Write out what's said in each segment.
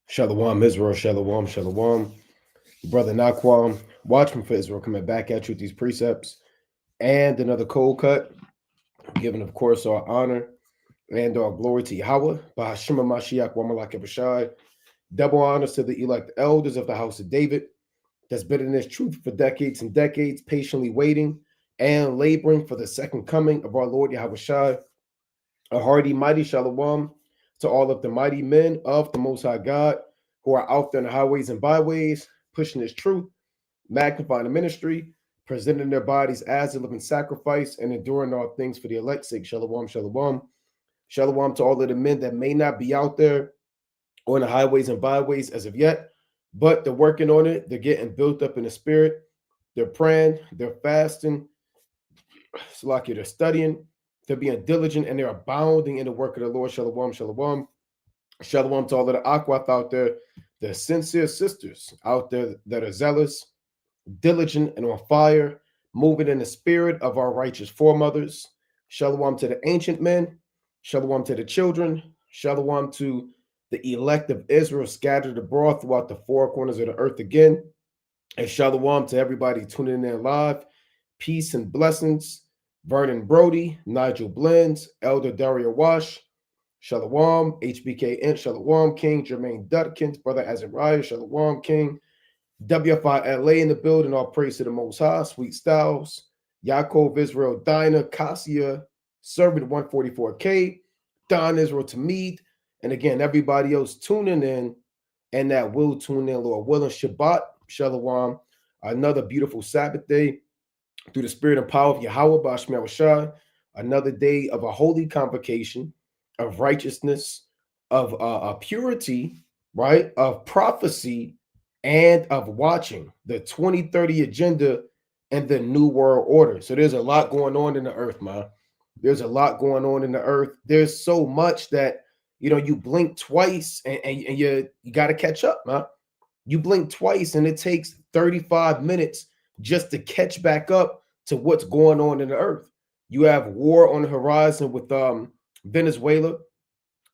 Shalom, Israel, Shalom, Shalom. Brother Naquam, watchman for Israel, coming back at you with these precepts and another cold cut, giving, of course, our honor and our glory to Yahweh, Bahashima Mashiach, Wamalak Bashai. Double honors to the elect elders of the house of David that's been in this truth for decades and decades, patiently waiting and laboring for the second coming of our Lord Yahweh Shai. A hearty, mighty shalom to all of the mighty men of the Most High God who are out there in the highways and byways, pushing His truth, magnifying the ministry, presenting their bodies as a living sacrifice, and enduring all things for the elect's sake. Shalom, shalom. Shalom to all of the men that may not be out there on the highways and byways as of yet, but they're working on it. They're getting built up in the spirit. They're praying, they're fasting, Salakia, they're studying, they're being diligent, and they're abounding in the work of the Lord. Shalom, shalom. Shalom to all of the Aquath out there, the sincere sisters out there that are zealous, diligent, and on fire, moving in the spirit of our righteous foremothers. Shalom to the ancient men. Shalom to the children. Shalom to the elect of Israel scattered abroad throughout the four corners of the earth again. And shalom to everybody tuning in live. Peace and blessings. Vernon Brody, Nigel Blends, Elder Dario Wash, Shalom, HBK Inch, Shalom King, Jermaine Dutkins, Brother Azariah, Shalom King, WFILA in the building, all praise to the Most High, Sweet Styles, Yaakov Israel, Dinah, Cassia, Servant 144K, Don Israel Tamid, and again, everybody else tuning in and that will tune in, Lord willing. Shabbat, Shalom, another beautiful Sabbath day through the spirit and power of Yahweh Bashmer Shah, another day of a holy convocation, of righteousness, of purity, right, of prophecy, and of watching the 2030 agenda and the new world order. So there's a lot going on in the earth, man. There's a lot going on in the earth. There's so much that, you blink twice and you got to catch up, man. You blink twice and it takes 35 minutes just to catch back up to what's going on in the earth. You have war on the horizon with Venezuela.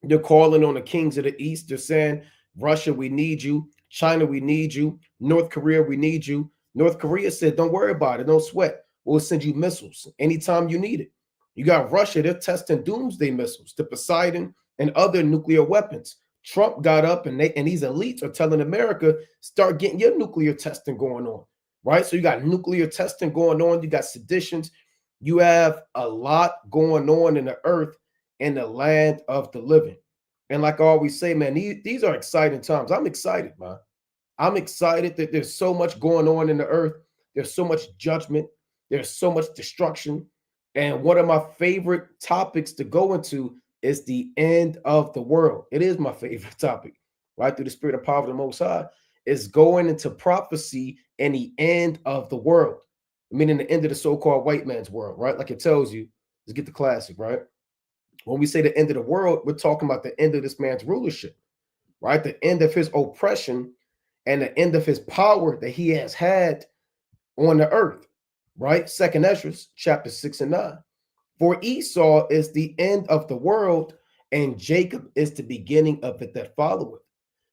They're calling on the kings of the East. They're saying, Russia, we need you. China, we need you. North Korea, we need you. North Korea said, don't worry about it. Don't sweat. We'll send you missiles anytime you need it. You got Russia, they're testing doomsday missiles, the Poseidon, and other nuclear weapons. Trump got up and these elites are telling America, start getting your nuclear testing going on, right? So you got nuclear testing going on. You got seditions. You have a lot going on in the earth in the land of the living. And like I always say, man, these are exciting times. I'm excited, man. I'm excited that there's so much going on in the earth. There's so much judgment. There's so much destruction. And one of my favorite topics to go into is the end of the world. It is my favorite topic, right? Through the spirit of power of the Most High, is going into prophecy and the end of the world, meaning the end of the so-called white man's world, right? Like it tells you, let's get the classic, right? When we say the end of the world, we're talking about the end of this man's rulership, right? The end of his oppression and the end of his power that he has had on the earth, right? Second Ezra, chapter 6 and 9. For Esau is the end of the world, and Jacob is the beginning of it that followeth.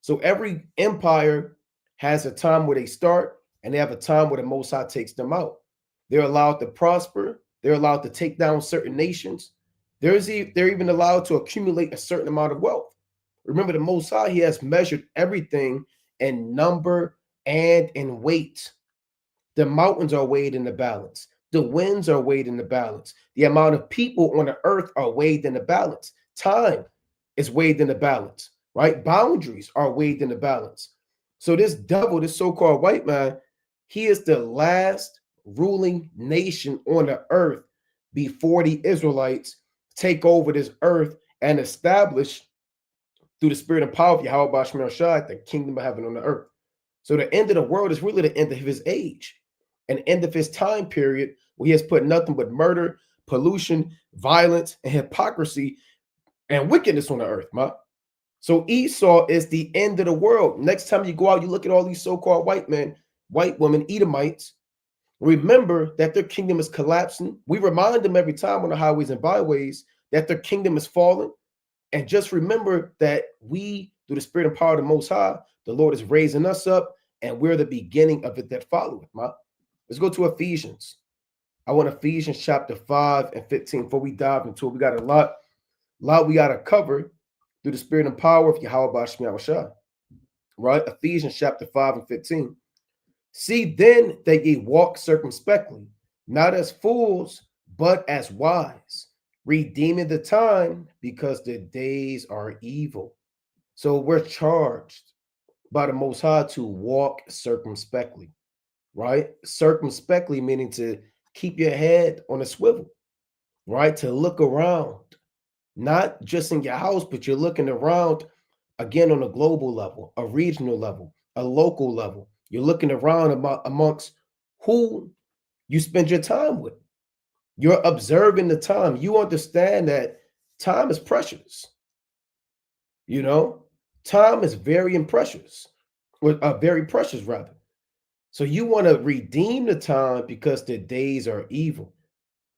So every empire has a time where they start, and they have a time where the Most High takes them out. They're allowed to prosper. They're allowed to take down certain nations. They're even allowed to accumulate a certain amount of wealth. Remember, the Most High, He has measured everything in number and in weight. The mountains are weighed in the balance. The winds are weighed in the balance. The amount of people on the earth are weighed in the balance. Time is weighed in the balance, right? Boundaries are weighed in the balance. So this devil, this so-called white man, he is the last ruling nation on the earth before the Israelites take over this earth and establish through the spirit and power of Yahweh Bashmer Shai the kingdom of heaven on the earth. So the end of the world is really the end of his age, an end of his time period where he has put nothing but murder, pollution, violence, and hypocrisy and wickedness on the earth, ma. So Esau is the end of the world. Next time you go out, you look at all these so-called white men, white women, Edomites. Remember that their kingdom is collapsing. We remind them every time on the highways and byways that their kingdom is falling. And just remember that we, through the spirit and power of the Most High, the Lord is raising us up, and we're the beginning of it that followeth. Let's go to Ephesians. I want Ephesians chapter 5 and 15. Before we dive into it, we got a lot we got to cover through the spirit and power of Yahweh Bashmi Awashah. Right? Ephesians chapter 5 and 15. See then that ye walk circumspectly, not as fools, but as wise, redeeming the time, because the days are evil. So we're charged by the Most High to walk circumspectly, right? Circumspectly meaning to keep your head on a swivel, right? To look around, not just in your house, but you're looking around again on a global level, a regional level, a local level. You're looking around amongst who you spend your time with. You're observing the time. You understand that time is precious. You know, time is very precious, very precious rather. So you want to redeem the time because the days are evil.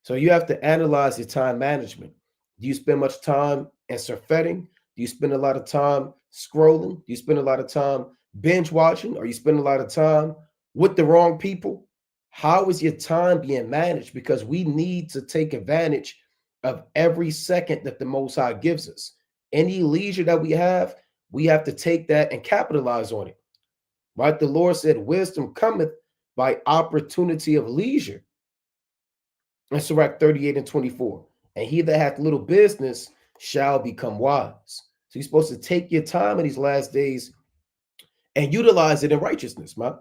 So you have to analyze your time management. Do you spend much time in surfetting? Do you spend a lot of time scrolling? Do you spend a lot of time binge watching? Or you spend a lot of time with the wrong people? How is your time being managed? Because we need to take advantage of every second that the Most High gives us. Any leisure that we have to take that and capitalize on it. Right? The Lord said, wisdom cometh by opportunity of leisure. In Sirach 38 and 24. And he that hath little business shall become wise. So you're supposed to take your time in these last days and utilize it in righteousness, man.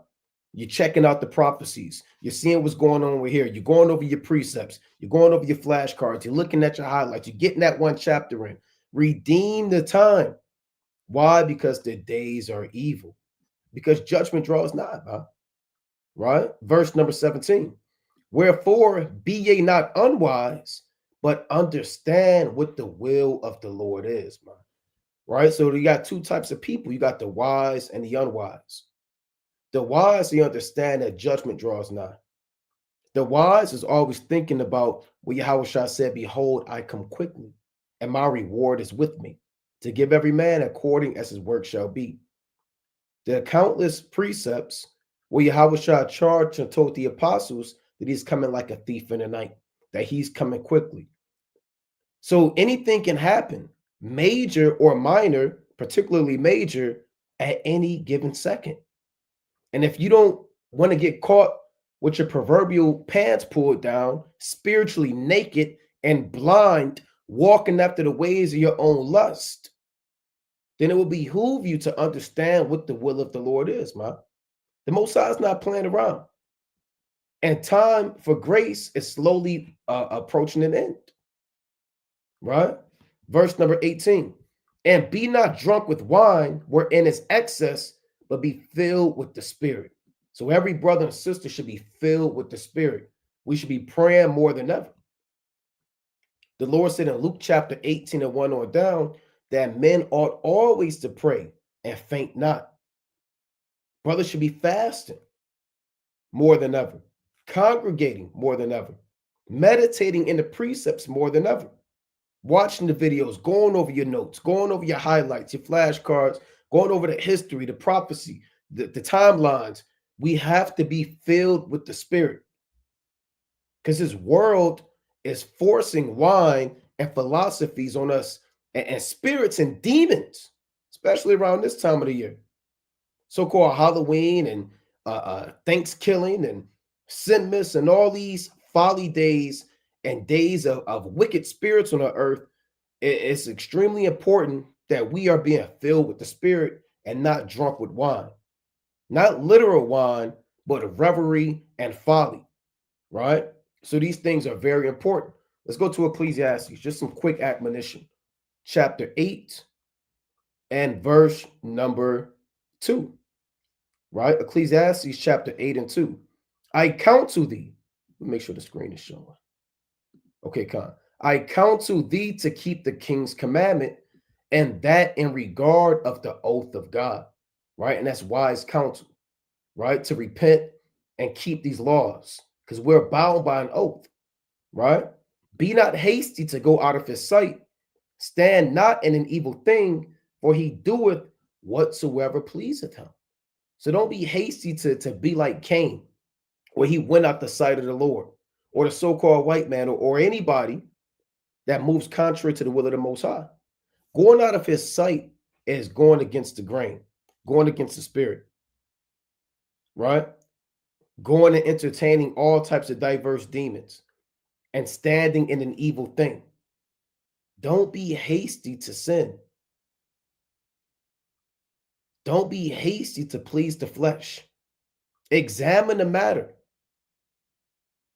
You're checking out the prophecies. You're seeing what's going on over here. You're going over your precepts. You're going over your flashcards. You're looking at your highlights. You're getting that one chapter in. Redeem the time. Why? Because the days are evil. Because judgment draws nigh, man. Right? Verse number 17. Wherefore be ye not unwise, but understand what the will of the Lord is, man. Right? So you got two types of people. You got the wise and the unwise. The wise, they understand that judgment draws nigh. The wise is always thinking about what Yahushua said, behold, I come quickly, and my reward is with me, to give every man according as his work shall be. The countless precepts where Yahushua charged and told the apostles that he's coming like a thief in the night, that he's coming quickly. So anything can happen, major or minor, particularly major, at any given second. And if you don't want to get caught with your proverbial pants pulled down, spiritually naked and blind, walking after the ways of your own lust, then it will behoove you to understand what the will of the Lord is, man. The Most High is not playing around. And time for grace is slowly approaching an end. Right? Verse number 18. And be not drunk with wine, wherein is excess, but be filled with the Spirit. So every brother and sister should be filled with the Spirit. We should be praying more than ever. The Lord said in Luke chapter 18 and 1 on down, that men ought always to pray and faint not. Brothers should be fasting more than ever, congregating more than ever, meditating in the precepts more than ever, watching the videos, going over your notes, going over your highlights, your flashcards, going over the history, the prophecy, the timelines. We have to be filled with the Spirit, because this world is forcing wine and philosophies on us, and spirits and demons, especially around this time of the year. So-called Halloween and Thanksgiving and Sinmas and all these folly days and days of wicked spirits on the earth. It's extremely important that we are being filled with the Spirit and not drunk with wine. Not literal wine, but revelry and folly, right? So these things are very important. Let's go to Ecclesiastes, just some quick admonition. Chapter 8 and verse number 2, right? Ecclesiastes chapter 8 and 2. I counsel thee, make sure the screen is showing. Okay, Con. I counsel thee to keep the king's commandment, and that in regard of the oath of God, right? And that's wise counsel, right? To repent and keep these laws, because we're bound by an oath, right? Be not hasty to go out of his sight. Stand not in an evil thing, for he doeth whatsoever pleaseth him. So don't be hasty to be like Cain, where he went out the sight of the Lord, or the so-called white man, or anybody that moves contrary to the will of the Most High. Going out of his sight is going against the grain, going against the spirit, right? Going and entertaining all types of diverse demons and standing in an evil thing. Don't be hasty to sin. Don't be hasty to please the flesh. Examine the matter.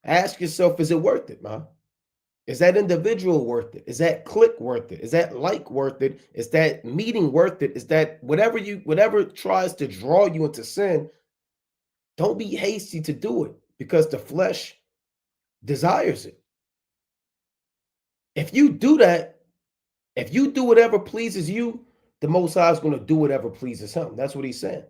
Ask yourself, is it worth it, man? Is that individual worth it? Is that clique worth it? Is that like worth it? Is that meeting worth it? Is that whatever tries to draw you into sin? Don't be hasty to do it because the flesh desires it. If you do that, if you do whatever pleases you, the Most High is going to do whatever pleases him. That's what he's saying.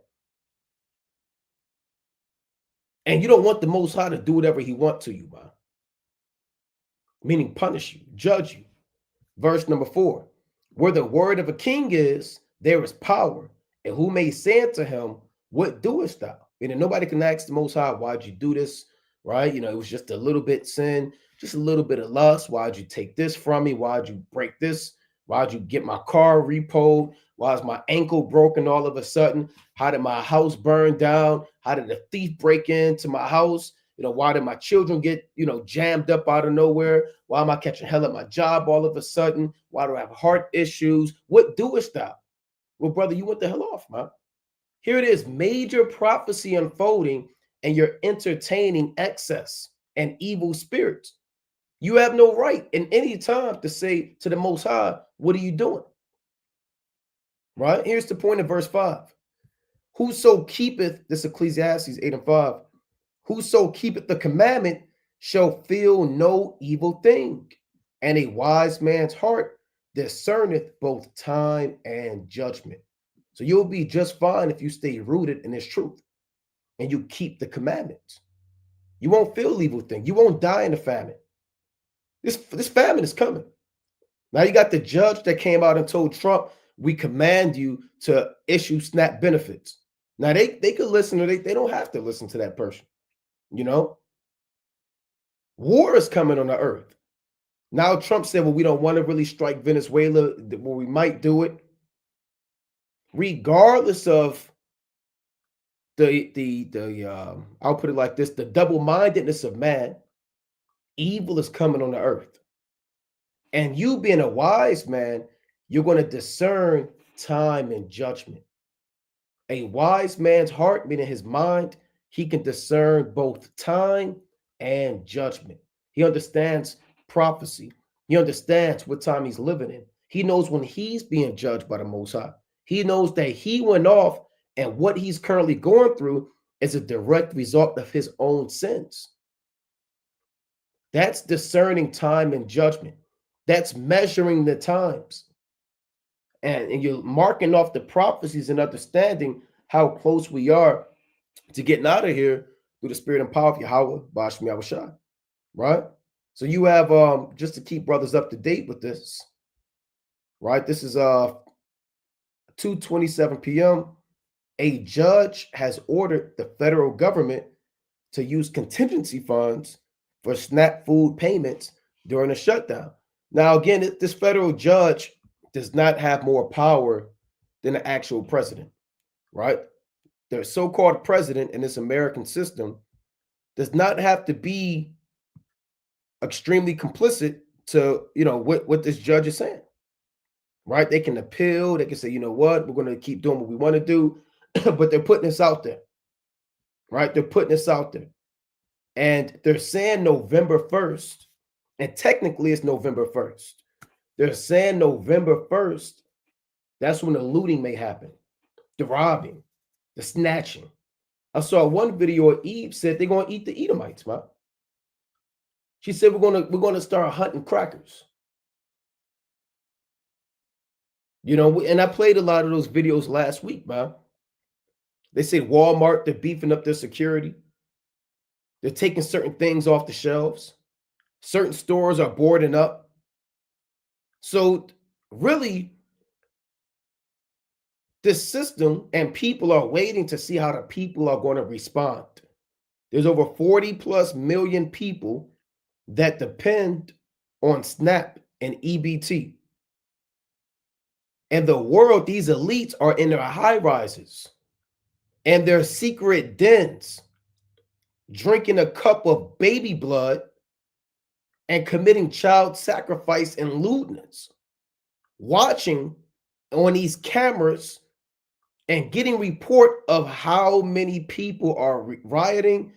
And you don't want the Most High to do whatever he wants to you, man. Meaning punish you, judge you. Verse number 4, where the word of a king is, there is power. And who may say unto him, what doest thou? Meaning nobody can ask the Most High, why'd you do this? Right? You know, it was just a little bit sin, just a little bit of lust. Why'd you take this from me? Why'd you break this? Why'd you get my car repoed? Why is my ankle broken all of a sudden? How did my house burn down? How did a thief break into my house? You know, why did my children get, jammed up out of nowhere? Why am I catching hell at my job all of a sudden? Why do I have heart issues? What doest thou? Well, brother, you went the hell off, man. Here it is, major prophecy unfolding, and you're entertaining excess and evil spirits. You have no right in any time to say to the Most High, what are you doing? Right? Here's the point of verse 5. Whoso keepeth, this Ecclesiastes 8 and 5, whoso keepeth the commandment shall feel no evil thing, and a wise man's heart discerneth both time and judgment. So you'll be just fine if you stay rooted in this truth and you keep the commandments. You won't feel evil thing. You won't die in the famine. This famine is coming. Now you got the judge that came out and told Trump, we command you to issue SNAP benefits. Now they could listen, or they don't have to listen to that person. War is coming on the earth. Now Trump said, well, we don't want to really strike Venezuela. Well, we might do it. Regardless of I'll put it like this, the double-mindedness of man, evil is coming on the earth. And you being a wise man, you're going to discern time and judgment. A wise man's heart, meaning his mind, he can discern both time and judgment. He understands prophecy. He understands what time he's living in. He knows when he's being judged by the Most High. He knows that he went off, and what he's currently going through is a direct result of his own sins. That's discerning time and judgment. That's measuring the times. And you're marking off the prophecies and understanding how close we are to getting out of here through the spirit and power of Yahweh, Bashmi Yahushua, right? So you have, just to keep brothers up to date with this, right? This is 2:27 p.m. A judge has ordered the federal government to use contingency funds for SNAP food payments during a shutdown. Now, again, this federal judge does not have more power than the actual president, right? The so-called president in this American system does not have to be extremely complicit to, what this judge is saying, right? They can appeal. They can say, you know what, we're going to keep doing what we want to do, but they're putting this out there, right? They're putting this out there. And they're saying November 1st, and technically it's November 1st. They're saying November 1st, that's when the looting may happen, the robbing, the snatching. I saw one video where Eve said they're going to eat the Edomites, man. She said we're going to start hunting crackers. And I played a lot of those videos last week, man. They say Walmart, they're beefing up their security. They're taking certain things off the shelves. Certain stores are boarding up. So really, this system, and people are waiting to see how the people are going to respond. There's over 40 plus million people that depend on SNAP and EBT. And the world, these elites are in their high rises and their secret dens, drinking a cup of baby blood and committing child sacrifice and lewdness, watching on these cameras and getting report of how many people are rioting,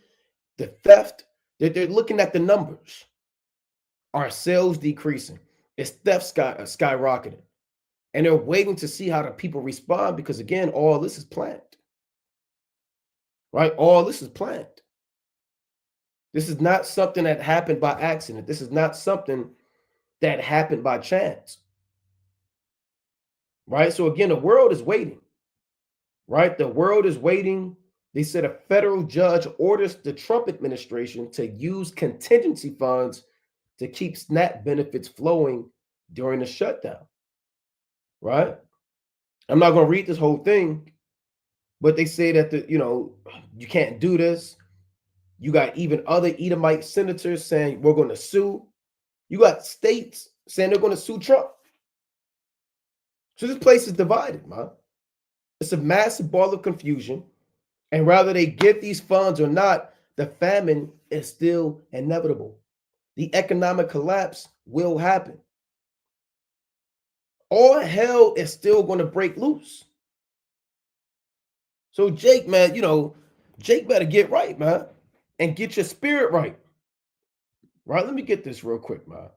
the theft, that they're looking at the numbers. Are sales decreasing? Is theft skyrocketing? And they're waiting to see how the people respond because, again, all this is planned. Right? All this is planned. This is not something that happened by accident. This is not something that happened by chance. Right? So, again, the world is waiting. Right? The world is waiting. They said a federal judge orders the Trump administration to use contingency funds to keep SNAP benefits flowing during the shutdown. Right? I'm not going to read this whole thing, but they say that you can't do this. You got even other Edomite senators saying we're going to sue. You got states saying they're going to sue Trump. So this place is divided, man. It's a massive ball of confusion. And whether they get these funds or not, the famine is still inevitable. The economic collapse will happen. All hell is still going to break loose. So Jake, man, Jake better get right, man, and get your spirit right. Right? Let me get this real quick, man.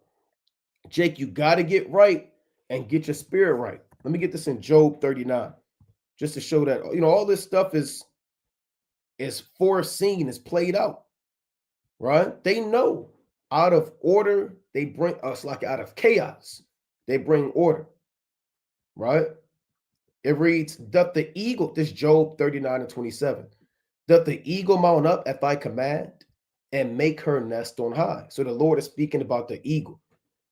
Jake, you got to get right and get your spirit right. Let me get this in Job 39, just to show that, all this stuff is foreseen, is played out, right? They know out of order, they bring us, like out of chaos, they bring order, right? It reads, doth the eagle, this Job 39 and 27, doth the eagle mount up at thy command and make her nest on high? So the Lord is speaking about the eagle,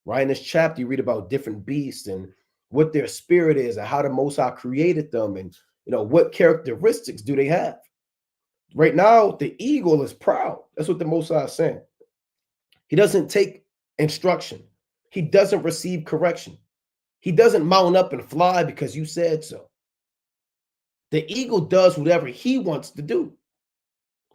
right? In this chapter, you read about different beasts and what their spirit is and how the Most High created them and, what characteristics do they have. Right now, the eagle is proud. That's what the Most High is saying. He doesn't take instruction. He doesn't receive correction. He doesn't mount up and fly because you said so. The eagle does whatever he wants to do.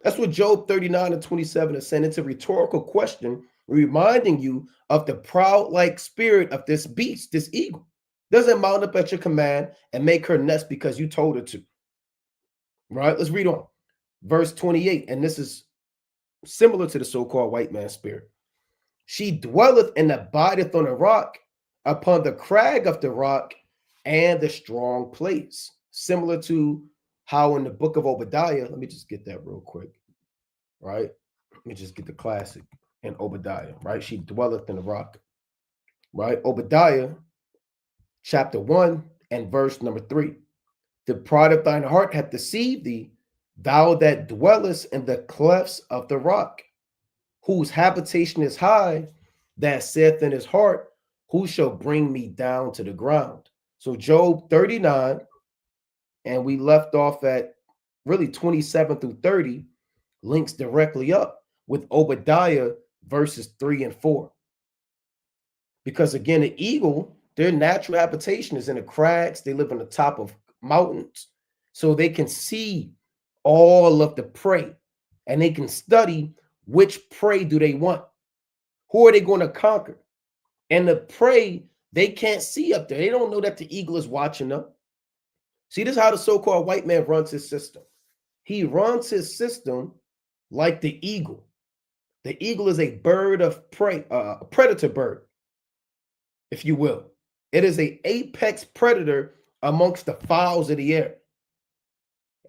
That's what Job 39 and 27 is saying. It's a rhetorical question reminding you of the proud-like spirit of this beast, this eagle. Doesn't mount up at your command and make her nest because you told her to. Right? Let's read on. Verse 28, and this is similar to the so-called white man spirit. She dwelleth and abideth on a rock, upon the crag of the rock and the strong place. Similar to how in the book of Obadiah, let me just get that real quick, right? Let me just get the classic in Obadiah, right? She dwelleth in the rock, right? Obadiah chapter 1 and verse number 3. The pride of thine heart hath deceived thee, thou that dwellest in the clefts of the rock, whose habitation is high, that saith in his heart, who shall bring me down to the ground? So Job 39, and we left off at really 27 through 30, links directly up with Obadiah verses 3 and 4. Because again, the eagle, their natural habitation is in the crags. They live on the top of mountains, so they can see all of the prey, and they can study which prey do they want. Who are they going to conquer? And the prey, they can't see up there. They don't know that the eagle is watching them. See, this is how the so-called white man runs his system. He runs his system like the eagle. The eagle is a bird of prey, a predator bird, if you will. It is an apex predator amongst the fowls of the air.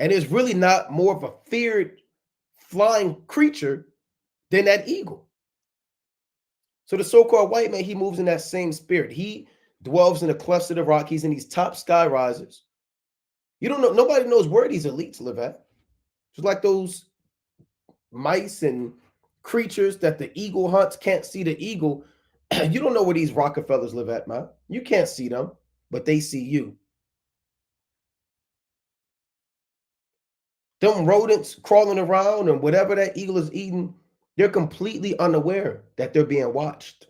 And it's really not more of a feared flying creature than that eagle. So the so-called white man, he moves in that same spirit. He dwells in the clefts of the rock. He's in these top sky risers. You don't know, nobody knows where these elites live at. Just like those mice and creatures that the eagle hunts can't see the eagle. You don't know where these Rockefellers live at, man. You can't see them, but they see you. Them rodents crawling around and whatever that eagle is eating, they're completely unaware that they're being watched.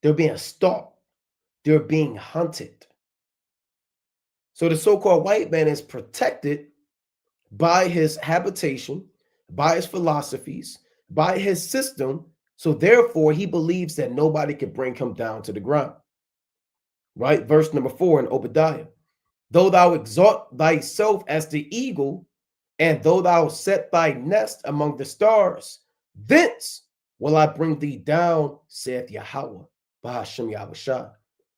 They're being stalked. They're being hunted. So the so-called white man is protected by his habitation, by his philosophies, by his system. So therefore, he believes that nobody can bring him down to the ground. Right? Verse number 4 in Obadiah. Though thou exalt thyself as the eagle, and though thou set thy nest among the stars, thence will I bring thee down, saith Yahweh, Bahashem Yahushua.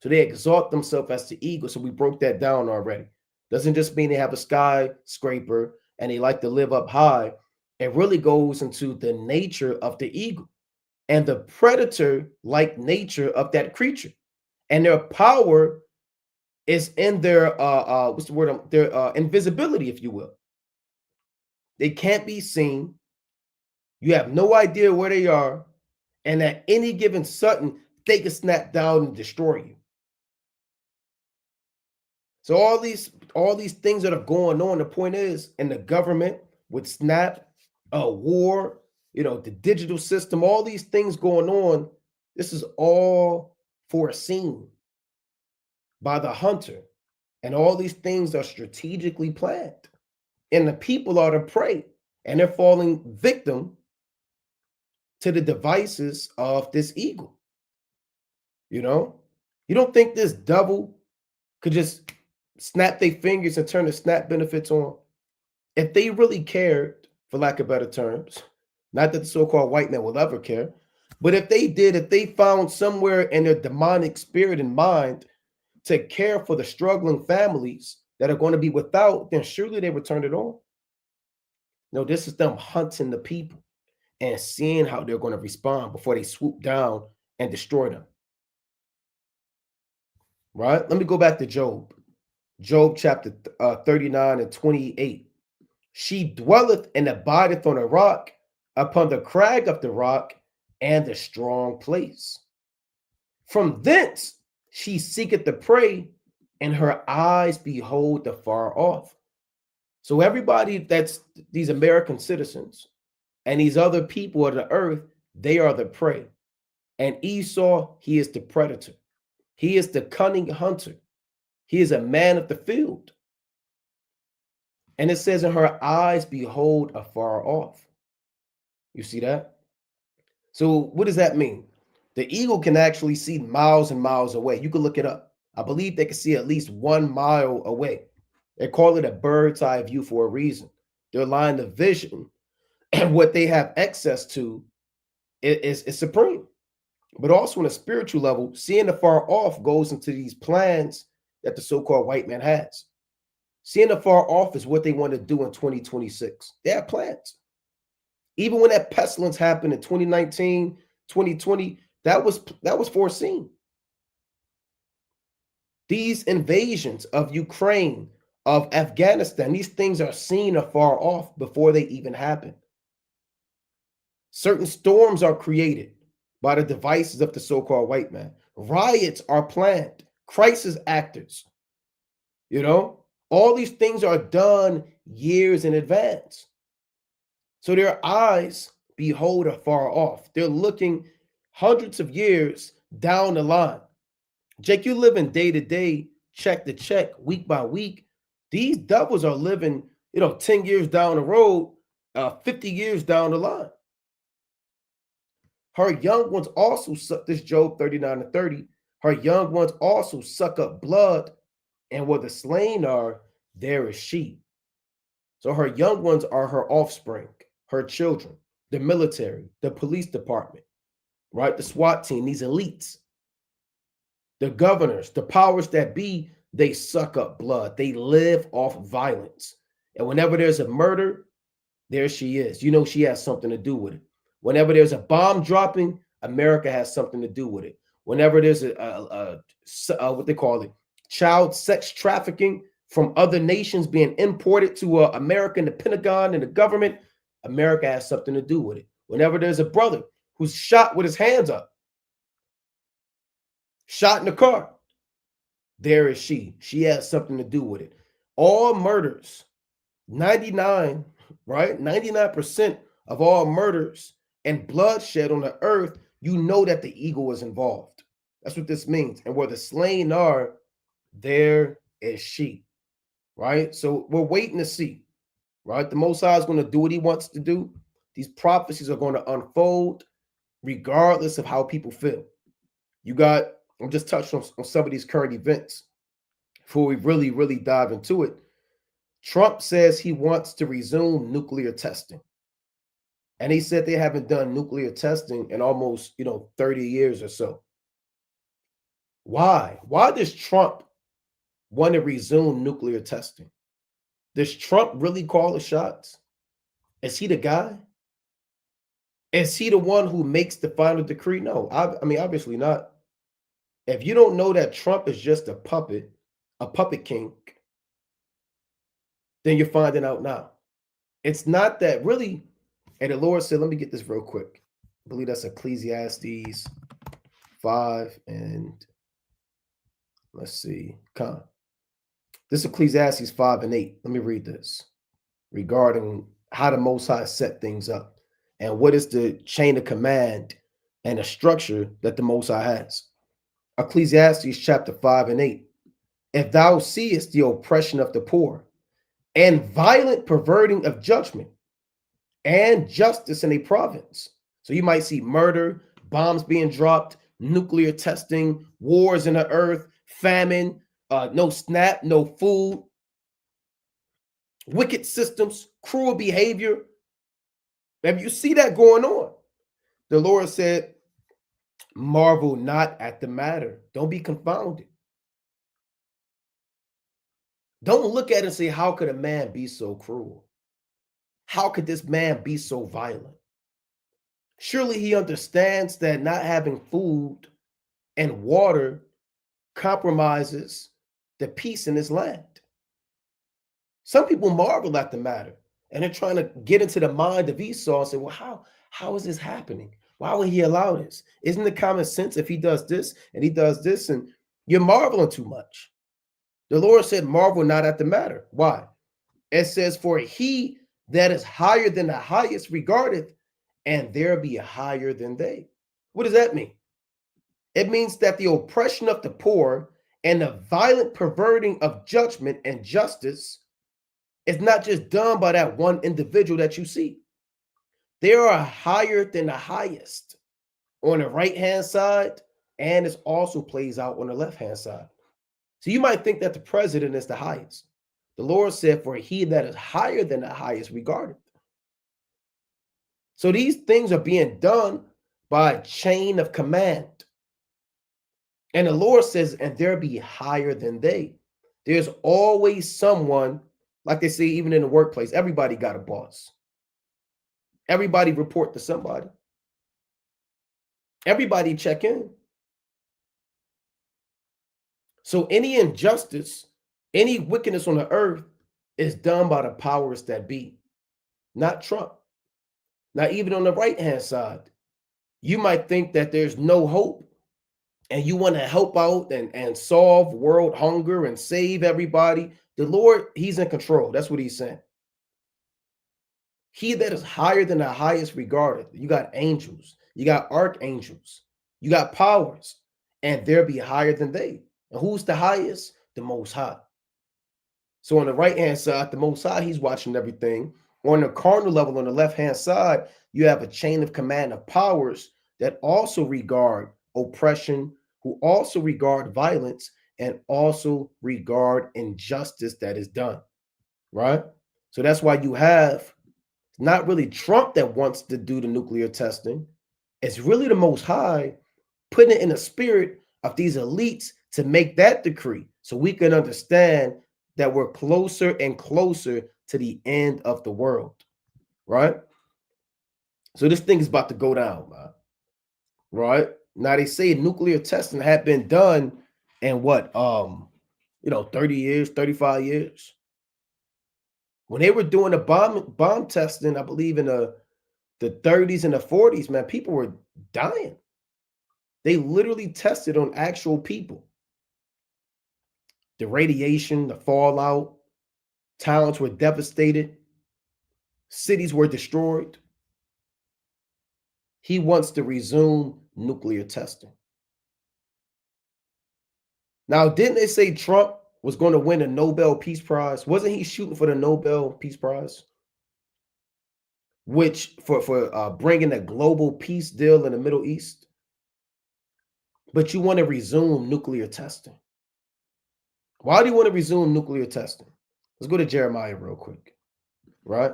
So they exalt themselves as the eagle. So we broke that down already. Doesn't just mean they have a skyscraper and they like to live up high. It really goes into the nature of the eagle and the predator-like nature of that creature. And their power is in their what's the word? Their invisibility, if you will. They can't be seen. You have no idea where they are, and at any given sudden, they can snap down and destroy you. So all these things that are going on, the point is, and the government with SNAP, a war, the digital system, all these things going on, this is all foreseen by the hunter. And all these things are strategically planned. And the people are the prey. And they're falling victim to the devices of this eagle. You don't think this devil could just snap their fingers and turn the SNAP benefits on? If they really cared, for lack of better terms, not that the so-called white man will ever care, but if they did, if they found somewhere in their demonic spirit and mind to care for the struggling families that are going to be without, then surely they would turn it on. No, this is them hunting the people and seeing how they're going to respond before they swoop down and destroy them. Right? Let me go back to Job. Job chapter 39 and 28. She dwelleth and abideth on a rock, upon the crag of the rock, and a strong place. From thence she seeketh the prey, and her eyes behold the far off. So everybody that's these American citizens and these other people of the earth, they are the prey. And Esau, he is the predator. He is the cunning hunter. He is a man of the field. And it says, in her eyes behold afar off. You see that? So what does that mean? The eagle can actually see miles and miles away. You can look it up. I believe they can see at least 1 mile away. They call it a bird's eye view for a reason. Their line of vision and what they have access to is supreme. But also on a spiritual level, seeing the far off goes into these plans that the so-called white man has. Seeing the far off is what they want to do in 2026. They have plans. Even when that pestilence happened in 2019, 2020, that was foreseen. These invasions of Ukraine, of Afghanistan, these things are seen afar off before they even happen. Certain storms are created by the devices of the so-called white man. Riots are planned. Crisis actors. All these things are done years in advance. So their eyes behold afar off. They're looking hundreds of years down the line. Jake, you living day to day, check to check, week by week. These devils are living, 10 years down the road, 50 years down the line. Her young ones also suck, this Job 39 and 30. Her young ones also suck up blood, and where the slain are, there is she. So her young ones are her offspring, her children, the military, the police department, right? The SWAT team, these elites, the governors, the powers that be, they suck up blood. They live off violence. And whenever there's a murder, there she is. She has something to do with it. Whenever there's a bomb dropping, America has something to do with it. Whenever there's what they call it, child sex trafficking from other nations being imported to America and the Pentagon and the government, America has something to do with it. Whenever there's a brother who's shot with his hands up, shot in the car, there is she. She has something to do with it. All murders, 99 right? 99% of all murders and bloodshed on the earth, you know that the eagle is involved. That's what this means. And where the slain are, there is she, right? So we're waiting to see, right? The Most High is going to do what he wants to do. These prophecies are going to unfold regardless of how people feel. I'm just touching on some of these current events before we really dive into it. Trump says he wants to resume nuclear testing. And he said they haven't done nuclear testing in almost, 30 years or so. Why? Why does Trump want to resume nuclear testing? Does Trump really call the shots? Is he the guy? Is he the one who makes the final decree? No, I mean, obviously not. If you don't know that Trump is just a puppet king, then you're finding out now. It's not that really. And the Lord said, let me get this real quick. I believe that's Ecclesiastes 5 and let's see. This is Ecclesiastes 5 and 8. Let me read this regarding how the Most High set things up and what is the chain of command and the structure that the Most High has. Ecclesiastes chapter 5 and 8. If thou seest the oppression of the poor and violent perverting of judgment and justice in a province. So you might see murder, bombs being dropped, nuclear testing, wars in the earth, famine, no SNAP, no food, wicked systems, cruel behavior. If you see that going on, the Lord said, marvel not at the matter. Don't be confounded. Don't look at it and say, how could a man be so cruel? How could this man be so violent? Surely he understands that not having food and water compromises the peace in his land. Some people marvel at the matter and they're trying to get into the mind of Esau and say, well, how is this happening? Why would he allow this? Isn't it common sense if he does this and he does this? And you're marveling too much. The Lord said, marvel not at the matter. Why? It says, for he that is higher than the highest regardeth, and there be higher than they. What does that mean? It means that the oppression of the poor and the violent perverting of judgment and justice is not just done by that one individual that you see. They are higher than the highest on the right-hand side, and it also plays out on the left-hand side. So you might think that the president is the highest. The Lord said, for he that is higher than the highest regarded. So these things are being done by a chain of command. And the Lord says, and there be higher than they. There's always someone, like they say, even in the workplace, everybody got a boss. Everybody report to somebody. Everybody check in. So any injustice, any wickedness on the earth is done by the powers that be, not Trump. Now, even on the right-hand side, you might think that there's no hope and you want to help out and solve world hunger and save everybody. The Lord, he's in control. That's what he's saying. He that is higher than the highest regarded. You got angels, you got archangels, you got powers, and there be higher than they. And who's the highest? The Most High. So on the right-hand side, the Most High, he's watching everything. On the cardinal level, on the left-hand side, you have a chain of command of powers that also regard oppression, who also regard violence, and also regard injustice that is done, right? So that's why you have not really Trump that wants to do the nuclear testing. It's really the Most High putting it in the spirit of these elites to make that decree so we can understand that we're closer and closer to the end of the world, right? So this thing is about to go down, man, right? Now they say nuclear testing had been done in what, 30 years, 35 years. When they were doing the bomb testing, I believe in the 30s and the 40s, man, people were dying. They literally tested on actual people. The radiation, the fallout, towns were devastated. cities were destroyed. He wants to resume nuclear testing. Now, didn't they say Trump was going to win a Nobel Peace Prize? Wasn't he shooting for the Nobel Peace Prize? Which for bringing a global peace deal in the Middle East? But you want to resume nuclear testing. Why do you want to resume nuclear testing? Let's go to Jeremiah real quick, right?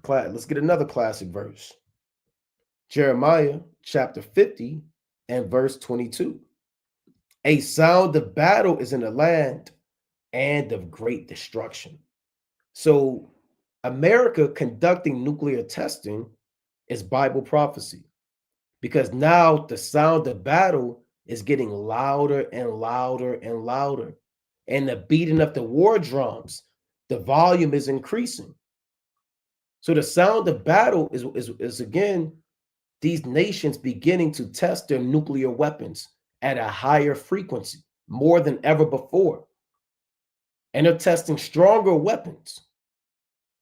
Let's get another classic verse. Jeremiah chapter 50 and verse 22. A sound of battle is in the land and of great destruction. So America conducting nuclear testing is Bible prophecy, because now the sound of battle is getting louder and louder and louder. And the beating of the war drums, the volume is increasing. So the sound of battle is again, these nations beginning to test their nuclear weapons at a higher frequency, more than ever before. And they're testing stronger weapons.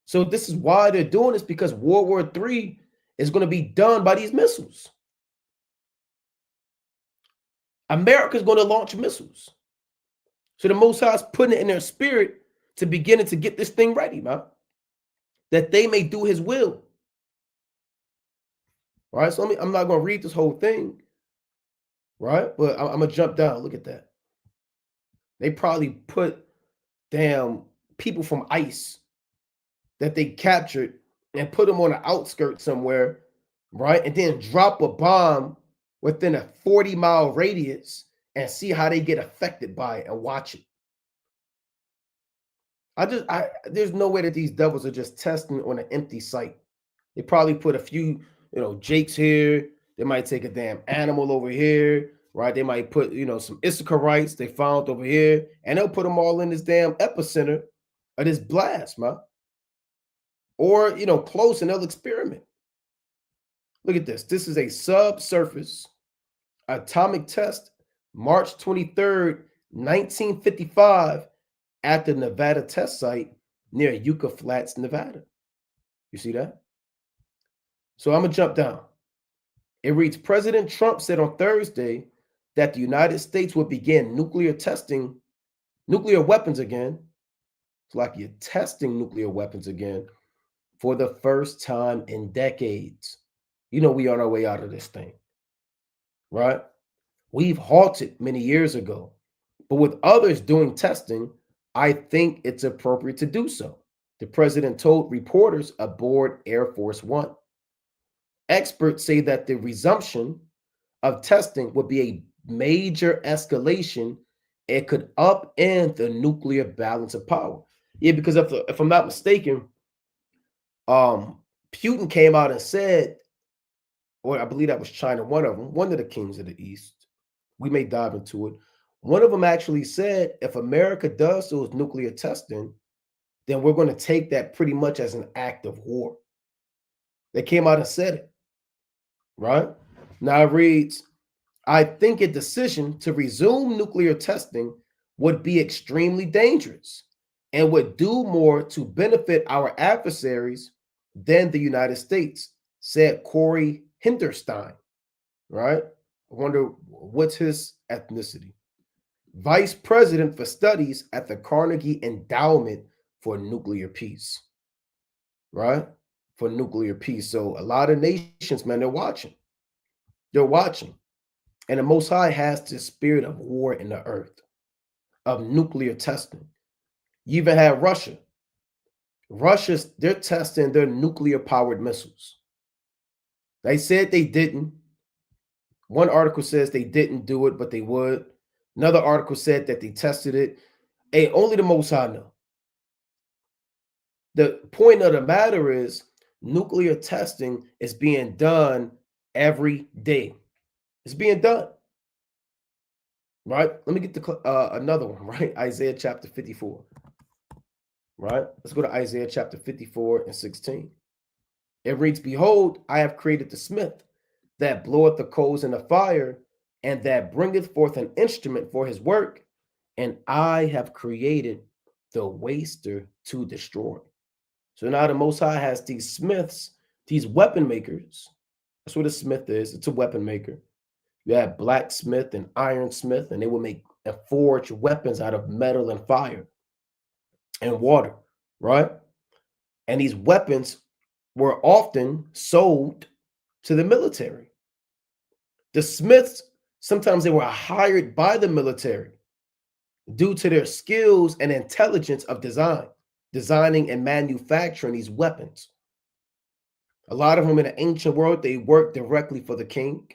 So this is why they're doing this, because World War III is going to be done by these missiles. America's going to launch missiles. So the Most High is putting it in their spirit to begin to get this thing ready, man, that they may do his will. All right, so I'm not going to read this whole thing, right? But I'm going to jump down. Look at that. They probably put damn people from ICE that they captured and put them on the outskirts somewhere, right? And then drop a bomb within a 40-mile radius and see how they get affected by it and watch it. There's no way that these devils are just testing on an empty site. They probably put a few, jakes here. They might take a damn animal over here, right? They might put, some Issacharites they found over here, and they'll put them all in this damn epicenter of this blast, man. Or, close, and they'll experiment. Look at this. This is a subsurface atomic test, March 23rd, 1955, at the Nevada test site near Yucca Flats, Nevada. You see that? So I'm going to jump down. It reads, President Trump said on Thursday that the United States would begin nuclear weapons again. It's like you're testing nuclear weapons again for the first time in decades. We on our way out of this thing, right? We've halted many years ago, but with others doing testing, I think it's appropriate to do so, the president told reporters aboard Air Force One. Experts say that the resumption of testing would be a major escalation. It could upend the nuclear balance of power. Yeah, because if I'm not mistaken, Putin came out and said, or I believe that was China, one of the kings of the East. We may dive into it. One of them actually said, if America does those nuclear testing, then we're going to take that pretty much as an act of war. They came out and said it, right? Now it reads, I think a decision to resume nuclear testing would be extremely dangerous and would do more to benefit our adversaries than the United States, said Corey Hinderstein, right? I wonder what's his ethnicity. Vice President for Studies at the Carnegie Endowment for Nuclear Peace, right? For nuclear peace. So a lot of nations, man, they're watching. They're watching. And the Most High has this spirit of war in the earth, of nuclear testing. You even have Russia. They're testing their nuclear-powered missiles. They said they didn't. One article says they didn't do it, but they would. Another article said that they tested it. Hey, only the Most High know. The point of the matter is nuclear testing is being done every day. It's being done. Right? Let me get to another one, right? Isaiah chapter 54. Right? Let's go to Isaiah chapter 54 and 16. It reads, Behold, I have created the smith that bloweth the coals in the fire, and that bringeth forth an instrument for his work, and I have created the waster to destroy. So now the Most High has these smiths, these weapon makers. That's what a smith is. It's a weapon maker. You have blacksmith and ironsmith, and they will make and forge weapons out of metal and fire and water, right? And these weapons were often sold to the military. The smiths, sometimes they were hired by the military due to their skills and intelligence of designing and manufacturing these weapons. A lot of them in the ancient world, they worked directly for the king.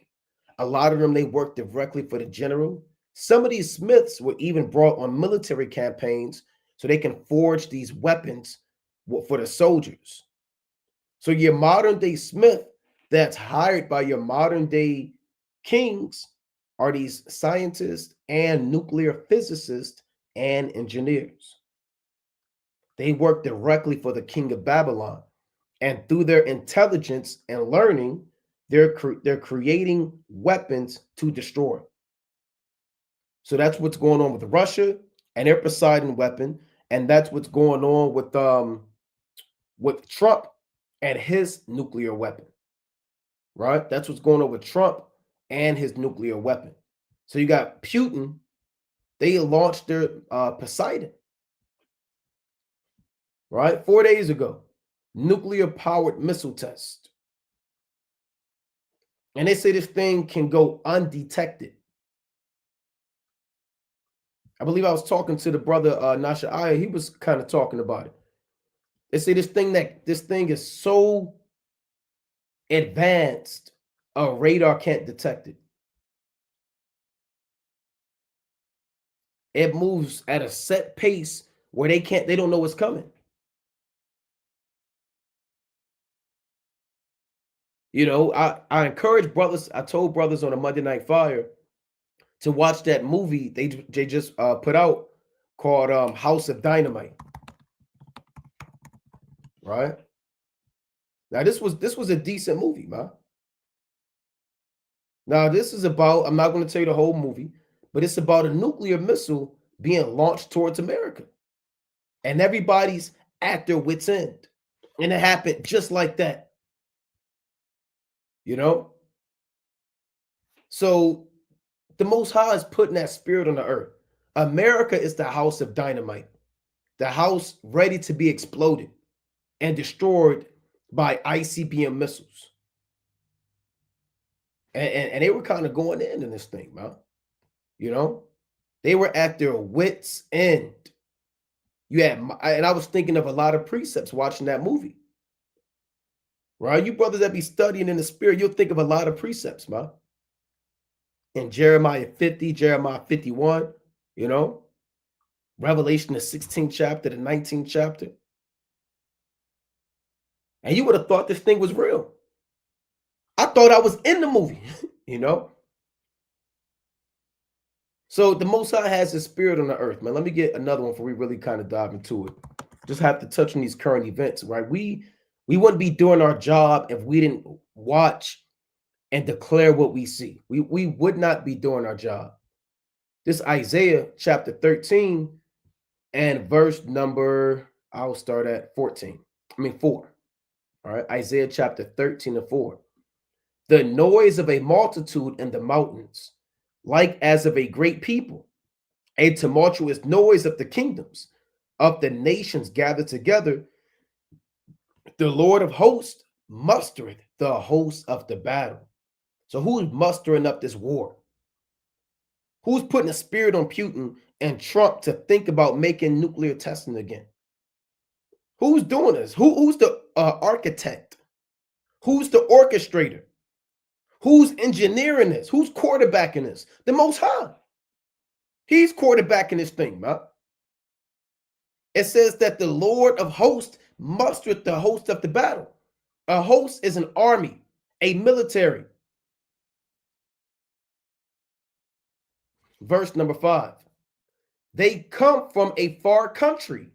A lot of them, they worked directly for the general. Some of these smiths were even brought on military campaigns so they can forge these weapons for the soldiers. So your modern day smith that's hired by your modern day kings are these scientists and nuclear physicists and engineers. They work directly for the king of Babylon. And through their intelligence and learning, they're creating weapons to destroy. So that's what's going on with Russia and their Poseidon weapon, and that's what's going on with Trump and his nuclear weapon. Right? That's what's going on with Trump and his nuclear weapon. So you got Putin. They launched their Poseidon. Right? 4 days ago, nuclear-powered missile test. And they say this thing can go undetected. I believe I was talking to the brother Nasha Aya. He was kind of talking about it. They say this thing is so advanced, a radar can't detect it. It moves at a set pace where they don't know what's coming. You know, I encourage brothers. I told brothers on a Monday Night Fire to watch that movie they just put out called House of Dynamite. Right? Now this was a decent movie, man. Now this is about, I'm not going to tell you the whole movie, but it's about a nuclear missile being launched towards America. And everybody's at their wits' end. And it happened just like that. You know? So the Most High is putting that spirit on the earth. America is the house of dynamite, the house ready to be exploded and destroyed by ICBM missiles. And they were kind of going in this thing, man. You know, they were at their wits' end. And I was thinking of a lot of precepts watching that movie. Right? You brothers that be studying in the spirit, you'll think of a lot of precepts, man. In Jeremiah 50, Jeremiah 51, you know, Revelation, the 16th chapter, the 19th chapter. And you would have thought this thing was real. I thought I was in the movie, you know. So the Most High has his spirit on the earth, man. Let me get another one before we really kind of dive into it. Just have to touch on these current events, right? We wouldn't be doing our job if we didn't watch and declare what we see. We would not be doing our job. This Isaiah chapter 13 and verse number, I'll start at 4. All right, Isaiah chapter 13 and 4. The noise of a multitude in the mountains, like as of a great people, a tumultuous noise of the kingdoms, of the nations gathered together. The Lord of hosts mustereth the hosts of the battle. So who's mustering up this war? Who's putting a spirit on Putin and Trump to think about making nuclear testing again? Who's doing this? Who's the architect? Who's the orchestrator? Who's engineering this? Who's quarterbacking this? The Most High. He's quarterbacking this thing, man. It says that the Lord of hosts mustered the host of the battle. A host is an army, a military. Verse number 5. They come from a far country,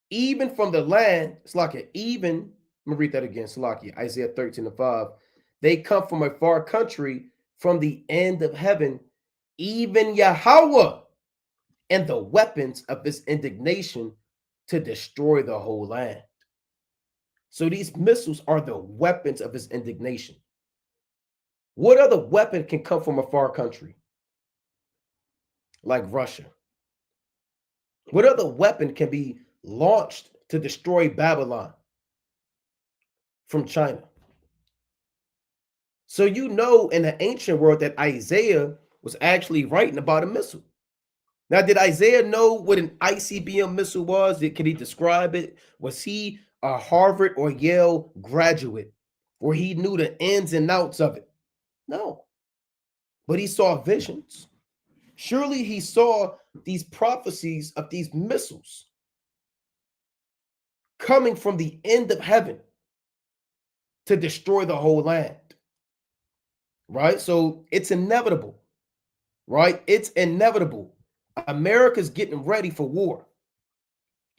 even from the land. Slakia, even, let me read that again. Slakia, Isaiah 13 and 5. They come from a far country, from the end of heaven, even Yahweh, and the weapons of his indignation to destroy the whole land. So these missiles are the weapons of his indignation. What other weapon can come from a far country like Russia? What other weapon can be launched to destroy Babylon from China? So you know in the ancient world that Isaiah was actually writing about a missile. Now, did Isaiah know what an ICBM missile was? Can he describe it? Was he a Harvard or Yale graduate where he knew the ins and outs of it? No. But he saw visions. Surely he saw these prophecies of these missiles coming from the end of heaven to destroy the whole land. Right? So it's inevitable. Right? It's inevitable. America's getting ready for war.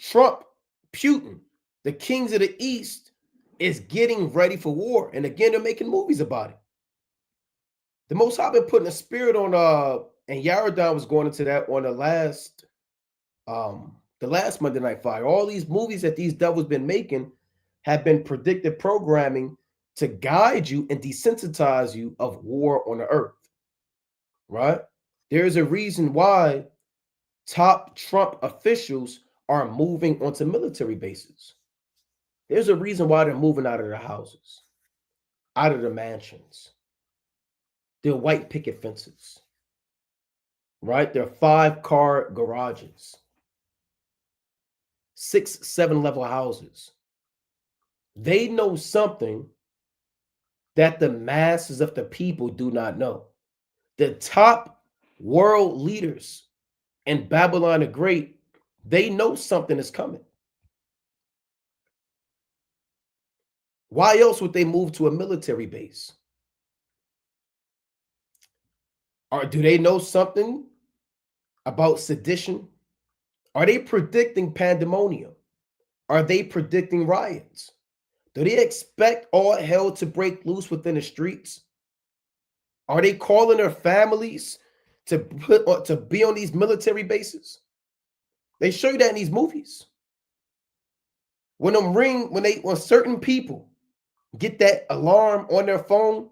Trump, Putin, the kings of the East is getting ready for war. And again, they're making movies about it. The Most High been putting a spirit on and Yaradon was going into that on the last Monday Night Fire. All these movies that these devils been making have been predictive programming to guide you and desensitize you of war on the earth. Right? There's a reason why top Trump officials are moving onto military bases. There's a reason why they're moving out of their houses, out of their mansions, their white picket fences, right? Their 5-car garages, 6, 7-level houses. They know something that the masses of the people do not know. The top world leaders in Babylon the Great, they know something is coming. Why else would they move to a military base? Or do they know something about sedition? Are they predicting pandemonium? Are they predicting riots? Do they expect all hell to break loose within the streets? Are they calling their families to be on these military bases? They show you that in these movies. When certain people get that alarm on their phone,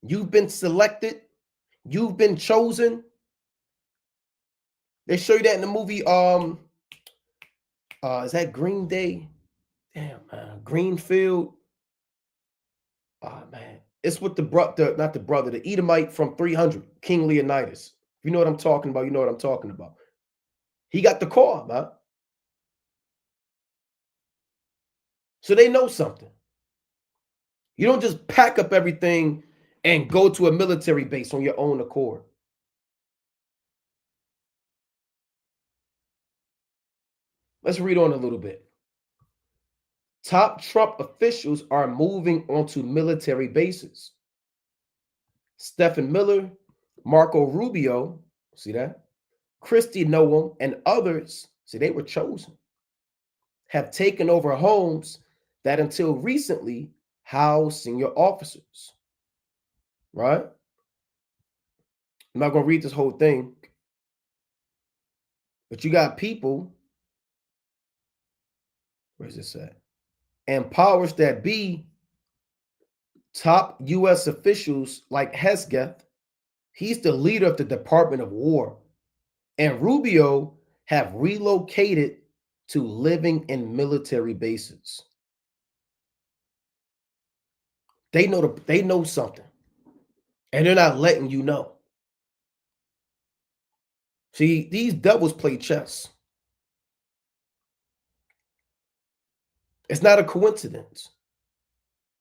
you've been selected, you've been chosen. They show you that in the movie. Is that Green Day? Damn, man, Greenfield. Oh man, it's with the Edomite from 300, King Leonidas. If you know what I'm talking about, you know what I'm talking about. He got the call, man. So they know something. You don't just pack up everything and go to a military base on your own accord. Let's read on a little bit. Top Trump officials are moving onto military bases. Stephen Miller, Marco Rubio, see that? Kristi Noem, and others, see, they were chosen, have taken over homes that until recently housed senior officers. Right? I'm not going to read this whole thing, but you got people, where's this at? And powers that be, top U.S. officials like Hesketh, he's the leader of the Department of War, and Rubio have relocated to living in military bases. They know something, and they're not letting you know. See, these devils play chess. It's not a coincidence.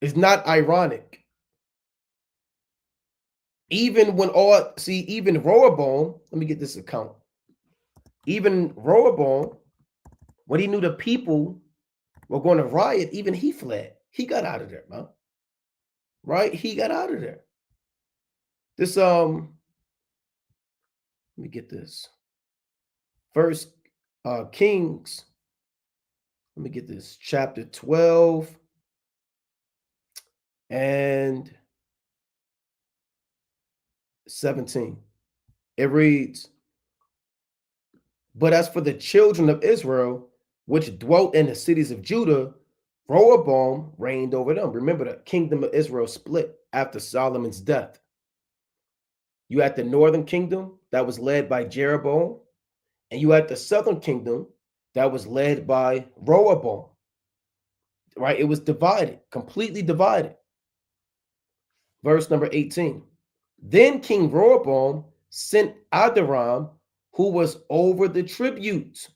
It's not ironic. Even Rehoboam, let me get this account. Even Rehoboam, when he knew the people were going to riot, even he fled. He got out of there, man. Right? He got out of there. This, let me get this. First Kings, let me get this, chapter 12 and 17. It reads, "But as for the children of Israel, which dwelt in the cities of Judah, Rehoboam reigned over them. Remember, the kingdom of Israel split after Solomon's death. You had the northern kingdom that was led by Jeroboam, and you had the southern kingdom that was led by Rehoboam. Right? It was divided, completely divided. Verse number 18. Then King Rehoboam sent Adoram, who was over the tributes,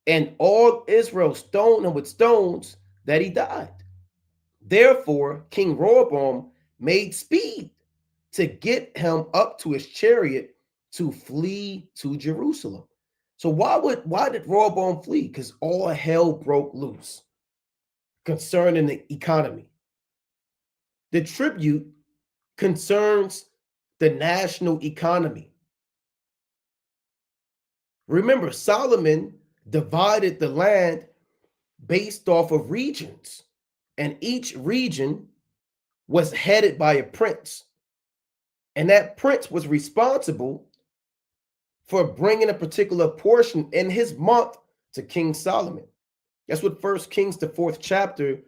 and all Israel stoned him with stones that he died. Therefore, King Rehoboam made speed to get him up to his chariot to flee to Jerusalem. So why did Rehoboam flee? Because all hell broke loose concerning the economy. The tribute concerns the national economy. Remember, Solomon divided the land based off of regions, and each region was headed by a prince. And that prince was responsible for bringing a particular portion in his month to King Solomon. That's what First Kings, the 4th chapter,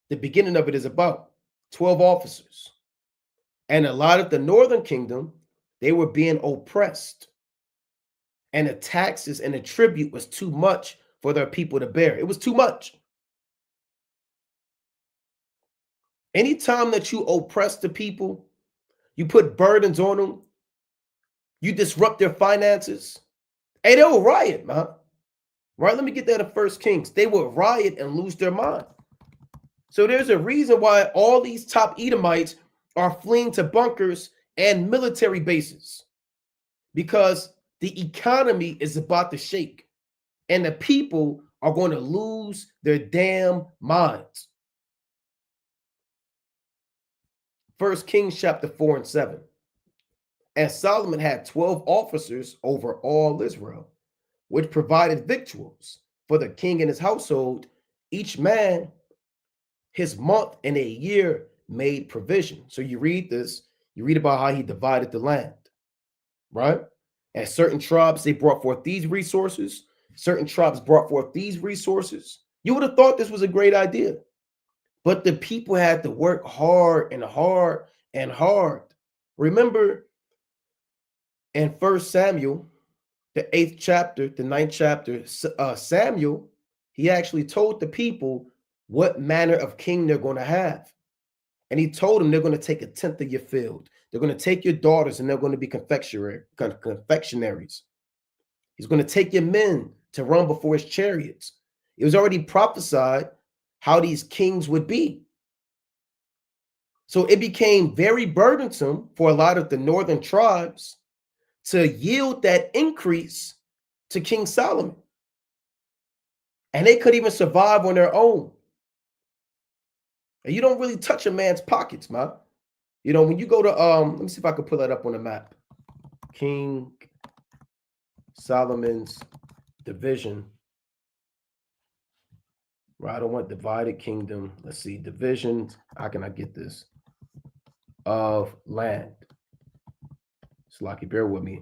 the beginning of it is about. 12 officers. And a lot of the northern kingdom, they were being oppressed. And the taxes and the tribute was too much for their people to bear. It was too much. Anytime that you oppress the people, you put burdens on them, you disrupt their finances, hey, they will riot, man. Right? Let me get that in First Kings. They will riot and lose their mind. So there's a reason why all these top Edomites are fleeing to bunkers and military bases, because the economy is about to shake and the people are going to lose their damn minds. First Kings chapter 4 and 7. And Solomon had 12 officers over all Israel, which provided victuals for the king and his household, each man his month in a year made provision. So you read this, you read about how he divided the land, right? And certain tribes, they brought forth these resources. Certain tribes brought forth these resources. You would have thought this was a great idea. But the people had to work hard and hard and hard. Remember in 1 Samuel, the 8th chapter, the 9th chapter, Samuel, he actually told the people what manner of king they're going to have. And he told them they're going to take a tenth of your field. They're going to take your daughters and they're going to be confectionaries. He's going to take your men to run before his chariots. It was already prophesied how these kings would be. So it became very burdensome for a lot of the northern tribes to yield that increase to King Solomon. And they couldn't even survive on their own. And you don't really touch a man's pockets, man. You know, when you go to, let me see if I can pull that up on the map. King Solomon's division. Right, I don't want divided kingdom. Let's see, divisions. How can I get this? Of land. Slocky, bear with me.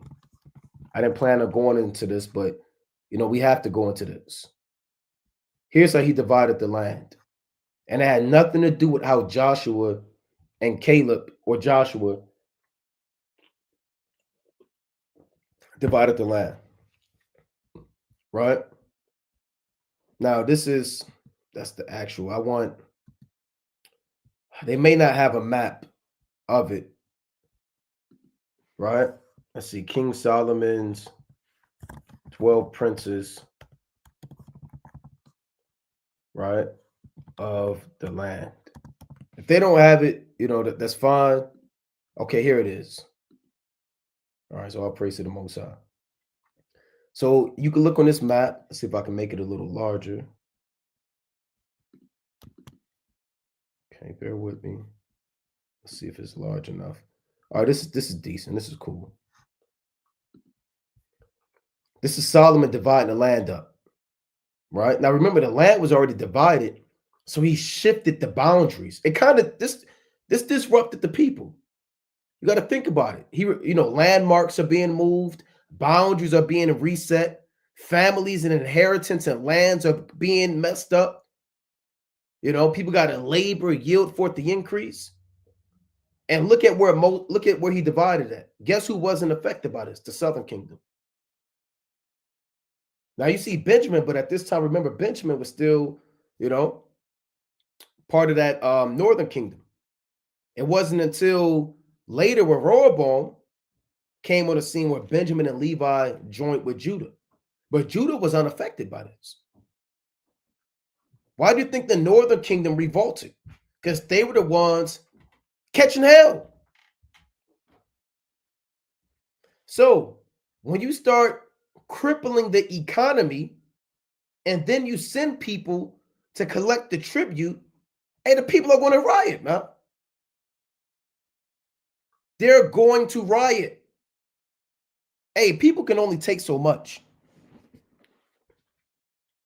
I didn't plan on going into this, but, you know, we have to go into this. Here's how he divided the land. And it had nothing to do with how Joshua and Caleb, or Joshua, divided the land. Right? Now, that's the actual. They may not have a map of it. Right? Let's see. King Solomon's 12 princes. Right? Of the land. If they don't have it, you know, that's fine. Okay, here it is. All right, so I'll praise to the Most High. So you can look on this map. Let's see if I can make it a little larger. Okay, bear with me. Let's see if it's large enough. All right, this is decent. This is cool. This is Solomon dividing the land up. Right? Now remember, the land was already divided. So he shifted the boundaries. It kind of this disrupted the people. You got to think about it. Landmarks are being moved, boundaries are being reset, families and inheritance and lands are being messed up. People got to labor, yield forth the increase. And look at where he divided at. Guess who wasn't affected by this? The Southern Kingdom. Now you see Benjamin, but at this time, remember, Benjamin was still, part of that Northern Kingdom. It wasn't until later where Rehoboam came on the scene where Benjamin and Levi joined with Judah. But Judah was unaffected by this. Why do you think the Northern Kingdom revolted? Because they were the ones catching hell. So when you start crippling the economy and then you send people to collect the tribute, and the people are going to riot, man. They're going to riot. Hey, people can only take so much.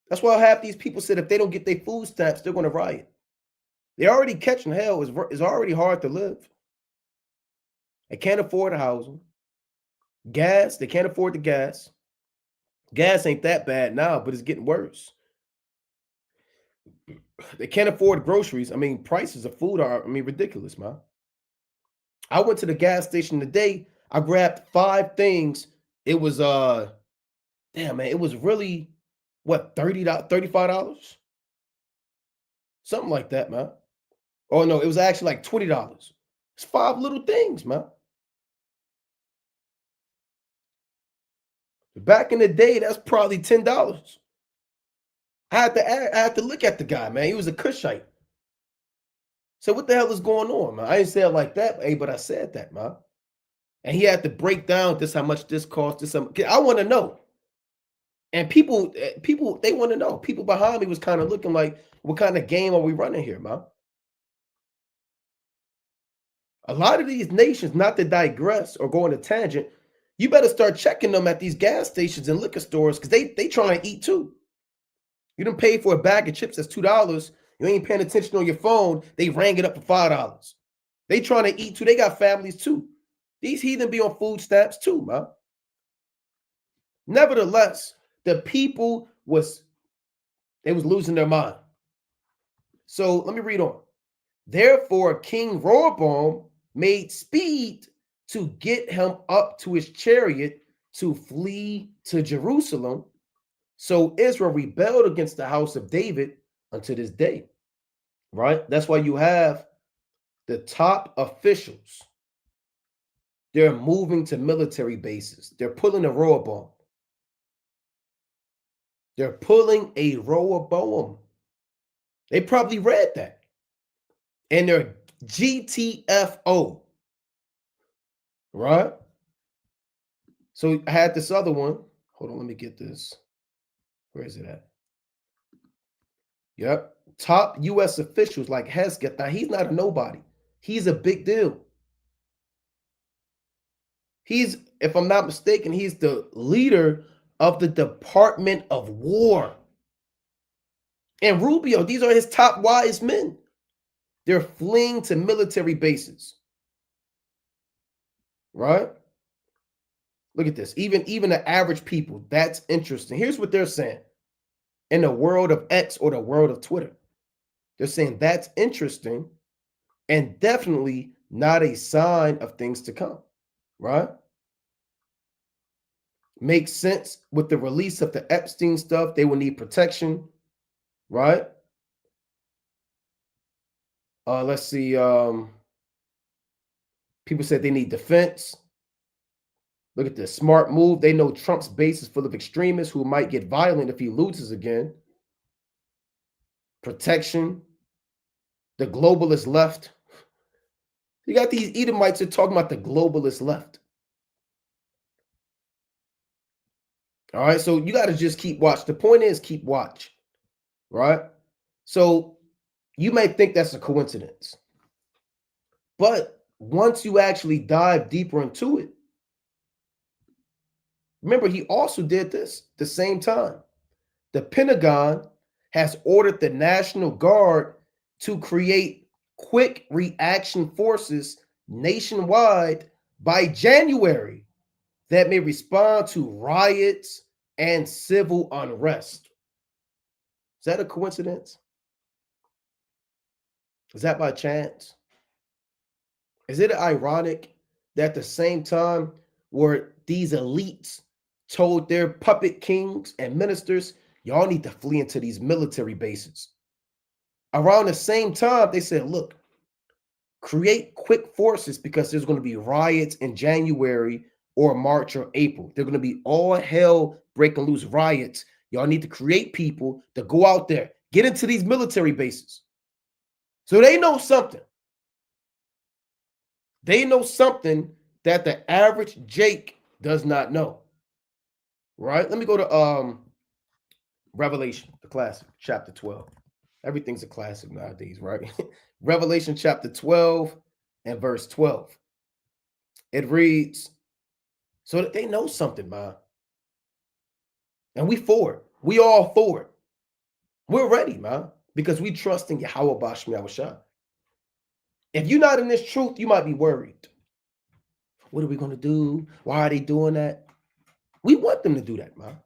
That's why half these people said if they don't get their food stamps, they're going to riot. They're already catching hell. It's already hard to live. They can't afford a housing. Gas, they can't afford the gas. Gas ain't that bad now, but it's getting worse. They can't afford groceries. I mean, prices of food are, ridiculous, man. I went to the gas station today. I grabbed 5 things. It was, damn, man, it was really, what, $30, $35? Something like that, man. Oh, no, it was actually like $20. It's 5 little things, man. Back in the day, that's probably $10. I had to look at the guy, man. He was a Cushite. So what the hell is going on, man? I didn't say it like that, but I said that, man. And he had to break down this, how much this costs. I want to know. And people, they want to know. People behind me was kind of looking like, what kind of game are we running here, man? A lot of these nations, not to digress or go on a tangent, you better start checking them at these gas stations and liquor stores because they trying to eat too. You done pay for a bag of chips that's $2. You ain't paying attention on your phone. They rang it up for $5. They trying to eat too. They got families too. These heathen be on food stamps too, man. Nevertheless, the people was losing their mind. So let me read on. Therefore, King Rehoboam made speed to get him up to his chariot to flee to Jerusalem. So Israel rebelled against the house of David unto this day, right? That's why you have the top officials. They're moving to military bases. They're pulling a Rehoboam. They're pulling a Rehoboam. They probably read that. And they're GTFO, right? So I had this other one. Hold on, let me get this. Where is it at? Yep. Top U.S. officials like Hesketh. Now, he's not a nobody. He's a big deal. He's, if I'm not mistaken, he's the leader of the Department of War. And Rubio, these are his top wise men. They're fleeing to military bases. Right? Look at this. Even the average people, that's interesting. Here's what they're saying. In the world of X or the world of Twitter, they're saying that's interesting and definitely not a sign of things to come, right? Makes sense with the release of the Epstein stuff. They will need protection, right? Let's see. People said they need defense. Look at this smart move. They know Trump's base is full of extremists who might get violent if he loses again. Protection. The globalist left. You got these Edomites that are talking about the globalist left. All right, so you got to just keep watch. The point is keep watch, right? So you may think that's a coincidence. But once you actually dive deeper into it, remember, he also did this the same time. The Pentagon has ordered the National Guard to create quick reaction forces nationwide by January that may respond to riots and civil unrest. Is that a coincidence? Is that by chance? Is it ironic that at the same time where these elites told their puppet kings and ministers, y'all need to flee into these military bases? Around the same time, they said, look, create quick forces because there's going to be riots in January or March or April. They're going to be all hell breaking loose riots. Y'all need to create people to go out there, get into these military bases. So they know something. They know something that the average Jake does not know. Right? Let me go to Revelation, the classic, chapter 12. Everything's a classic nowadays, right? Revelation chapter 12 and verse 12. It reads, so that they know something, man. And we for it. We all for it. We're ready, man, because we trust in Yahweh Bashmi Awashah. If you're not in this truth, you might be worried. What are we going to do? Why are they doing that? We want them to do that, man.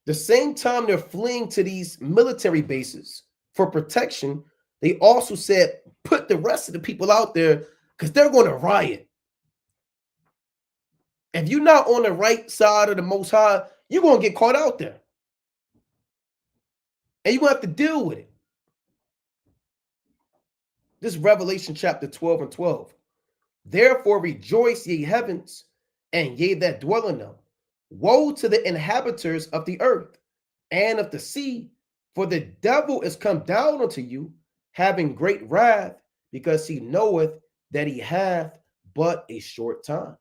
The same time they're fleeing to these military bases for protection, they also said, put the rest of the people out there because they're going to riot. If you're not on the right side of the Most High, you're going to get caught out there. And you're going to have to deal with it. This is Revelation chapter 12 and 12. Therefore rejoice, ye heavens, and ye that dwell in them. Woe to the inhabitants of the earth and of the sea, for the devil is come down unto you, having great wrath, because he knoweth that he hath but a short time.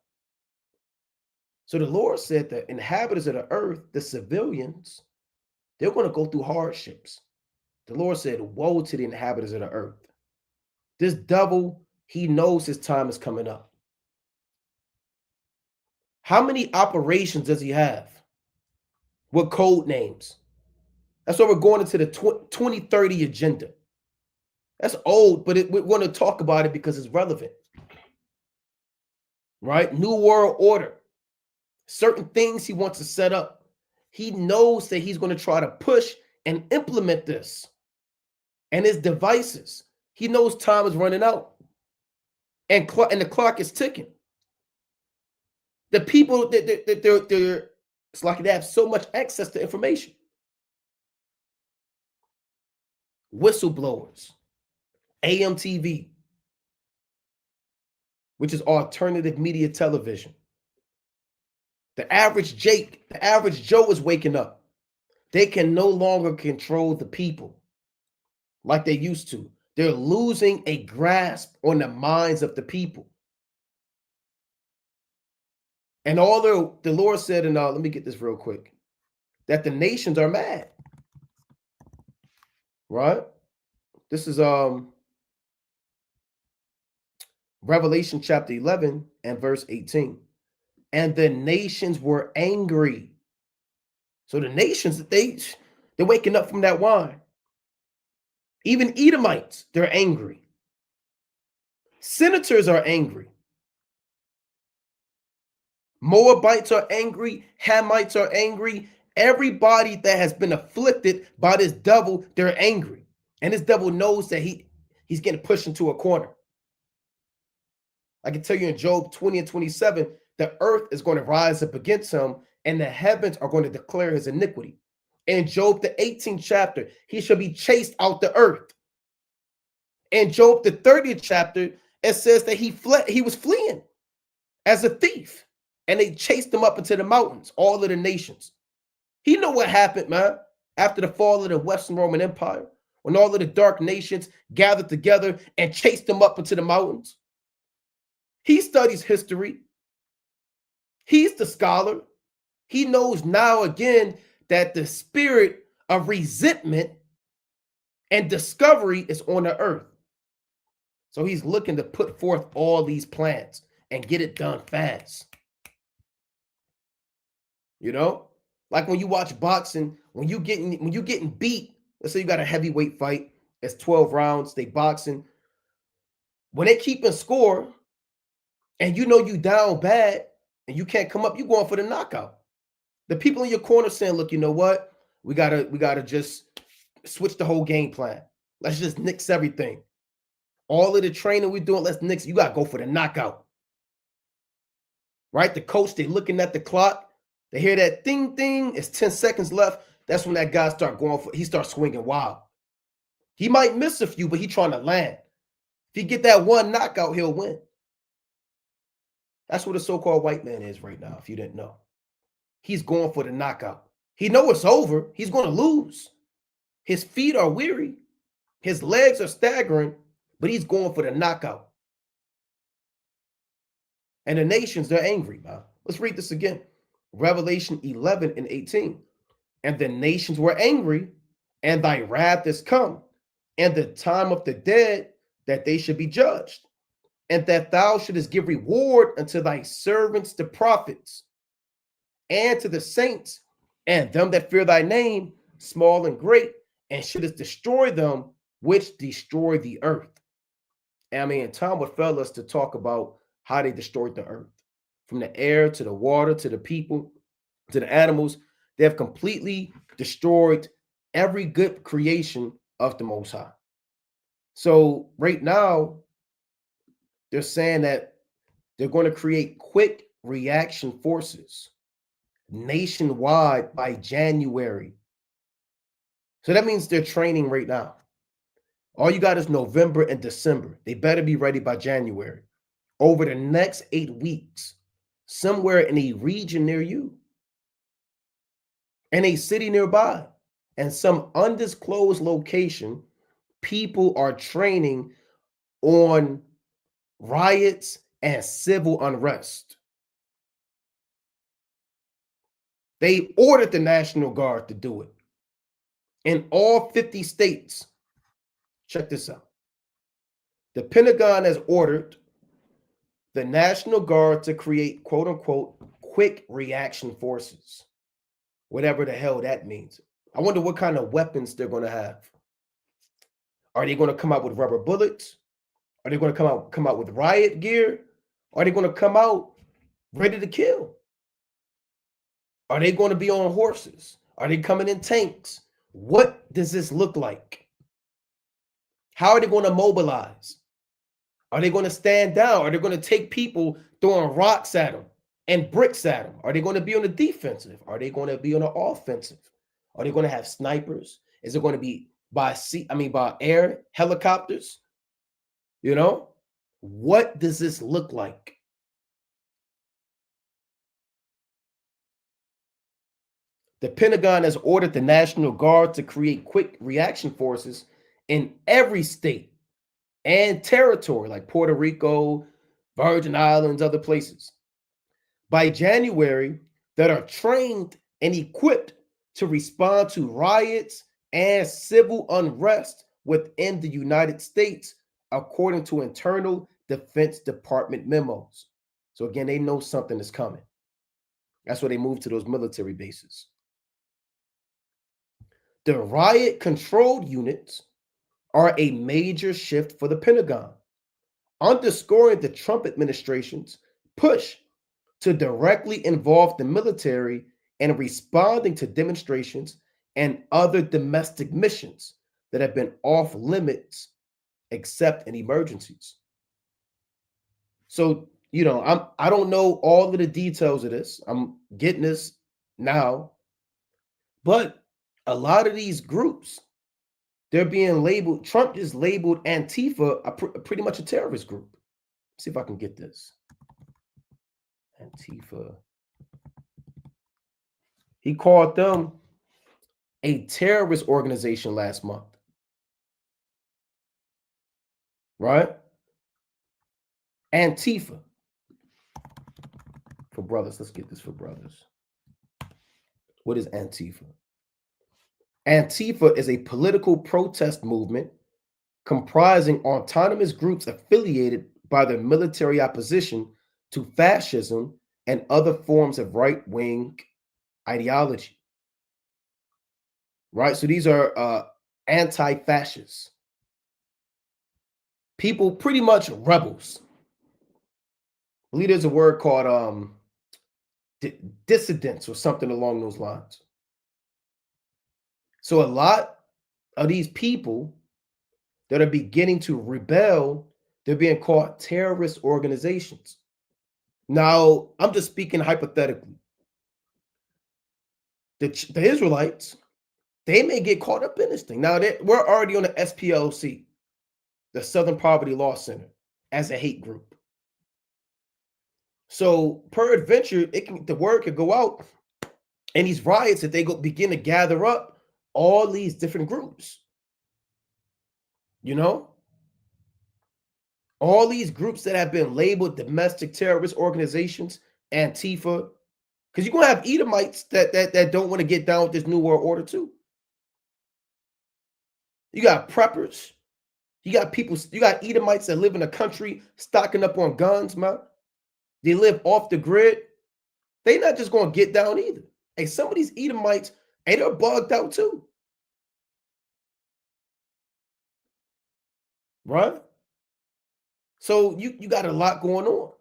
So the Lord said the inhabitants of the earth, the civilians, they're going to go through hardships. The Lord said, woe to the inhabitants of the earth. This devil, he knows his time is coming up. How many operations does he have? What code names? That's why we're going into the 2030 agenda. That's old, but we want to talk about it because it's relevant. Right? New world order. Certain things he wants to set up. He knows that he's going to try to push and implement this. And his devices. He knows time is running out. And the clock is ticking. The people they're it's like they have so much access to information. Whistleblowers, AMTV, which is alternative media television. The average Jake, the average Joe is waking up. They can no longer control the people like they used to. They're losing a grasp on the minds of the people. And although the Lord said, and let me get this real quick, that the nations are mad. Right? This is Revelation chapter 11 and verse 18. And the nations were angry. So the nations, they're waking up from that wine. Even Edomites, they're angry. Senators are angry. Moabites are angry. Hamites are angry. Everybody that has been afflicted by this devil, they're angry. And this devil knows that he's getting pushed into a corner. I can tell you in Job 20 and 27, the earth is going to rise up against him and the heavens are going to declare his iniquity. In Job, the 18th chapter, he shall be chased out the earth. In Job, the 30th chapter, it says that he was fleeing as a thief. And they chased him up into the mountains, all of the nations. He know what happened, man, after the fall of the Western Roman Empire, when all of the dark nations gathered together and chased him up into the mountains. He studies history. He's the scholar. He knows now again that the spirit of resentment and discovery is on the earth. So he's looking to put forth all these plans and get it done fast. You know, like when you watch boxing, when you're getting beat, let's say you got a heavyweight fight, it's 12 rounds, they boxing. When they keep in score and you know you down bad and you can't come up, you going for the knockout. The people in your corner saying, look, you know what? We gotta just switch the whole game plan. Let's just nix everything. All of the training we're doing, let's nix. You got to go for the knockout. Right? The coach, they looking at the clock. They hear that ding, ding. It's 10 seconds left. That's when that guy start going for, he starts swinging wild. He might miss a few, but he trying to land. If he get that one knockout, he'll win. That's what a so-called white man is right now, if you didn't know. He's going for the knockout. He know it's over. He's going to lose. His feet are weary. His legs are staggering, but he's going for the knockout. And the nations, they're angry, man. Let's read this again. Revelation 11 and 18. And the nations were angry, and thy wrath is come, and the time of the dead that they should be judged, and that thou shouldest give reward unto thy servants the prophets, and to the saints, and them that fear thy name, small and great, and shouldest destroy them which destroy the earth. And I mean, Tom would fail us to talk about how they destroyed the earth. From the air to the water to the people to the animals, they have completely destroyed every good creation of the Most High. So right now, they're saying that they're going to create quick reaction forces nationwide by January. So that means they're training right now. All you got is November and December. They better be ready by January. Over the next 8 weeks, somewhere in a region near you, in a city nearby, and some undisclosed location, people are training on riots and civil unrest. They ordered the National Guard to do it in all 50 states. Check this out. The Pentagon has ordered the National Guard to create, quote unquote, quick reaction forces, whatever the hell that means. I wonder what kind of weapons they're going to have. Are they going to come out with rubber bullets? Are they going to come out with riot gear? Are they going to come out ready to kill? Are they going to be on horses? Are they coming in tanks? What does this look like? How are they going to mobilize? Are they going to stand down? Are they going to take people throwing rocks at them and bricks at them? Are they going to be on the defensive? Are they going to be on the offensive? Are they going to have snipers? Is it going to be by air helicopters? You know, what does this look like? The Pentagon has ordered the National Guard to create quick reaction forces in every state and territory, like Puerto Rico, Virgin Islands, other places, by January, that are trained and equipped to respond to riots and civil unrest within the United States, according to internal Defense Department memos. So again, they know something is coming. That's why they moved to those military bases. The riot control units are a major shift for the Pentagon, underscoring the Trump administration's push to directly involve the military in responding to demonstrations and other domestic missions that have been off limits except in emergencies. So, you know, I don't know all of the details of this. I'm getting this now. But a lot of these groups, they're being labeled, Trump just labeled Antifa pretty much a terrorist group. Let's see if I can get this. Antifa. He called them a terrorist organization last month. Right? Antifa. For brothers, let's get this for brothers. What is Antifa? Antifa is a political protest movement comprising autonomous groups affiliated by the military opposition to fascism and other forms of right-wing ideology. Right? So these are anti-fascists. People pretty much rebels. I believe there's a word called dissidents or something along those lines. So a lot of these people that are beginning to rebel, they're being called terrorist organizations. Now, I'm just speaking hypothetically. The Israelites, they may get caught up in this thing. Now, we're already on the SPLC, the Southern Poverty Law Center, as a hate group. So, peradventure, the word could go out, and these riots that they begin to gather up all these different groups. You know, all these groups that have been labeled domestic terrorist organizations, Antifa, because you're gonna have Edomites that don't want to get down with this new world order too. You got preppers, you got people, you got Edomites that live in a country stocking up on guns, man. They live off the grid. They're not just gonna get down either. Hey, some of these Edomites, hey, they're bugged out too. Right? So you got a lot going on.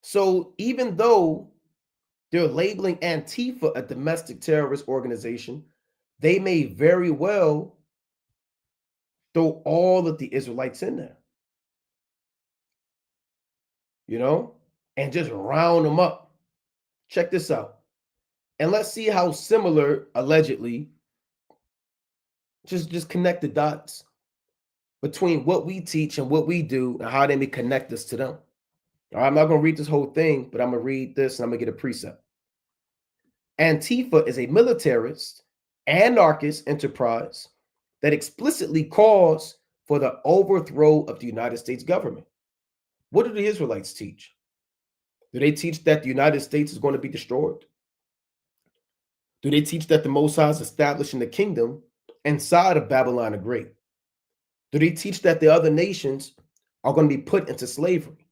So even though they're labeling Antifa a domestic terrorist organization, they may very well throw all of the Israelites in there, you know, and just round them up. Check this out. And let's see how similar, allegedly, just connect the dots between what we teach and what we do and how they may connect us to them. All right, I'm not going to read this whole thing, but I'm going to read this and I'm going to get a precept. Antifa is a militarist, anarchist enterprise that explicitly calls for the overthrow of the United States government. What do the Israelites teach? Do they teach that the United States is going to be destroyed? Do they teach that the Most High is establishing the kingdom inside of Babylon the Great? Do they teach that the other nations are going to be put into slavery?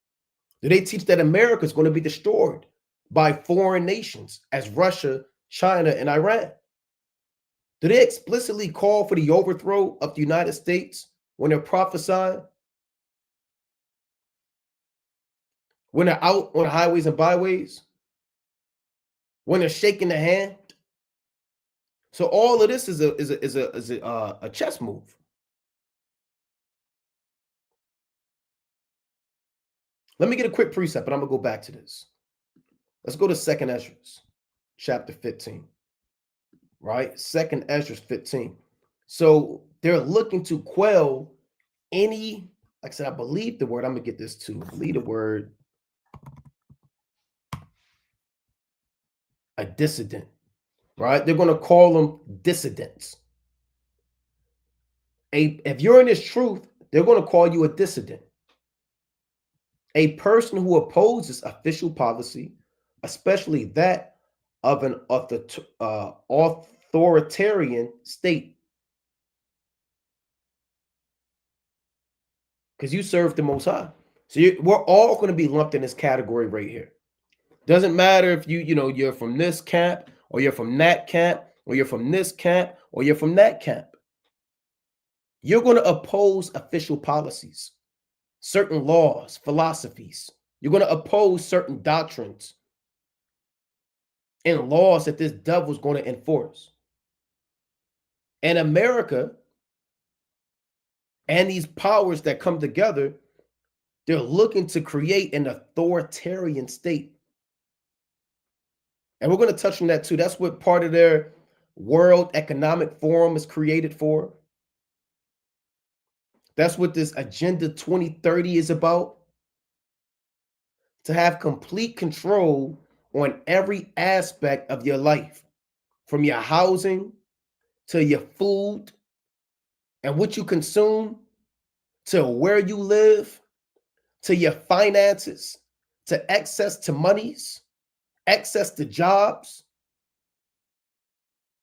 Do they teach that America is going to be destroyed by foreign nations as Russia, China, and Iran? Do they explicitly call for the overthrow of the United States when they're prophesying? When they're out on the highways and byways? When they're shaking the hand? So all of this is a chess move. Let me get a quick precept, but I'm going to go back to this. Let's go to 2nd Ezra, chapter 15. Right? 2nd Ezra 15. So they're looking to quell any, like I said, I believe the word, I'm going to get this too. I believe the word, a dissident. Right? They're going to call them dissidents. If you're in this truth, they're going to call you a dissident. A person who opposes official policy, especially that of an authoritarian state. Because you serve the Most High. So we're all going to be lumped in this category right here. Doesn't matter if you're from this camp, or you're from that camp, or you're from this camp, or you're from that camp. You're going to oppose official policies, certain laws, philosophies. You're going to oppose certain doctrines and laws that this devil is going to enforce. And America and these powers that come together, they're looking to create an authoritarian state. And we're going to touch on that too. That's what part of their World Economic Forum is created for. That's what this Agenda 2030 is about. To have complete control on every aspect of your life, from your housing to your food and what you consume, to where you live, to your finances, to access to monies, access to jobs,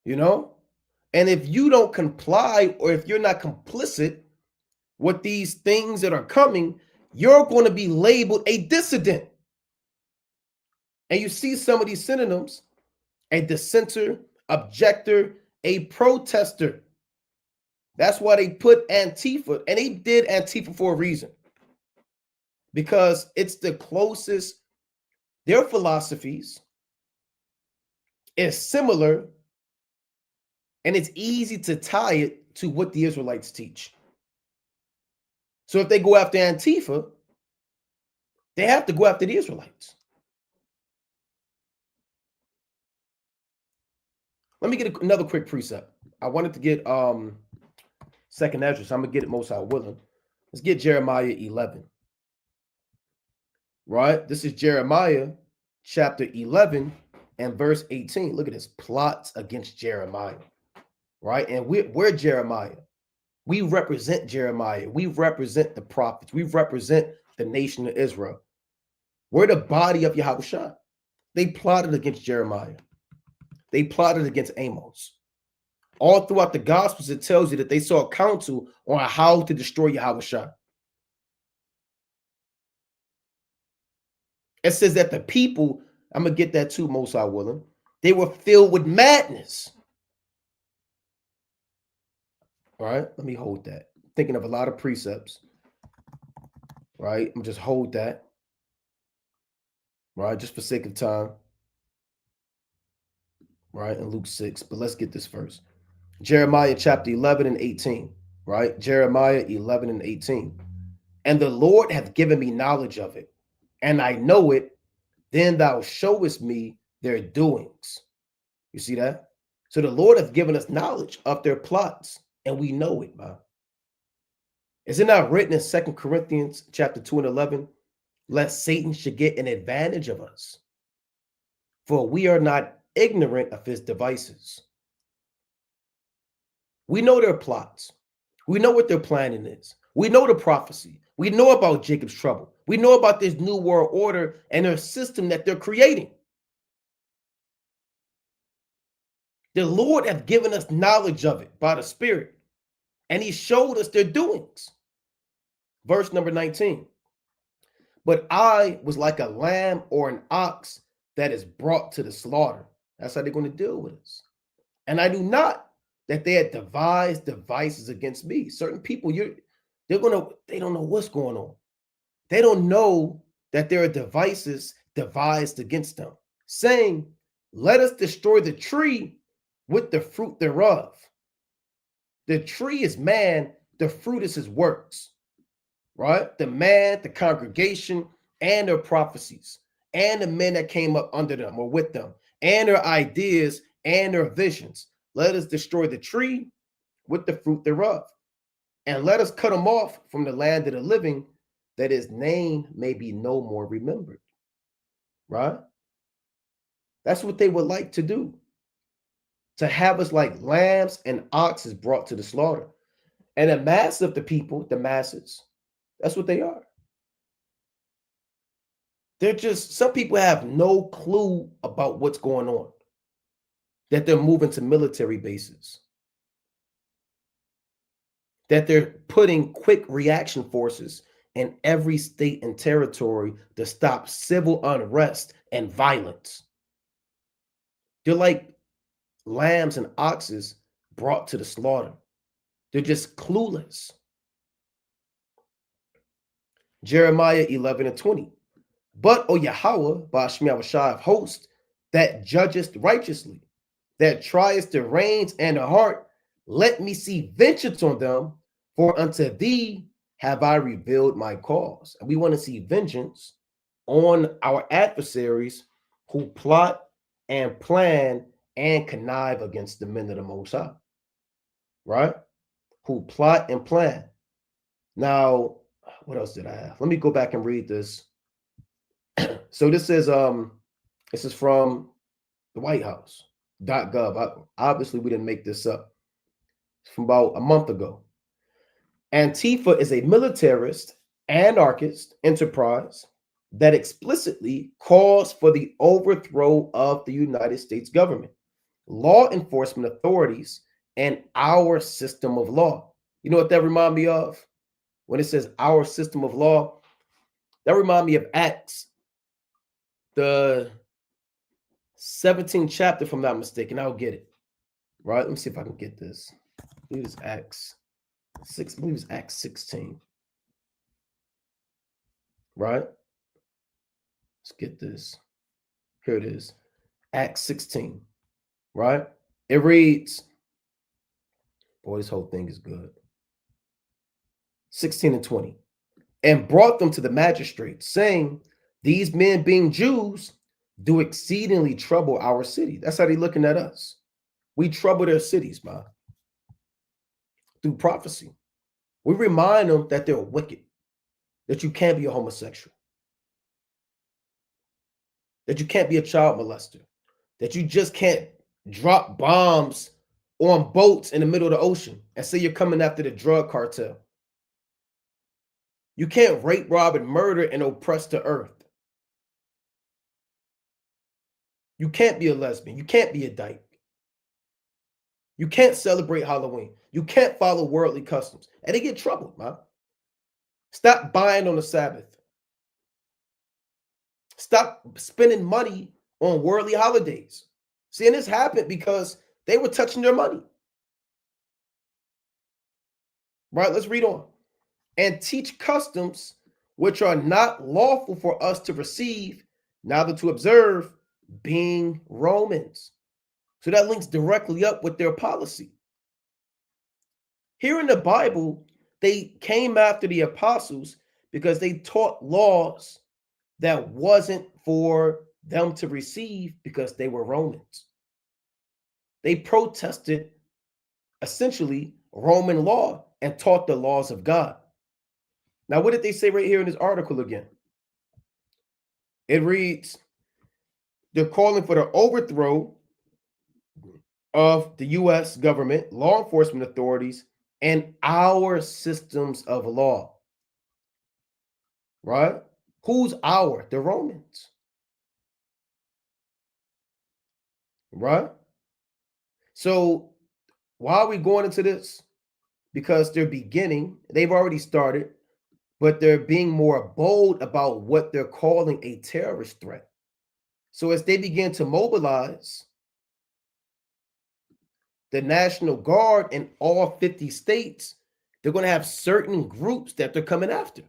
And if you don't comply, or if you're not complicit with these things that are coming, you're going to be labeled a dissident. And you see some of these synonyms: a dissenter, objector, a protester. That's why they put Antifa, and they did Antifa for a reason. Because it's the closest, their philosophies is similar, and it's easy to tie it to what the Israelites teach. So if they go after Antifa, they have to go after the Israelites. Let me get another quick precept. I wanted to get second Ezra, so I'm gonna get it most high willing. Let's get Jeremiah 11. Right? This is Jeremiah chapter 11 and verse 18. Look at this. Plots against Jeremiah. Right? And we're Jeremiah. We represent Jeremiah. We represent the prophets. We represent the nation of Israel. We're the body of Yahushua. They plotted against Jeremiah. They plotted against Amos. All throughout the Gospels, it tells you that they saw counsel on how to destroy Yahushua. It says that the people, I'm going to get that too, most high willing, they were filled with madness. All right, let me hold that. Thinking of a lot of precepts. Right, I'm just hold that. Right, just for sake of time. Right, in Luke 6. But let's get this first. Jeremiah chapter 11 and 18. Right, Jeremiah 11 and 18. And the Lord hath given me knowledge of it, and I know it. Then thou showest me their doings. You see that? So the Lord hath given us knowledge of their plots, and we know it, man. Is it not written in 2 Corinthians chapter 2 and 11, lest Satan should get an advantage of us? For we are not ignorant of his devices. We know their plots. We know what their planning is. We know the prophecy. We know about Jacob's trouble. We know about this new world order and their system that they're creating. The Lord hath given us knowledge of it by the Spirit, and he showed us their doings. Verse number 19. But I was like a lamb or an ox that is brought to the slaughter. That's how they're going to deal with us. And I knew not that they had devised devices against me. Certain people, they don't know what's going on. They don't know that there are devices devised against them, saying, let us destroy the tree with the fruit thereof. The tree is man, the fruit is his works. Right? The man, the congregation, and their prophecies, and the men that came up under them or with them, and their ideas and their visions. Let us destroy the tree with the fruit thereof, and let us cut him off from the land of the living, that his name may be no more remembered. Right? That's what they would like to do. To have us like lambs and oxes brought to the slaughter. And the mass of the people, the masses, that's what they are. They're just, some people have no clue about what's going on, that they're moving to military bases, that they're putting quick reaction forces in every state and territory to stop civil unrest and violence. They're like lambs and oxes brought to the slaughter. They're just clueless. Jeremiah 11 and 20. But, O Yahweh, Ba'ashmi Awashai of hosts, that judgest righteously, that triest the reins and the heart, let me see vengeance on them, for unto thee have I revealed my cause. And we want to see vengeance on our adversaries who plot and plan and connive against the men of the Most High. Right? Who plot and plan. Now, what else did I have? Let me go back and read this. So this is from the White House.gov. Obviously, we didn't make this up. It's from about a month ago. Antifa is a militarist, anarchist enterprise that explicitly calls for the overthrow of the United States government, law enforcement authorities, and our system of law. You know what that reminds me of? When it says our system of law, that reminds me of Acts, the 17th chapter, if I'm not mistaken. I'll get it. Right? Let me see if I can get this. I believe it's Acts 6. I believe it's Acts 16. Right? Let's get this. Here it is. Acts 16. Right? It reads, Boy, this whole thing is good. 16 and 20. And brought them to the magistrates, saying, these men being Jews do exceedingly trouble our city. That's how they looking at us. We trouble their cities, man, through prophecy. We remind them that they're wicked, that you can't be a homosexual, that you can't be a child molester, that you just can't drop bombs on boats in the middle of the ocean and say you're coming after the drug cartel. You can't rape, rob, and murder and oppress the earth. You can't be a lesbian. You can't be a dyke. You can't celebrate Halloween. You can't follow worldly customs. And they get troubled, man. Stop buying on the Sabbath. Stop spending money on worldly holidays. See, and this happened because they were touching their money. Right, let's read on. And teach customs which are not lawful for us to receive, neither to observe, being Romans. So that links directly up with their policy. Here in the Bible, they came after the apostles because they taught laws that wasn't for them to receive because they were Romans. They protested essentially Roman law and taught the laws of God. Now, what did they say right here in this article again? It reads, they're calling for the overthrow of the U.S. government, law enforcement authorities, and our systems of law. Right? Who's our? The Romans. Right? So why are we going into this? Because they're beginning, they've already started, but they're being more bold about what they're calling a terrorist threat. So as they begin to mobilize the National Guard in all 50 states, they're going to have certain groups that they're coming after.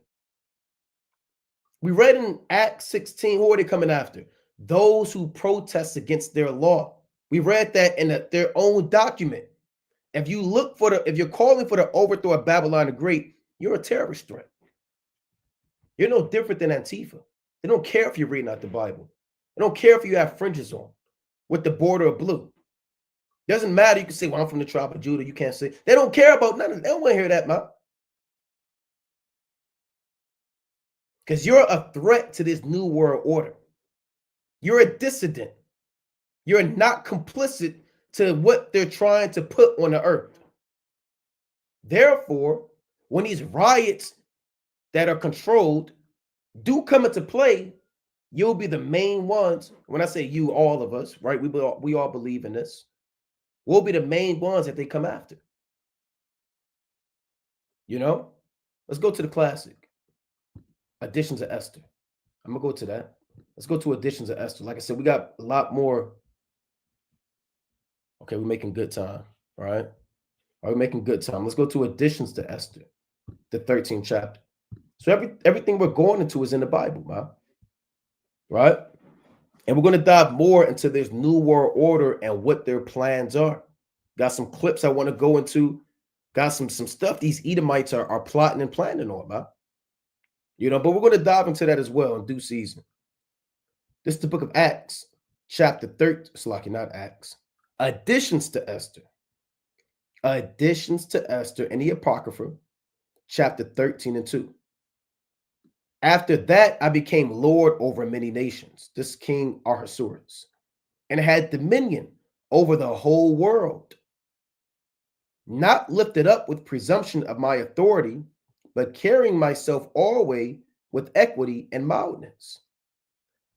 We read in Acts 16, who are they coming after? Those who protest against their law. We read that in their own document. If you look for if you're calling for the overthrow of Babylon the Great, you're a terrorist threat. You're no different than Antifa. They don't care if you're reading out the Bible. They don't care if you have fringes on with the border of blue. Doesn't matter. You can say, well, I'm from the tribe of Judah. You can't say. They don't care about none of it. They don't want to hear that, man. Because you're a threat to this new world order. You're a dissident. You're not complicit to what they're trying to put on the earth. Therefore, when these riots that are controlled do come into play, you'll be the main ones. When I say you, all of us, right? We all believe in this. We'll be the main ones that they come after. You know? Let's go to the classic. Editions of Esther. I'm going to go to that. Let's go to Editions of Esther. Like I said, we got a lot more. Okay, we're making good time. All right. Are we making good time? Let's go to Editions to Esther, the 13th chapter. So everything we're going into is in the Bible, man. Right? And we're going to dive more into this new world order and what their plans are. Got some clips I want to go into. Got some stuff these Edomites are plotting and planning on, man. You know, but we're going to dive into that as well in due season. This is the book of Acts, chapter 13. Slaki, not Acts. Additions to Esther. Additions to Esther in the Apocrypha, chapter 13 and 2. After that, I became Lord over many nations. This is King Ahasuerus, and had dominion over the whole world. Not lifted up with presumption of my authority, but carrying myself always with equity and mildness.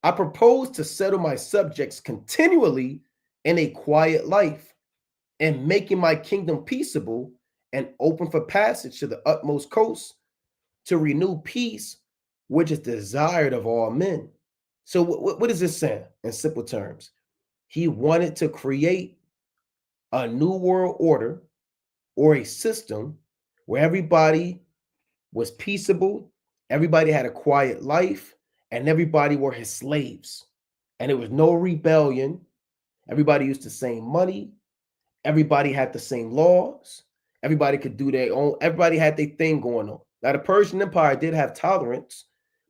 I propose to settle my subjects continually in a quiet life, and making my kingdom peaceable and open for passage to the utmost coast, to renew peace, which is desired of all men. So what is this saying in simple terms? He wanted to create a new world order or a system where everybody was peaceable, everybody had a quiet life, and everybody were his slaves. And there was no rebellion. Everybody used the same money. Everybody had the same laws. Everybody could do their own, everybody had their thing going on. Now, the Persian Empire did have tolerance,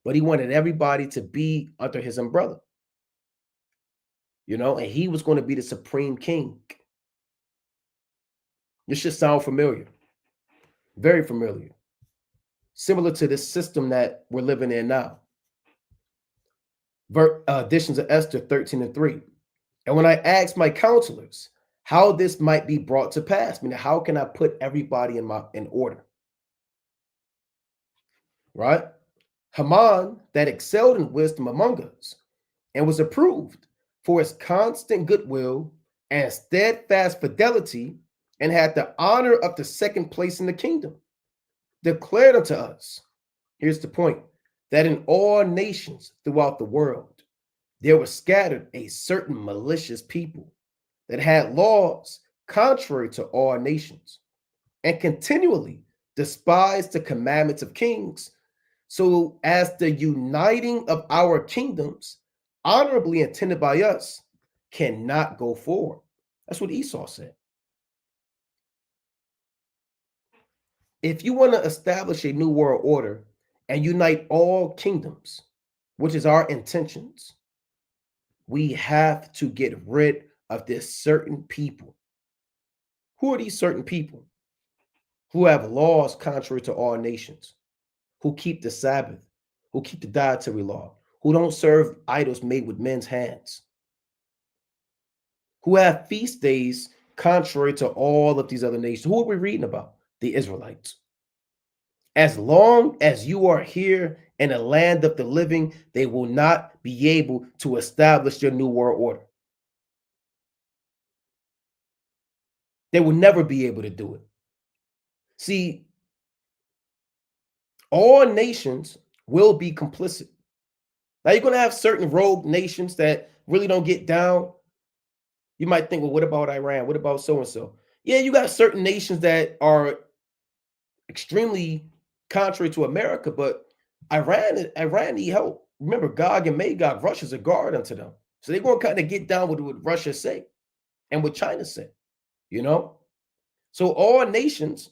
but he wanted everybody to be under his umbrella, and he was going to be the supreme king. This should sound familiar, very familiar, similar to this system that we're living in now. Editions of Esther 13:3. And when I asked my counselors how this might be brought to pass, meaning how can I put everybody in order, right? Haman, that excelled in wisdom among us, and was approved for his constant goodwill and steadfast fidelity, and had the honor of the second place in the kingdom, declared unto us, here's the point, that in all nations throughout the world there was scattered a certain malicious people that had laws contrary to all nations, and continually despised the commandments of kings, so as the uniting of our kingdoms, honorably intended by us, cannot go forward. That's what Esau said. If you want to establish a new world order and unite all kingdoms, which is our intentions, we have to get rid of this certain people. Who are these certain people? Who have laws contrary to all nations, who keep the Sabbath, who keep the dietary law, who don't serve idols made with men's hands, who have feast days contrary to all of these other nations. Who are we reading about? The Israelites. As long as you are here in the land of the living, they will not be able to establish your new world order. They will never be able to do it. See, all nations will be complicit. Now, you're going to have certain rogue nations that really don't get down. You might think, well, what about Iran? What about so-and-so? Yeah, you got certain nations that are extremely contrary to America, but Iran need help. Remember, Gog and Magog, Russia's a guard unto them. So they're going to kind of get down with what Russia say and what China say, So all nations,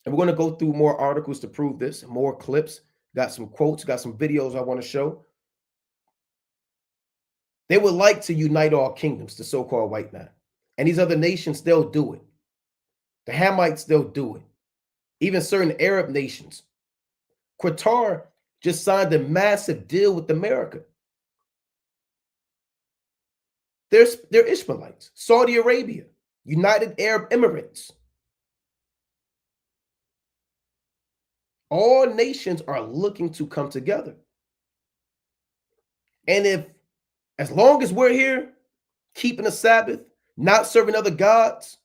and we're going to go through more articles to prove this, more clips, got some quotes, got some videos I want to show. They would like to unite all kingdoms, the so-called white man. And these other nations, they'll do it. The Hamites, they'll do it. Even certain Arab nations. Qatar just signed a massive deal with America. They're Ishmaelites. Saudi Arabia, United Arab Emirates. All nations are looking to come together. And as long as we're here, keeping the Sabbath, not serving other gods,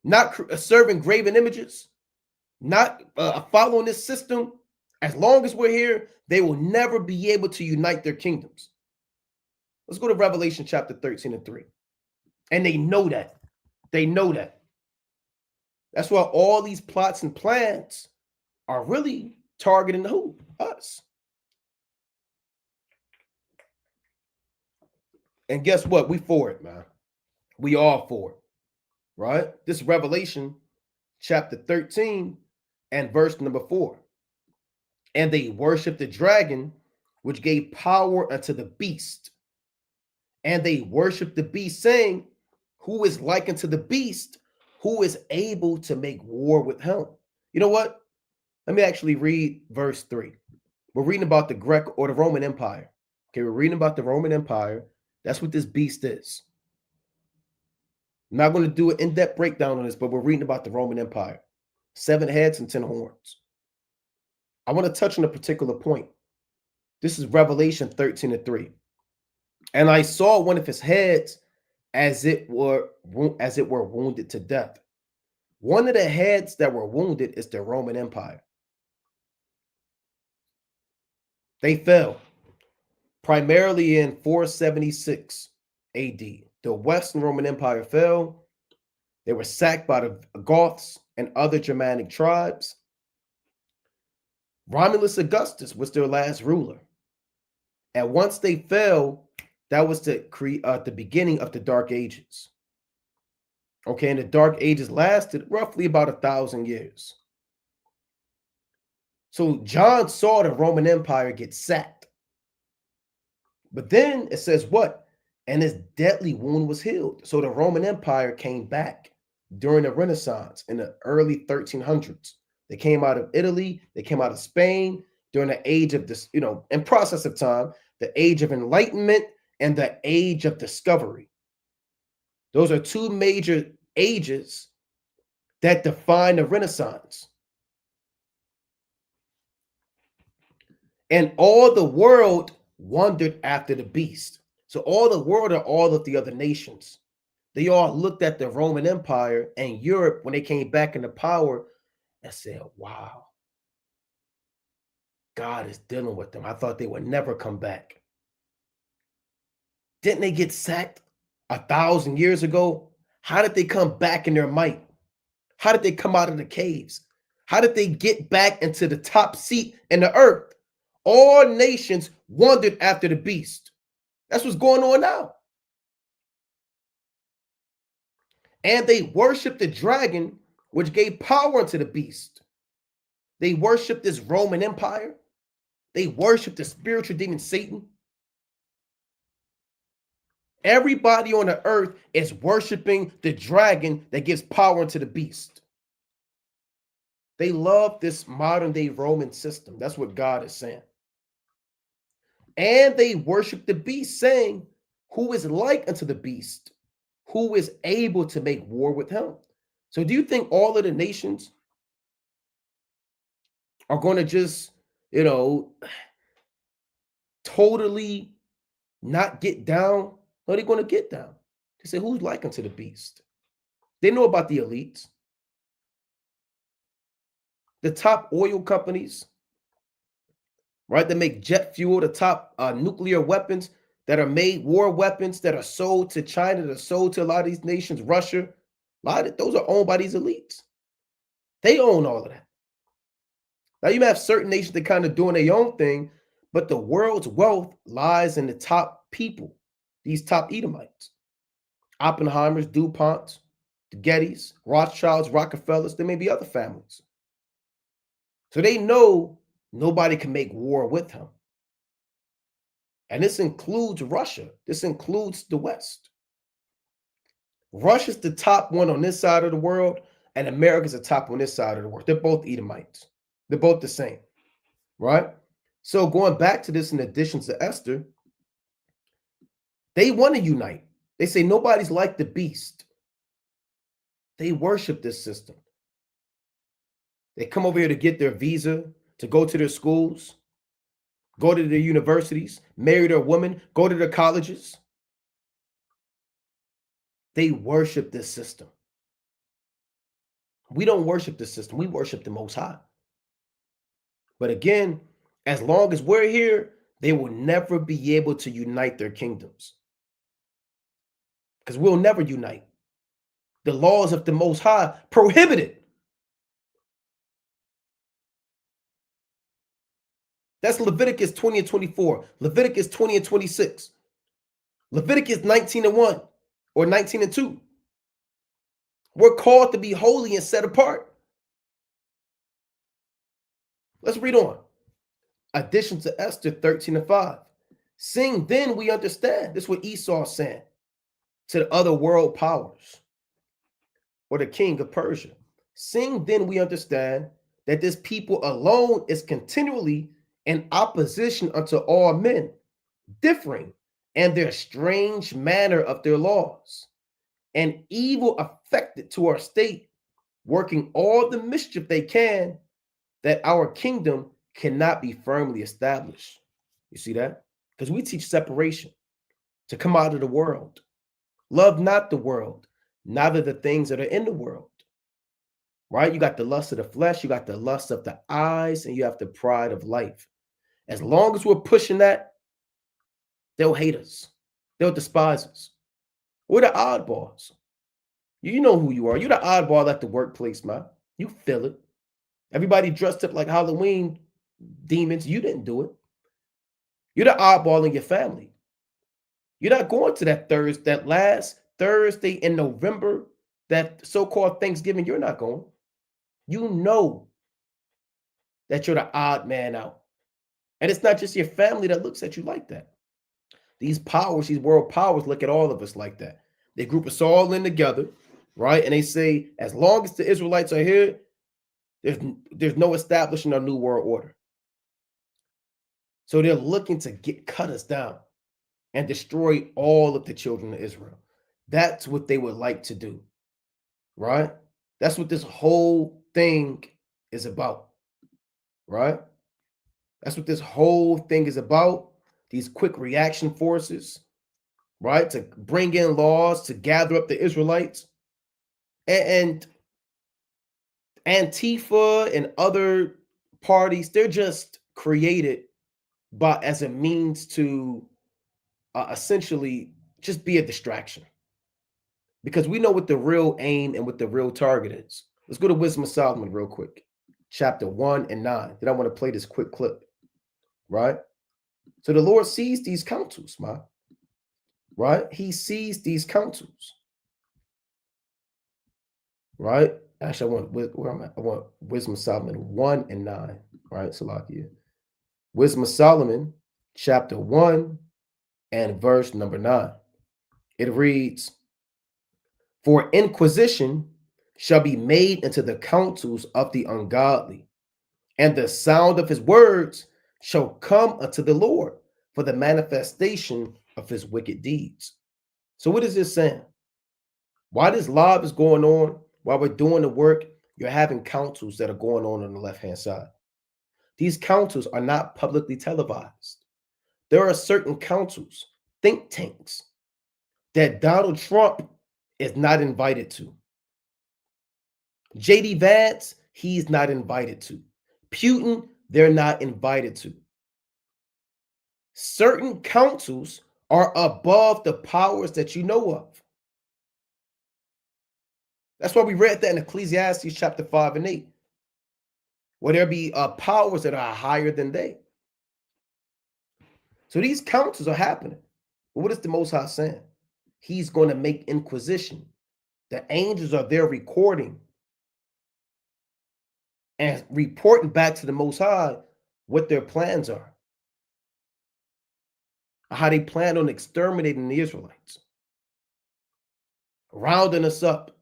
not serving graven images, not following this system, as long as we're here, they will never be able to unite their kingdoms. Let's go to Revelation chapter 13:3. And they know that. They know that. That's why all these plots and plans are really targeting who? Us. And guess what? We for it, man. We all for it, right? This Revelation chapter 13 and verse number 4. And they worshiped the dragon, which gave power unto the beast. And they worshiped the beast, saying, who is like unto the beast, who is able to make war with him? You know what? Let me actually read verse 3. We're reading about the Greek or the Roman Empire. Okay, we're reading about the Roman Empire. That's what this beast is. I'm not going to do an in-depth breakdown on this, but we're reading about the Roman Empire. 7 heads and 10 horns. I want to touch on a particular point. This is Revelation 13:3. And I saw one of his heads as it were wounded to death. One of the heads that were wounded is the Roman Empire. They fell primarily in 476 AD. The Western Roman Empire fell. They were sacked by the Goths and other Germanic tribes. Romulus Augustus was their last ruler. And once they fell, that was the beginning of the Dark Ages. Okay, and the Dark Ages lasted roughly about 1,000 years. So John saw the Roman Empire get sacked. But then it says what? And his deadly wound was healed. So the Roman Empire came back during the Renaissance in the early 1300s. They came out of Italy, they came out of Spain during the age of this, in process of time, the age of enlightenment and the age of discovery. Those are two major ages that define the Renaissance. And all the world wondered after the beast. So all the world are all of the other nations. They all looked at the Roman Empire and Europe when they came back into power and said, wow, God is dealing with them. I thought they would never come back. Didn't they get sacked 1,000 years ago? How did they come back in their might? How did they come out of the caves? How did they get back into the top seat in the earth? All nations wondered after the beast. That's what's going on now. And they worshiped the dragon, which gave power unto the beast. They worshiped this Roman Empire. They worshiped the spiritual demon Satan. Everybody on the earth is worshiping the dragon that gives power to the beast. They love this modern day Roman system. That's what God is saying. And they worship the beast, saying, who is like unto the beast, who is able to make war with him? So do you think all of the nations are going to just, totally not get down? No, they're going to get down. They say, who's like unto the beast? They know about the elites. The top oil companies, right, that make jet fuel, the top nuclear weapons that are made, war weapons that are sold to China, that are sold to a lot of these nations, Russia, those are owned by these elites. They own all of that. Now, you may have certain nations that kind of doing their own thing, but the world's wealth lies in the top people, these top Edomites. Oppenheimers, DuPonts, the Gettys, Rothschilds, Rockefellers, there may be other families. So they know nobody can make war with him. And this includes Russia. This includes the West. Russia's the top one on this side of the world, and America's the top on this side of the world. They're both Edomites. They're both the same, right? So going back to this, in addition to Esther, they want to unite. They say nobody's like the beast. They worship this system. They come over here to get their visa, to go to their schools, go to their universities, marry their women, go to their colleges. They worship this system. We don't worship this system. We worship the Most High. But again, as long as we're here, they will never be able to unite their kingdoms. Because we'll never unite. The laws of the Most High prohibit it. That's Leviticus 20 and 24, Leviticus 20 and 26, Leviticus 19 and 1 or 19 and 2. We're called to be holy and set apart. Let's read on. Addition to Esther 13 and 5. Seeing then we understand. This is what Esau is saying to the other world powers or the king of Persia. Seeing then we understand that this people alone is continually in opposition unto all men, differing in their strange manner of their laws, and evil affected to our state, working all the mischief they can, that our kingdom cannot be firmly established. You see that? Because we teach separation, to come out of the world. Love not the world, neither the things that are in the world. Right? You got the lust of the flesh, you got the lust of the eyes, and you have the pride of life. As long as we're pushing that, they'll hate us. They'll despise us. We're the oddballs. You know who you are. You're the oddball at the workplace, man. You feel it. Everybody dressed up like Halloween demons. You didn't do it. You're the oddball in your family. You're not going to that last Thursday in November that so-called Thanksgiving you're not going. You know that you're the odd man out. And it's not just your family that looks at you like that. These powers, these world powers, look at all of us like that. They group us all in together, right? And they say, as long as the Israelites are here, there's no establishing a new world order. So they're looking to cut us down and destroy all of the children of Israel. That's what they would like to do, right? That's what this whole thing is about, right? That's what this whole thing is about. These quick reaction forces, right? To bring in laws to gather up the Israelites. And Antifa and other parties, they're just created as a means to essentially just be a distraction. Because we know what the real aim and what the real target is. Let's go to Wisdom of Solomon real quick. Chapter 1 and 9. Then I want to play this quick clip, right? So the Lord sees these counsels, man. Right? He sees these counsels. Right? Actually, I want Wisdom of Solomon 1 and 9. Right? Salakia. Wisdom of Solomon, chapter 1 and verse number 9. It reads, "For inquisition shall be made into the counsels of the ungodly, and the sound of his words shall come unto the Lord for the manifestation of his wicked deeds." So what is this saying? While this live is going on, while we're doing the work, you're having councils that are going on the left-hand side. These councils are not publicly televised. There are certain councils, think tanks, that Donald Trump is not invited to. JD Vance, he's not invited to. Putin, they're not invited to. Certain councils are above the powers that you know of. That's why we read that in Ecclesiastes chapter 5 and 8, where there be powers that are higher than they. So these councils are happening. But what is the Most High saying? He's going to make inquisition. The angels are there recording and reporting back to the Most High what their plans are, how they plan on exterminating the Israelites, rounding us up,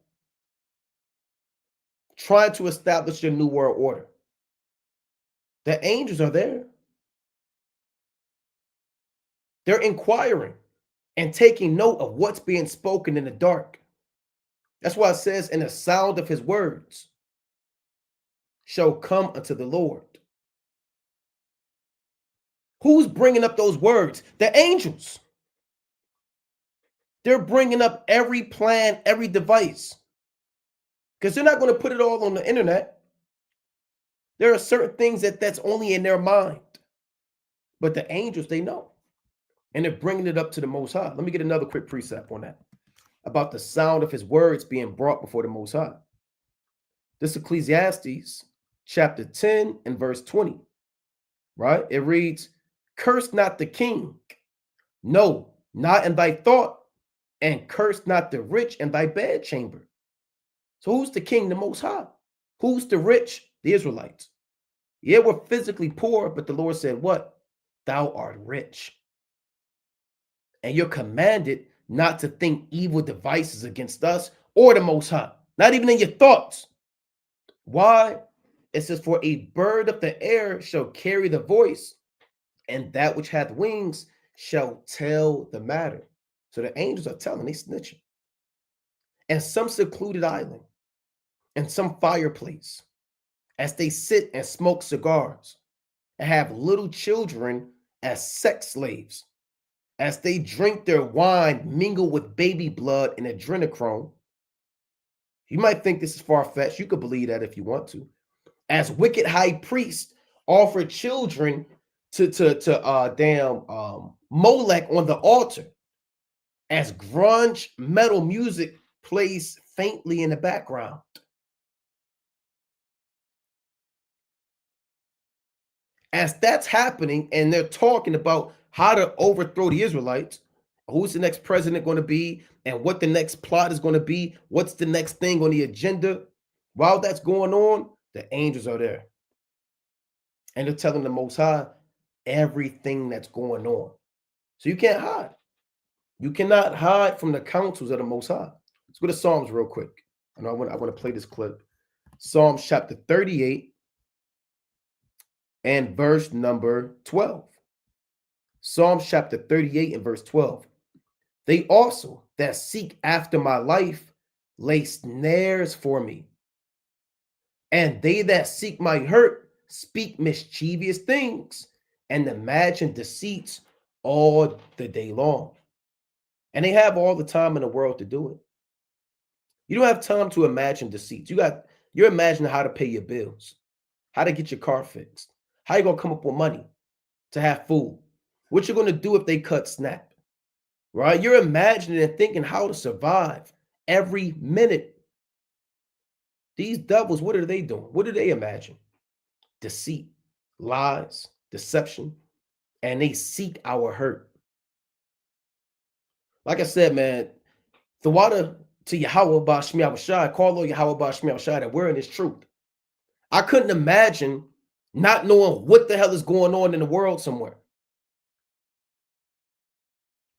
trying to establish their new world order. The angels are there. They're inquiring and taking note of what's being spoken in the dark. That's why it says, "And the sound of his words shall come unto the Lord." Who's bringing up those words? The angels. They're bringing up every plan, every device, because they're not going to put it all on the internet. There are certain things that's only in their mind. But the angels, they know. And they're bringing it up to the Most High. Let me get another quick precept on that, about the sound of his words being brought before the Most High. This Ecclesiastes chapter 10 and verse 20, right? It reads, "Curse not the king, no, not in thy thought, and curse not the rich in thy bedchamber." So who's the king? The Most High. Who's the rich? The Israelites. Yeah, we're physically poor, but the Lord said, what? Thou art rich. And you're commanded not to think evil devices against us or the Most High, not even in your thoughts. Why? It says, "For a bird of the air shall carry the voice, and that which hath wings shall tell the matter." So the angels are telling, they snitching. And some secluded island, and some fireplace, as they sit and smoke cigars, and have little children as sex slaves, as they drink their wine mingled with baby blood and adrenochrome. You might think this is far-fetched. You could believe that if you want to. As wicked high priests offer children to Molech on the altar, as grunge metal music plays faintly in the background. As that's happening, and they're talking about how to overthrow the Israelites, who's the next president going to be, and what the next plot is going to be, what's the next thing on the agenda. While that's going on, the angels are there. And they're telling the Most High everything that's going on. So you can't hide. You cannot hide from the counsels of the Most High. Let's go to Psalms real quick. I want to play this clip. Psalms chapter 38 and verse number 12. Psalms chapter 38 and verse 12. They also that seek after my life lay snares for me. And they that seek my hurt speak mischievous things and imagine deceits all the day long. And they have all the time in the world to do it. You don't have time to imagine deceits. You're imagining how to pay your bills, how to get your car fixed, how you gonna come up with money to have food, what you're gonna do if they cut SNAP, right? You're imagining and thinking how to survive every minute. These devils, what are they doing? What do they imagine? Deceit, lies, deception, and they seek our hurt. Like I said, man, the water to Yahweh Bashmi Awashai, call on Yahweh Bashmi Awashai, that we're in this truth. I couldn't imagine not knowing what the hell is going on in the world somewhere.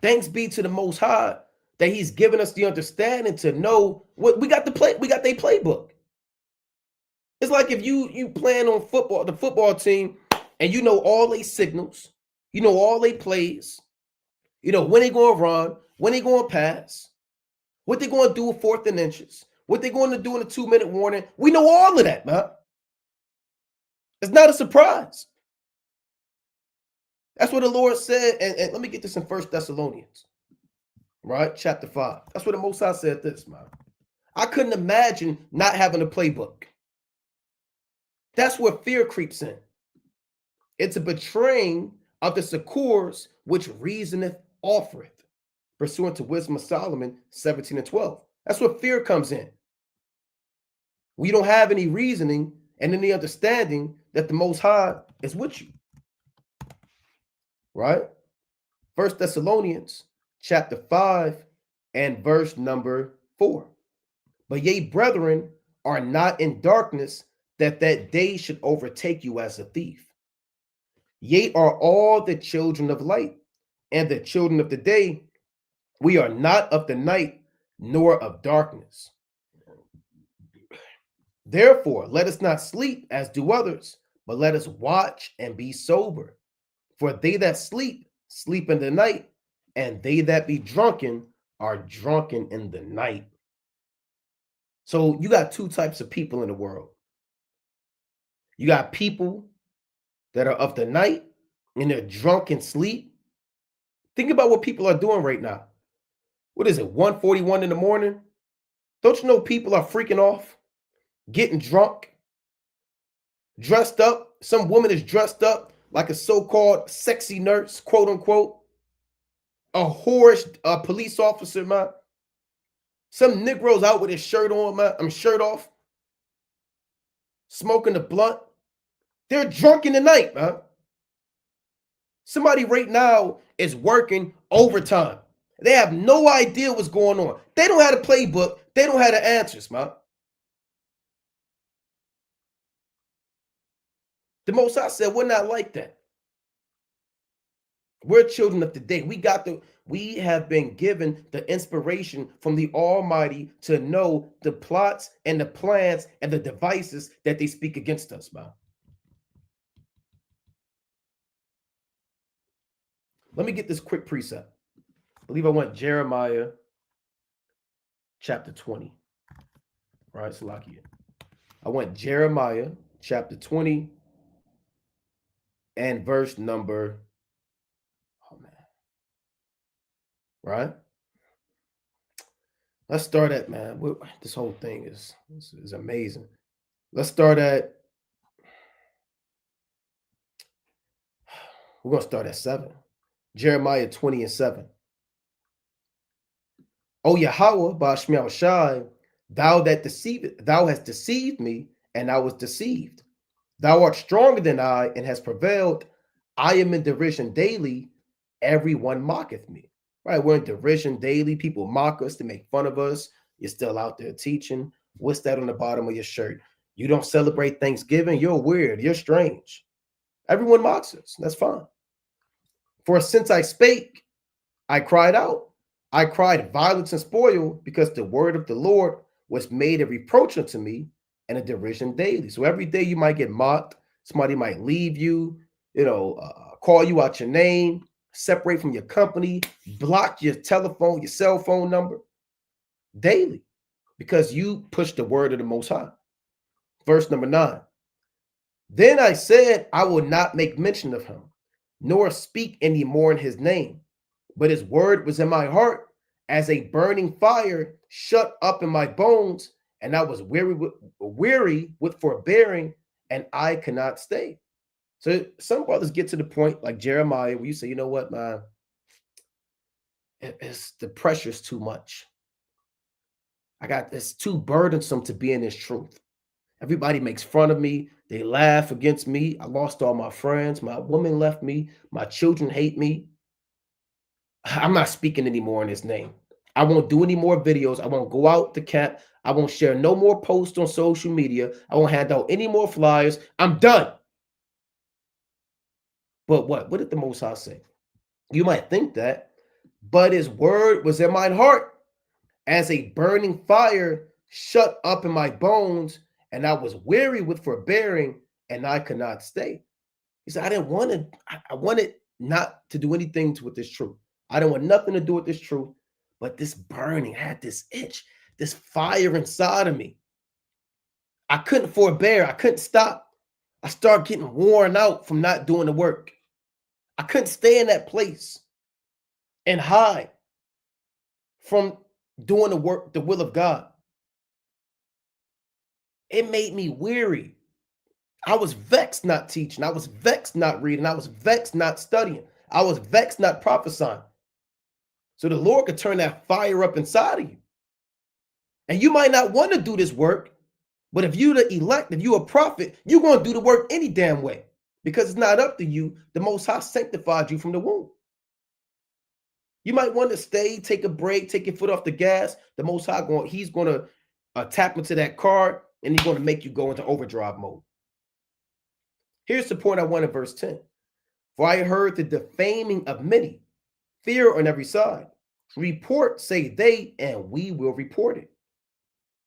Thanks be to the Most High that He's given us the understanding to know what we got. We got their playbook. It's like if you playing on football, the football team, and you know all their signals, you know all their plays, you know when they going to run, when they going to pass, what they going to do with 4th and inches, what they going to do in a 2-minute warning. We know all of that, man. It's not a surprise. That's what the Lord said. And let me get this in 1 Thessalonians, right? Chapter 5. That's what the Most High said this, man. I couldn't imagine not having a playbook. That's where fear creeps in. It's a betraying of the succors which reasoneth offereth, pursuant to Wisdom of Solomon 17 and 12. That's where fear comes in. We don't have any reasoning and any understanding that the Most High is with you. Right? 1 Thessalonians chapter 5 and verse number 4. But ye, brethren, are not in darkness, that day should overtake you as a thief. Ye are all the children of light, and the children of the day. We are not of the night, nor of darkness. Therefore, let us not sleep as do others, but let us watch and be sober. For they that sleep, sleep in the night, and they that be drunken are drunken in the night. So you got two types of people in the world. You got people that are of the night and they're drunk in sleep. Think about what people are doing right now. What is it, 1:41 in the morning? Don't you know people are freaking off, getting drunk, dressed up? Some woman is dressed up like a so-called sexy nurse, quote unquote, a whorish police officer, man. Some Negroes out with his shirt on, man. Shirt off, smoking a blunt. They're drunk in the night, man. Somebody right now is working overtime. They have no idea what's going on. They don't have a playbook. They don't have the answers, man. The Most High said we're not like that. We're children of the day. We have been given the inspiration from the Almighty to know the plots and the plans and the devices that they speak against us, man. Let me get this quick precept. I believe I went Jeremiah chapter 20. Right, Salakia. I went Jeremiah chapter 20 and verse number, oh man. Right? Let's start at, man, this whole thing is amazing. Let's start at, we're going to start at 7. Jeremiah 20 and 7. O Yahweh, Bashmi Awashai, thou hast deceived me, and I was deceived. Thou art stronger than I, and hast prevailed. I am in derision daily. Everyone mocketh me. right? We're in derision daily. People mock us, to make fun of us. You're still out there teaching. What's that on the bottom of your shirt? You don't celebrate Thanksgiving? You're weird. You're strange. Everyone mocks us. That's fine. For since I spake, I cried out. I cried violence and spoil, because the word of the Lord was made a reproach unto me and a derision daily. So every day you might get mocked. Somebody might leave you, call you out your name, separate from your company, block your telephone, your cell phone number daily, because you push the word of the Most High. Verse number 9. Then I said, I will not make mention of him, nor speak any more in his name. But his word was in my heart as a burning fire shut up in my bones, and I was weary with forbearing, and I cannot stay. So some brothers get to the point, like Jeremiah, where you say, you know what, man, the pressure's too much. It's too burdensome to be in this truth. Everybody makes fun of me. They laugh against me. I lost all my friends. My woman left me. My children hate me. I'm not speaking anymore in his name. I won't do any more videos. I won't go out to camp. I won't share no more posts on social media. I won't hand out any more flyers. I'm done. But what? What did the Most High say? You might think that, but his word was in my heart as a burning fire shut up in my bones, and I was weary with forbearing, and I could not stay. He said, I wanted not to do anything with this truth. I don't want nothing to do with this truth, but this burning had this itch, this fire inside of me. I couldn't forbear. I couldn't stop. I started getting worn out from not doing the work. I couldn't stay in that place and hide from doing the work, the will of God. It made me weary. I was vexed not teaching. I was vexed not reading. I was vexed not studying. I was vexed not prophesying. So the Lord could turn that fire up inside of you. And you might not want to do this work, but if you the elect, if you a prophet, you're going to do the work any damn way, because it's not up to you. The Most High sanctified you from the womb. You might want to stay, take a break, take your foot off the gas. The Most High he's going to tap into that card, and he's going to make you go into overdrive mode. Here's the point I want in verse 10. For I heard the defaming of many, fear on every side. Report, say they, and we will report it.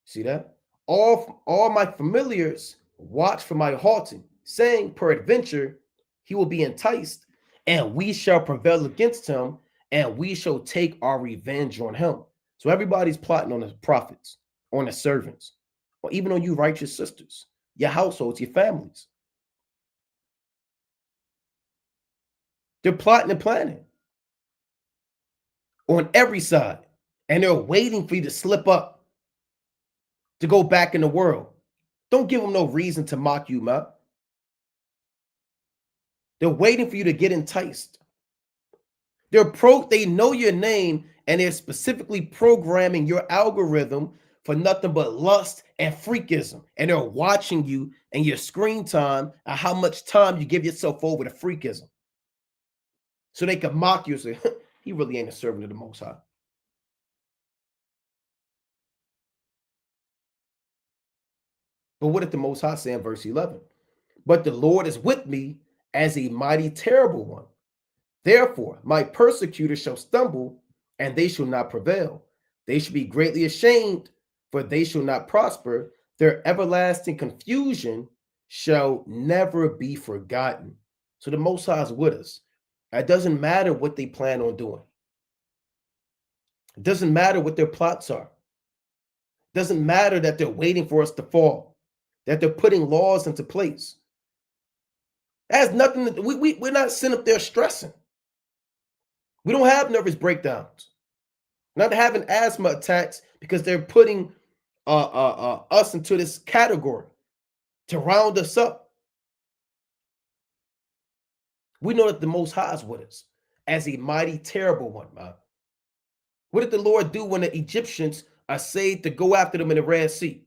See that? All my familiars watch for my halting, saying, peradventure, he will be enticed, and we shall prevail against him, and we shall take our revenge on him. So everybody's plotting on the prophets, on the servants, or even on you righteous sisters, your households, your families. They're plotting and planning on every side, and they're waiting for you to slip up, to go back in the world. Don't give them no reason to mock you, man. They're waiting for you to get enticed. They know your name, and they're specifically programming your algorithm for nothing but lust and freakism. And they're watching you and your screen time and how much time you give yourself over to freakism. So they can mock you and say, he really ain't a servant of the Most High. But what did the Most High say in verse 11? But the Lord is with me as a mighty terrible one. Therefore, my persecutors shall stumble, and they shall not prevail. They shall be greatly ashamed, for they shall not prosper. Their everlasting confusion shall never be forgotten. So the Most High is with us. It doesn't matter what they plan on doing. It doesn't matter what their plots are. It doesn't matter that they're waiting for us to fall, that they're putting laws into place. That has nothing to we're not sitting up there stressing. We don't have nervous breakdowns. We're not having asthma attacks because they're putting us into this category to round us up. We know that the Most High is with us as a mighty terrible one, man. What did the Lord do when the Egyptians are saved to go after them in the Red Sea?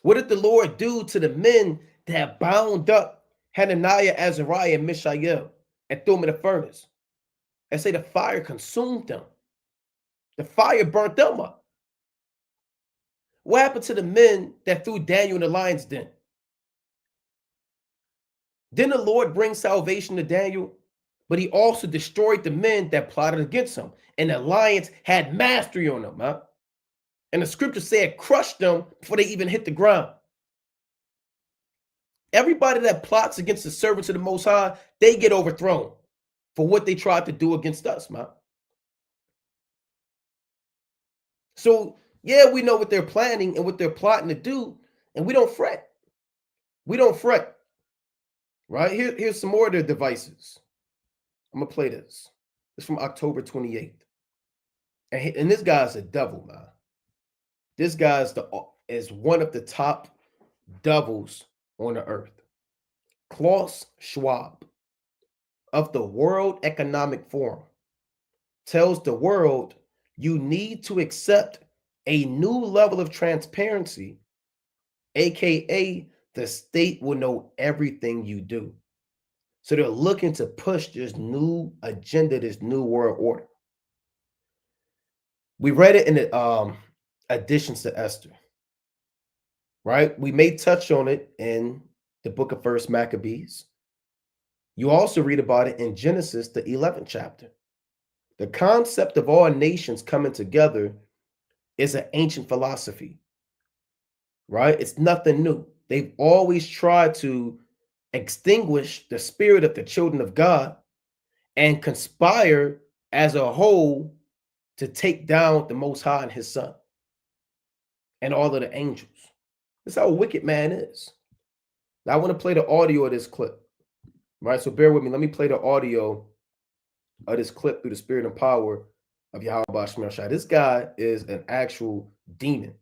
What did the Lord do to the men that bound up Hananiah, Azariah, and Mishael? and threw them in the furnace. And say the fire consumed them. The fire burnt them up. What happened to the men that threw Daniel in the lion's den? Didn't the Lord bring salvation to Daniel? But he also destroyed the men that plotted against him. And the lions had mastery on them. Huh? And the scripture said, crushed them before they even hit the ground. Everybody that plots against the servants of the Most High, they get overthrown for what they tried to do against us, man. So, yeah, we know what they're planning and what they're plotting to do, and we don't fret. We don't fret. Right? Here's some more of their devices. I'm going to play this. It's from October 28th. And this guy's a devil, man. This guy is one of the top devils on the earth. Klaus Schwab of the World Economic Forum tells the world you need to accept a new level of transparency, aka the state will know everything you do. So they're looking to push this new agenda, this new world order. We read it in the additions to Esther, right? We may touch on it in the book of First Maccabees. You also read about it in Genesis, the 11th chapter. The concept of all nations coming together is an ancient philosophy, right? It's nothing new. They've always tried to extinguish the spirit of the children of God and conspire as a whole to take down the Most High and his son and all of the angels. That's how a wicked man is. Now I want to play the audio of this clip, right? So bear with me. Let me play the audio of this clip through the spirit and power of Yahweh Shemel Shai. This guy is an actual demon,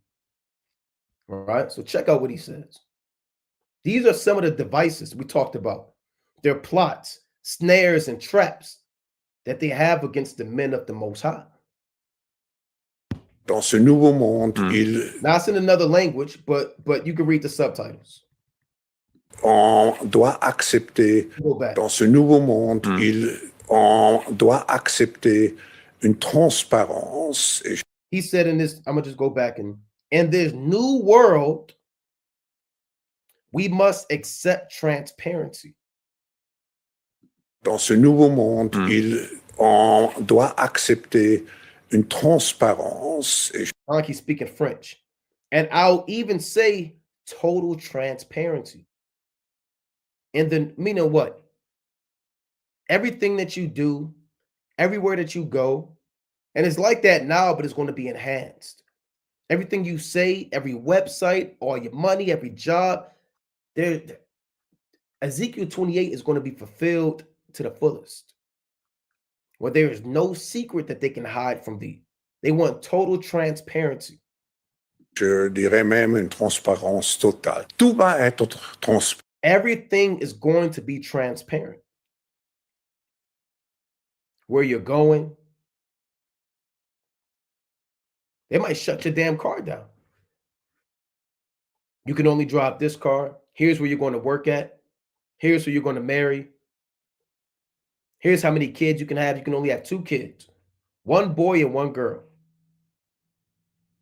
right? So check out what he says. These are some of the devices we talked about. Their plots, snares, and traps that they have against the men of the Most High. Dans ce nouveau monde, Now it's in another language, but you can read the subtitles. On doit accepter, dans ce nouveau monde, on doit accepter une transparence. He said in this, I'm going to just go back in this new world, we must accept transparency. Dans ce nouveau monde, on doit accepter une transparence. Like he's speaking French. And I'll even say total transparency. And then, meaning what? Everything that you do, everywhere that you go, and it's like that now, but it's going to be enhanced. Everything you say, every website, all your money, every job, Ezekiel 28 is going to be fulfilled to the fullest. Where there is no secret that they can hide from thee. They want total transparency. Je dirais même une transparence totale. Tout va être transparent. Everything is going to be transparent. Where you're going. They might shut your damn car down. You can only drive this car. Here's where you're going to work at. Here's who you're going to marry. Here's how many kids you can have. You can only have 2 kids. 1 boy and 1 girl.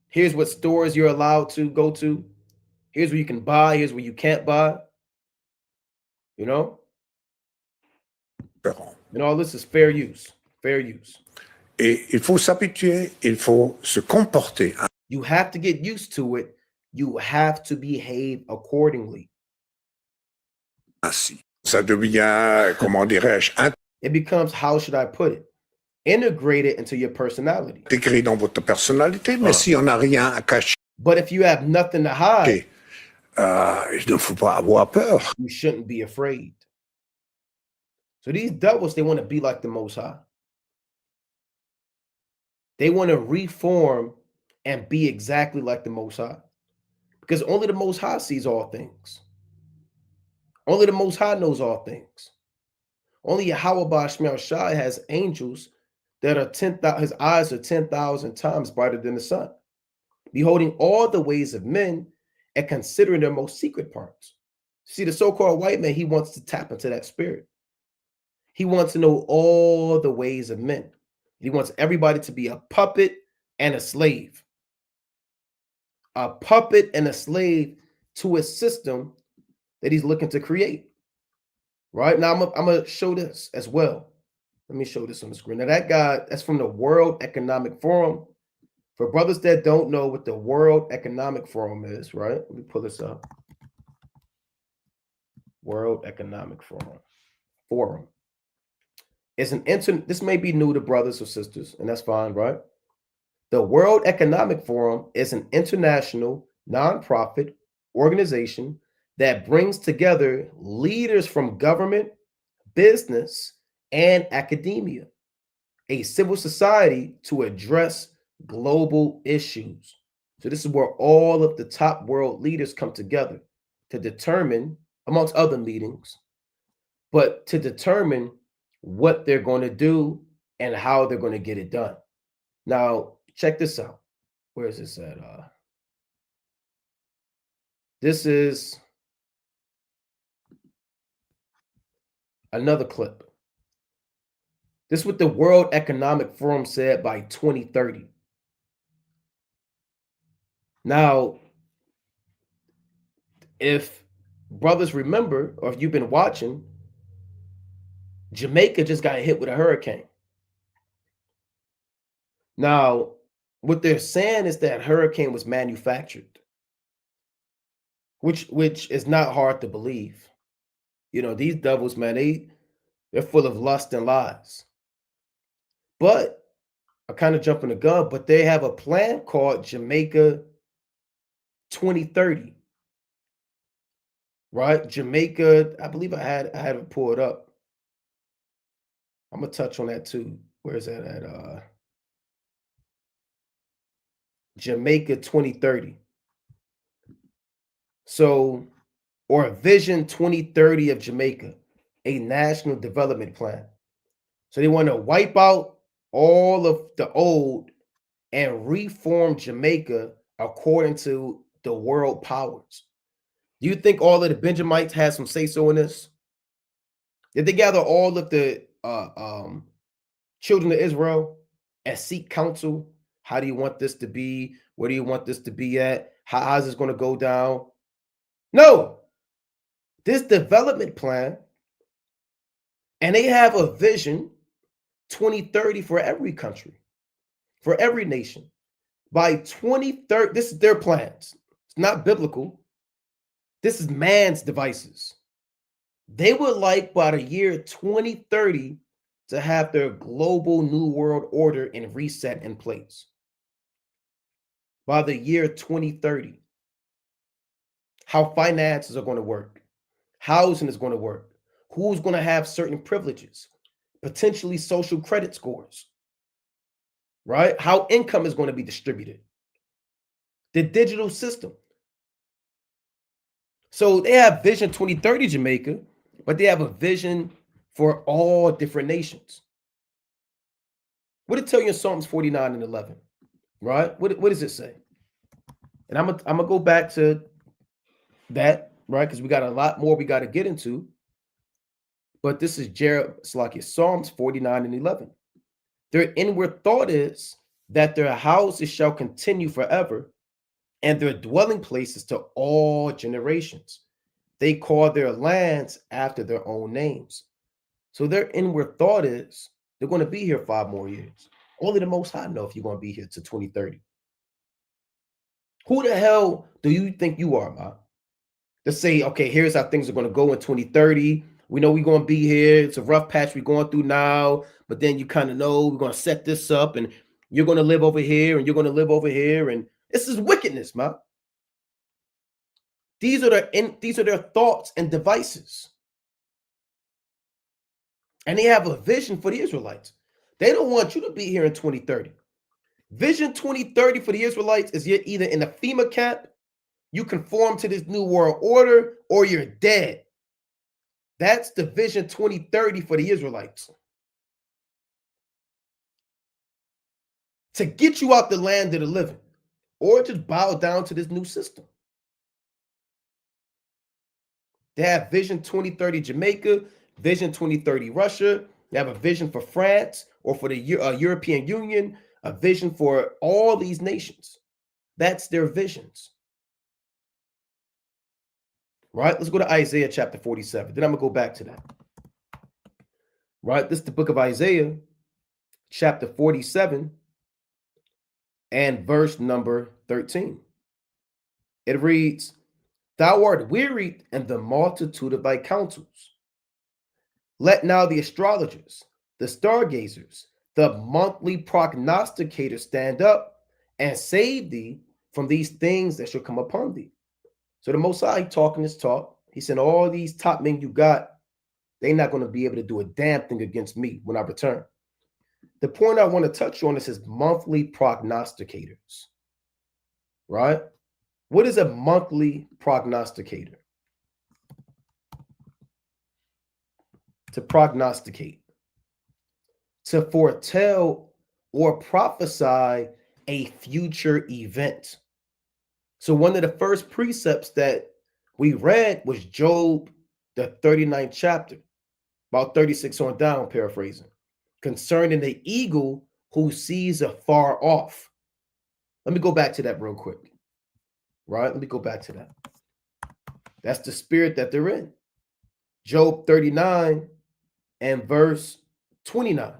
Here's what stores you're allowed to go to. Here's where you can buy. Here's where you can't buy. You know? And all this is fair use. Fair use. Et il faut s'habituer, il faut se comporter. You have to get used to it. You have to behave accordingly. Ainsi. Ça devient, comment dirais-je, it becomes, how should I put it? Integrated into your personality. Intégré dans votre personnalité, mais si on n'a rien à cacher. But if you have nothing to hide, il ne faut pas avoir peur. You shouldn't be afraid. So these devils, they want to be like the Most High. They want to reform and be exactly like the Most High. Because only the Most High sees all things. Only the Most High knows all things. Only Yahweh Shemel Shai has angels that are 10,000, his eyes are 10,000 times brighter than the sun, beholding all the ways of men and considering their most secret parts. See, the so-called white man, he wants to tap into that spirit. He wants to know all the ways of men. He wants everybody to be a puppet and a slave. A puppet and a slave to a system that he's looking to create. Right now, I'm going to show this as well. Let me show this on the screen. Now, that guy, that's from the World Economic Forum. For brothers that don't know what the World Economic Forum is, right? Let me pull this up. World Economic Forum. It's this may be new to brothers or sisters, and that's fine, right? The World Economic Forum is an international nonprofit organization that brings together leaders from government, business, and academia, a civil society to address global issues. So this is where all of the top world leaders come together to determine, amongst other meetings, but to determine what they're going to do and how they're going to get it done. Now, check this out. Where is this at? This is another clip. This is what the World Economic Forum said by 2030. Now, if brothers remember, or if you've been watching, Jamaica just got hit with a hurricane. Now, what they're saying is that hurricane was manufactured, which is not hard to believe. You know, these devils, man, they're full of lust and lies. But I kind of jumping the gun, but they have a plan called Jamaica 2030. Right? Jamaica, I believe I had it pulled up. I'm gonna touch on that too. Where is that at? Jamaica 2030. So, or Vision 2030 of Jamaica, a national development plan. So they want to wipe out all of the old and reform Jamaica according to the world powers. Do you think all of the Benjamites had some say-so in this? Did they gather all of the children of Israel and seek counsel? How do you want this to be? Where do you want this to be at? How is this going to go down? No. This development plan, and they have a vision 2030 for every country, for every nation. By 2030, this is their plans. It's not biblical. This is man's devices. They would like by the year 2030 to have their global new world order and reset in place. By the year 2030, how finances are going to work, housing is going to work, who's going to have certain privileges, potentially social credit scores, right? How income is going to be distributed, the digital system. So they have Vision 2030 Jamaica, but they have a vision for all different nations. What did it tell you in Psalms 49 and 11, right? What does it say? And I'm gonna go back to that, right? Because we got a lot more we got to get into. But this is Psalms 49 and 11. Their inward thought is that their houses shall continue forever, and their dwelling places to all generations. They call their lands after their own names. So their inward thought is they're going to be here 5 more years. Only the Most High know if you're going to be here to 2030. Who the hell do you think you are, man? To say, okay, here's how things are going to go in 2030. We know we're going to be here. It's a rough patch we're going through now, but then you kind of know we're going to set this up, and you're going to live over here, and you're going to live over here, and this is wickedness, man. These are their thoughts and devices. And they have a vision for the Israelites. They don't want you to be here in 2030. Vision 2030 for the Israelites is you're either in the FEMA camp, you conform to this new world order, or you're dead. That's the Vision 2030 for the Israelites. To get you out the land of the living, or just bow down to this new system. They have Vision 2030 Jamaica, Vision 2030 Russia. They have a vision for France or for the European Union, a vision for all these nations. That's their visions. Right? Let's go to Isaiah chapter 47. Then I'm going to go back to that. Right? This is the book of Isaiah, chapter 47, and verse number 13. It reads, Thou art wearied in the multitude of thy counsels. Let now the astrologers, the stargazers, the monthly prognosticators stand up and save thee from these things that shall come upon thee. So the Most High talking his talk. He said, all these top men you got, they're not going to be able to do a damn thing against me when I return. The point I want to touch on is his monthly prognosticators. Right? What is a monthly prognosticator? To prognosticate, to foretell or prophesy a future event. So one of the first precepts that we read was Job, the 39th chapter, about 36 on down, paraphrasing, concerning the eagle who sees afar off. Let me go back to that real quick. Right? Let me go back to that. That's the spirit that they're in. Job 39 and verse 29.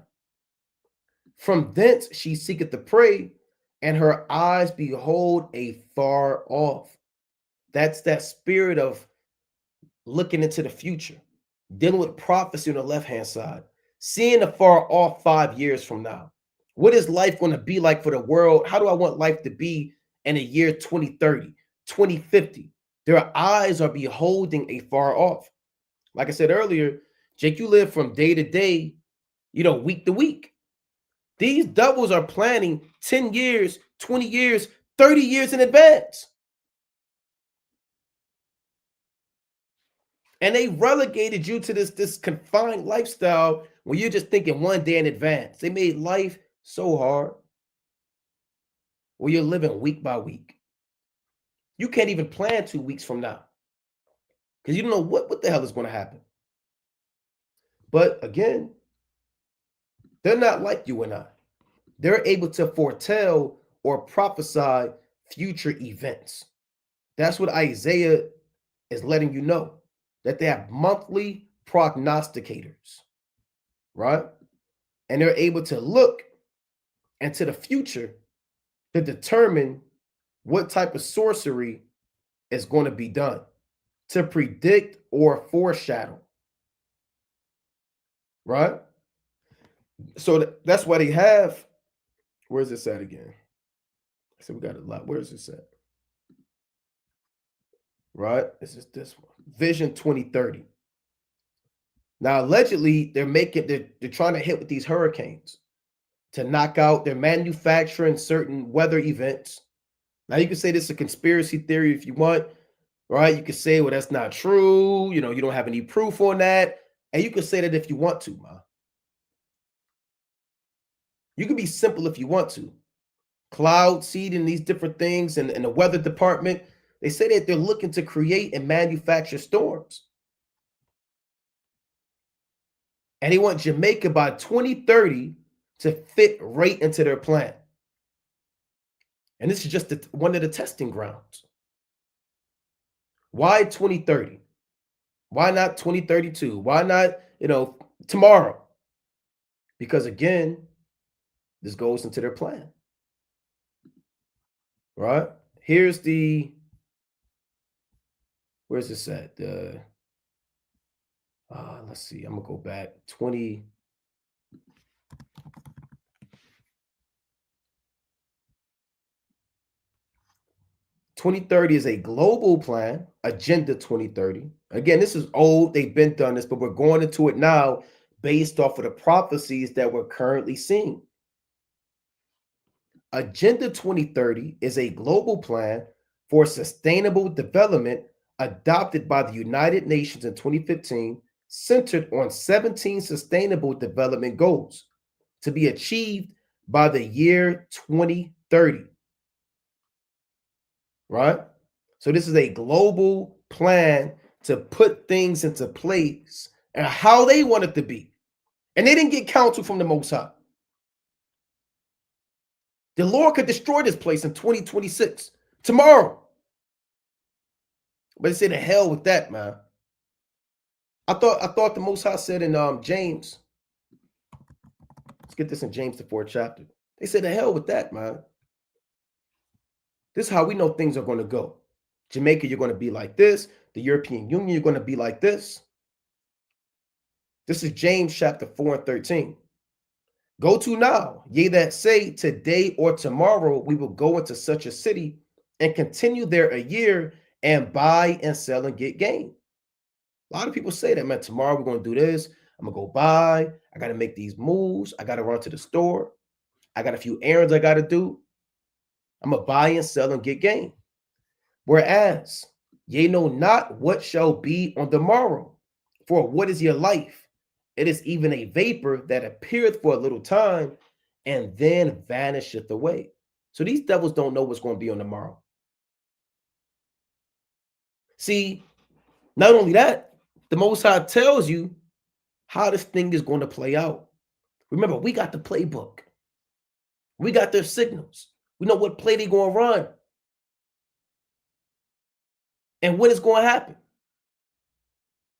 From thence she seeketh the prey, and her eyes behold afar off. That's that spirit of looking into the future, dealing with prophecy on the left-hand side, seeing afar off 5 years from now. What is life going to be like for the world? How do I want life to be in the year 2030, 2050? Their eyes are beholding afar off. Like I said earlier, Jake, you live from day to day, week to week. These doubles are planning 10 years, 20 years, 30 years in advance. And they relegated you to this confined lifestyle where you're just thinking one day in advance. They made life so hard where you're living week by week. You can't even plan 2 weeks from now because you don't know what the hell is going to happen. But again, they're not like you and I. They're able to foretell or prophesy future events. That's what Isaiah is letting you know, that they have monthly prognosticators, right? And they're able to look into the future to determine what type of sorcery is going to be done, to predict or foreshadow, right? So that's why they have, where's this at again? I said we got a lot. Where's this at? Right? This is this one. Vision 2030. Now, allegedly, they're trying to hit with these hurricanes to knock out, they're manufacturing certain weather events. Now, you can say this is a conspiracy theory if you want, right? You can say, well, that's not true. You don't have any proof on that. And you can say that if you want to, man. You can be simple if you want to. Cloud seed and these different things and the weather department, they say that they're looking to create and manufacture storms. And they want Jamaica by 2030 to fit right into their plan. And this is just one of the testing grounds. Why 2030? Why not 2032? Why not, tomorrow? Because again, this goes into their plan. Right? Here's where's this at? Let's see. I'm gonna go back 2030 is a global plan, Agenda 2030. Again, this is old. They've been done this, but we're going into it now based off of the prophecies that we're currently seeing. Agenda 2030 is a global plan for sustainable development adopted by the United Nations in 2015, centered on 17 sustainable development goals to be achieved by the year 2030. Right? So this is a global plan to put things into place and how they want it to be. And they didn't get counsel from the Most High. The Lord could destroy this place in 2026, tomorrow. But he said, to hell with that, man. I thought the Most High said in James. Let's get this in James, the 4th chapter. They said, to hell with that, man. This is how we know things are going to go. Jamaica, you're going to be like this. The European Union, you're going to be like this. This is James chapter 4 and 13. Go to now, ye that say today or tomorrow we will go into such a city and continue there a year and buy and sell and get gain. A lot of people say that, man, tomorrow we're going to do this. I'm going to go buy. I got to make these moves. I got to run to the store. I got a few errands I got to do. I'm going to buy and sell and get gain. Whereas ye know not what shall be on the morrow. For what is your life? It is even a vapor that appeareth for a little time and then vanisheth away. So these devils don't know what's going to be on the morrow. See, not only that, the Most High tells you how this thing is going to play out. Remember, we got the playbook. We got their signals. We know what play they're going to run. And when it's going to happen.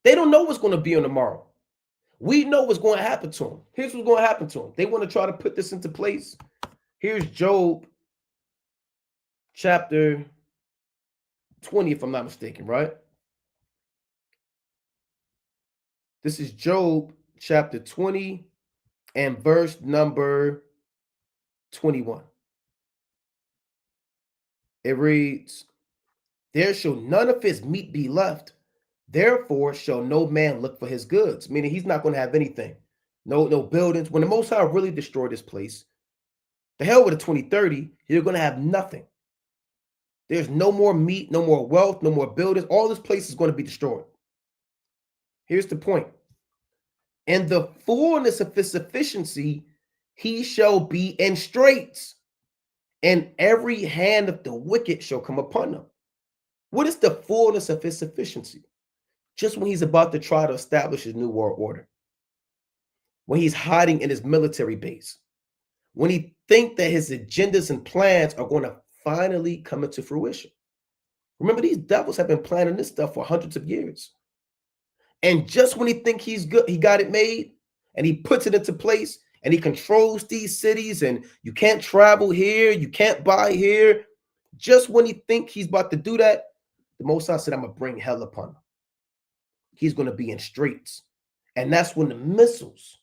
They don't know what's going to be on the morrow. We know what's going to happen to them. Here's what's going to happen to them. They want to try to put this into place. Here's Job chapter 20, if I'm not mistaken, right? This is Job chapter 20 and verse number 21. It reads, there shall none of his meat be left. Therefore shall no man look for his goods. Meaning he's not going to have anything. No buildings. When the Most High really destroy this place, the hell with the 2030, you're going to have nothing. There's no more meat, no more wealth, no more buildings. All this place is going to be destroyed. Here's the point. In the fullness of his sufficiency, he shall be in straits, and every hand of the wicked shall come upon them. What is the fullness of his sufficiency? Just when he's about to try to establish his new world order. When he's hiding in his military base. When he thinks that his agendas and plans are going to finally come into fruition. Remember, these devils have been planning this stuff for hundreds of years. And just when he thinks he's good, he got it made, and he puts it into place, and he controls these cities, and you can't travel here, you can't buy here. Just when he thinks he's about to do that, the Most High said, I'm going to bring hell upon him. He's going to be in straits. And that's when the missiles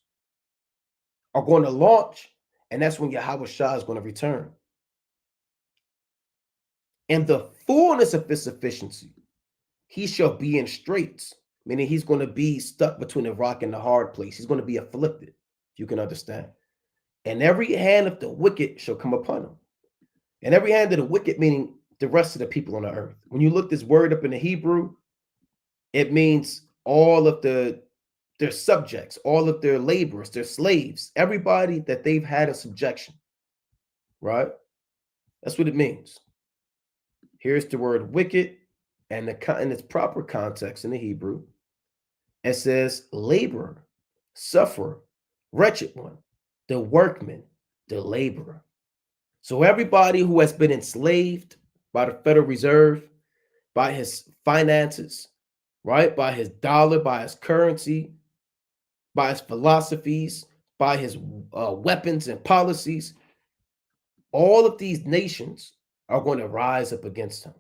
are going to launch, and that's when Yahweh Shah is going to return. And the fullness of his sufficiency, he shall be in straits, meaning he's going to be stuck between the rock and the hard place. He's going to be afflicted, if you can understand. And every hand of the wicked shall come upon him. And every hand of the wicked, meaning the rest of the people on the earth. When you look this word up in the Hebrew, it means all of their subjects, all of their laborers, their slaves, everybody that they've had a subjection, right? That's what it means. Here's the word wicked, and in its proper context in the Hebrew, it says laborer, sufferer, wretched one, the workman, the laborer. So everybody who has been enslaved by the Federal Reserve, by his finances, right? By his dollar, by his currency, by his philosophies, by his weapons and policies, all of these nations are going to rise up against him.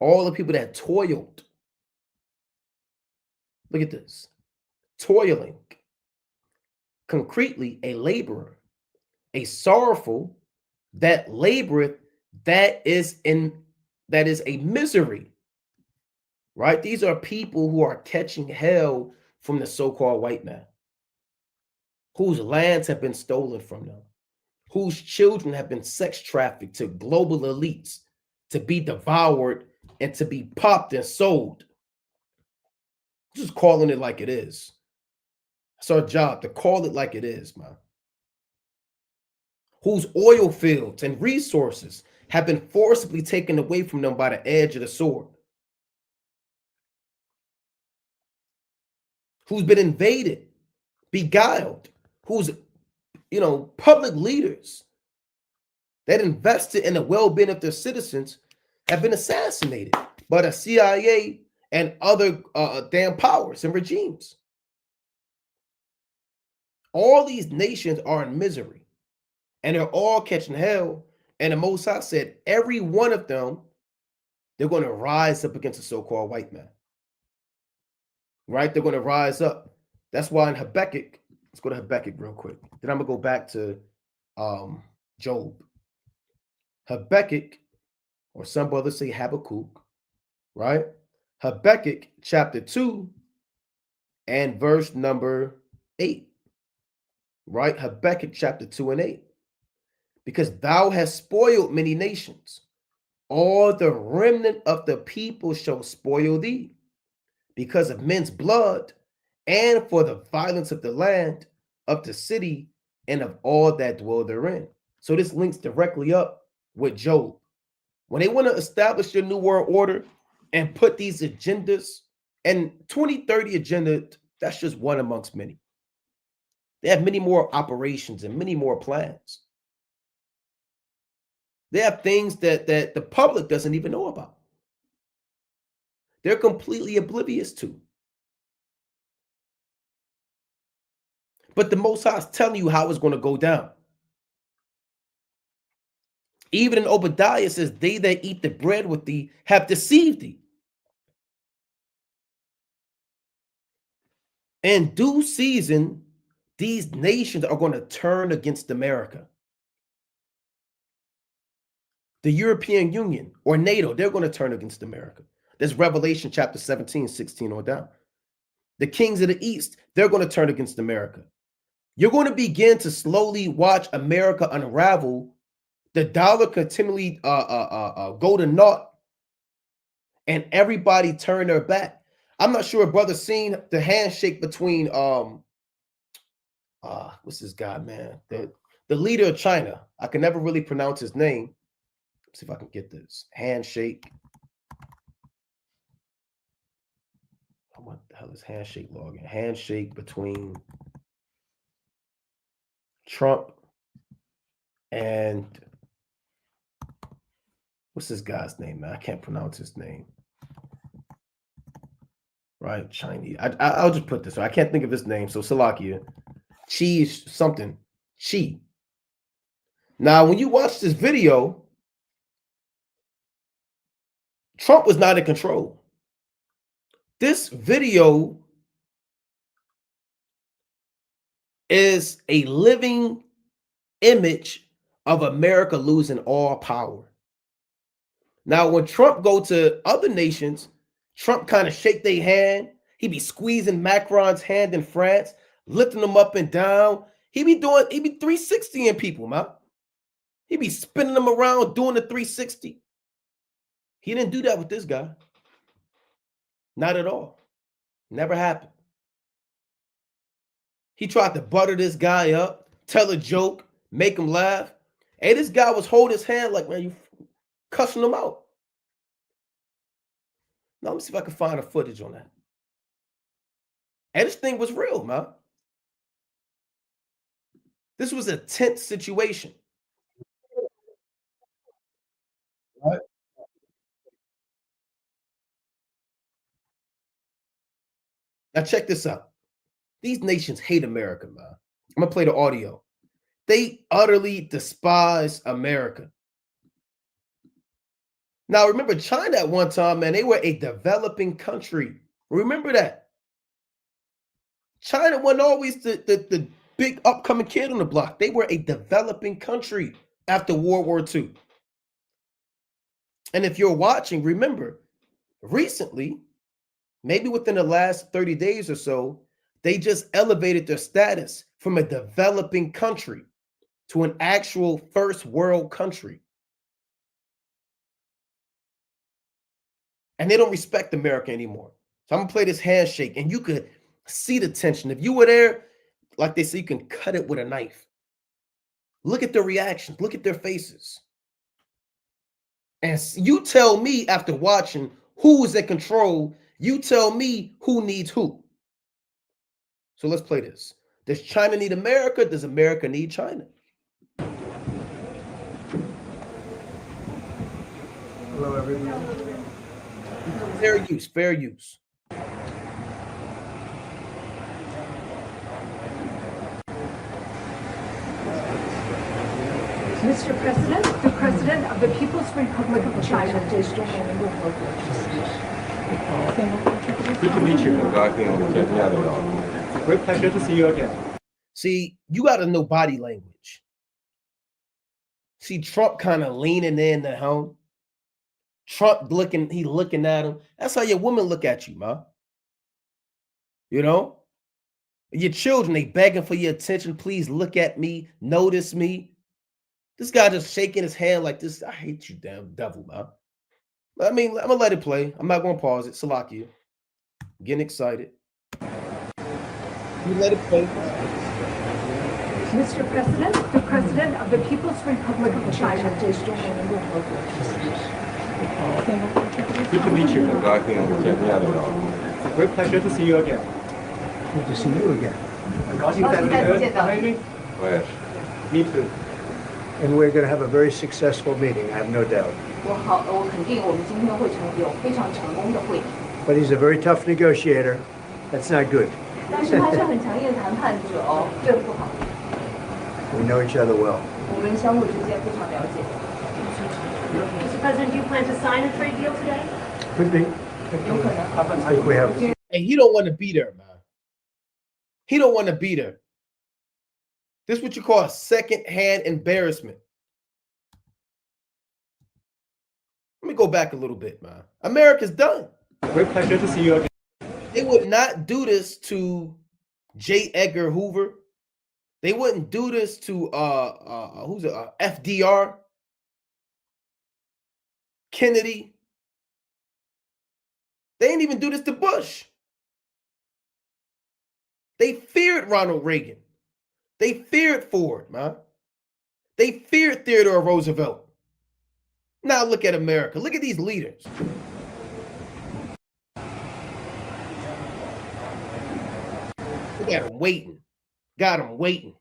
All the people that toiled. Look at this. Toiling. Concretely, a laborer, a sorrowful that laboreth, that is a misery. Right? These are people who are catching hell from the so-called white man, whose lands have been stolen from them, whose children have been sex trafficked to global elites to be devoured and to be popped and sold. Just calling it like it is. It's our job to call it like it is, man. Whose oil fields and resources have been forcibly taken away from them by the edge of the sword. who's been invaded, beguiled, who's, public leaders that invested in the well-being of their citizens have been assassinated by the CIA and other damn powers and regimes. All these nations are in misery, and they're all catching hell. And the Most High said, every one of them, they're going to rise up against the so-called white man. Right? They're going to rise up. That's why in Habakkuk, let's go to Habakkuk real quick. Then I'm going to go back to Job. Habakkuk, or some brothers say Habakkuk, right? Habakkuk chapter 2 and verse number 8, right? Habakkuk chapter 2 and 8. Because thou hast spoiled many nations, all the remnant of the people shall spoil thee, because of men's blood, and for the violence of the land, of the city, and of all that dwell therein. So this links directly up with Job. When they want to establish your new world order and put these agendas, and 2030 agenda, that's just one amongst many. They have many more operations and many more plans. They have things that the public doesn't even know about. They're completely oblivious to. But the Most High is telling you how it's going to go down. Even in Obadiah says, they that eat the bread with thee have deceived thee. In due season, these nations are going to turn against America. The European Union or NATO, they're going to turn against America. There's Revelation chapter 17, 16 on down. The kings of the East, they're going to turn against America. You're going to begin to slowly watch America unravel. The dollar continually go to naught, and everybody turn their back. I'm not sure if brother seen the handshake between what's this guy, man? The leader of China. I can never really pronounce his name. Let's see if I can get this handshake. What the hell is handshake login? Handshake between Trump and what's this guy's name, man? I can't pronounce his name. Right, Chinese. I'll just put this. I can't think of his name. So Salakia, Chi something. Chi. Now, when you watch this video, Trump was not in control. This video is a living image of America losing all power. Now, when Trump go to other nations, Trump kind of shake their hand. He be squeezing Macron's hand in France, lifting them up and down. He be 360 in people, man. He be spinning them around, doing the 360. He didn't do that with this guy. Not at all. Never happened. He tried to butter this guy up, tell a joke, make him laugh. Hey, this guy was holding his hand like, man, you cussing him out. Now, let me see if I can find a footage on that. And this thing was real, man. This was a tense situation. Right? Now, check this out. These nations hate America, man. I'm going to play the audio. They utterly despise America. Now, remember China at one time, man, they were a developing country. Remember that. China wasn't always the big upcoming kid on the block. They were a developing country after World War II. And if you're watching, remember, recently, maybe within the last 30 days or so, they just elevated their status from a developing country to an actual first world country. And they don't respect America anymore. So I'm going to play this handshake, and you could see the tension. If you were there, like they say, you can cut it with a knife. Look at their reactions. Look at their faces. And you tell me after watching who is in control, you tell me who needs who. So let's play this. Does China need America? Does America need China? Hello, everyone. Fair use, fair use. Mr. President, the President of the People's Republic of China. Good to meet you. Great pleasure to see you again. See, you got to know body language. See, Trump kind of leaning in the helm. Trump looking at him. That's how your women look at you, man. You know? Your children, they begging for your attention. Please look at me, notice me. This guy just shaking his hand like this. I hate you, damn devil, man. I mean, I'm gonna let it play. I'm not gonna pause it. Salakia. Getting excited. You let it play. Mr. President, the President of the People's Republic of China. Good to meet you. Great pleasure to see you again. Good to see you again. Me too. And we're going to have a very successful meeting, I have no doubt. 我肯定我们今天会有非常成功的会， But he's a very tough negotiator. That's not good. 但是他是很强硬的谈判者哦，这不好。 We know each other well. 我们相互之间非常了解。 Mr. President, do you plan to sign a trade deal today? Could be. 有可能。 I think we have. And he don't want to be there, man. He don't want to be there. This is what you call a second-hand embarrassment. Let me go back a little bit, man. America's done. Great pleasure to see you again. They would not do this to J. Edgar Hoover. They wouldn't do this to who's it? FDR, Kennedy. They didn't even do this to Bush. They feared Ronald Reagan. They feared Ford, man. They feared Theodore Roosevelt. Now look at America. Look at these leaders. Look at him waiting. Got him waiting.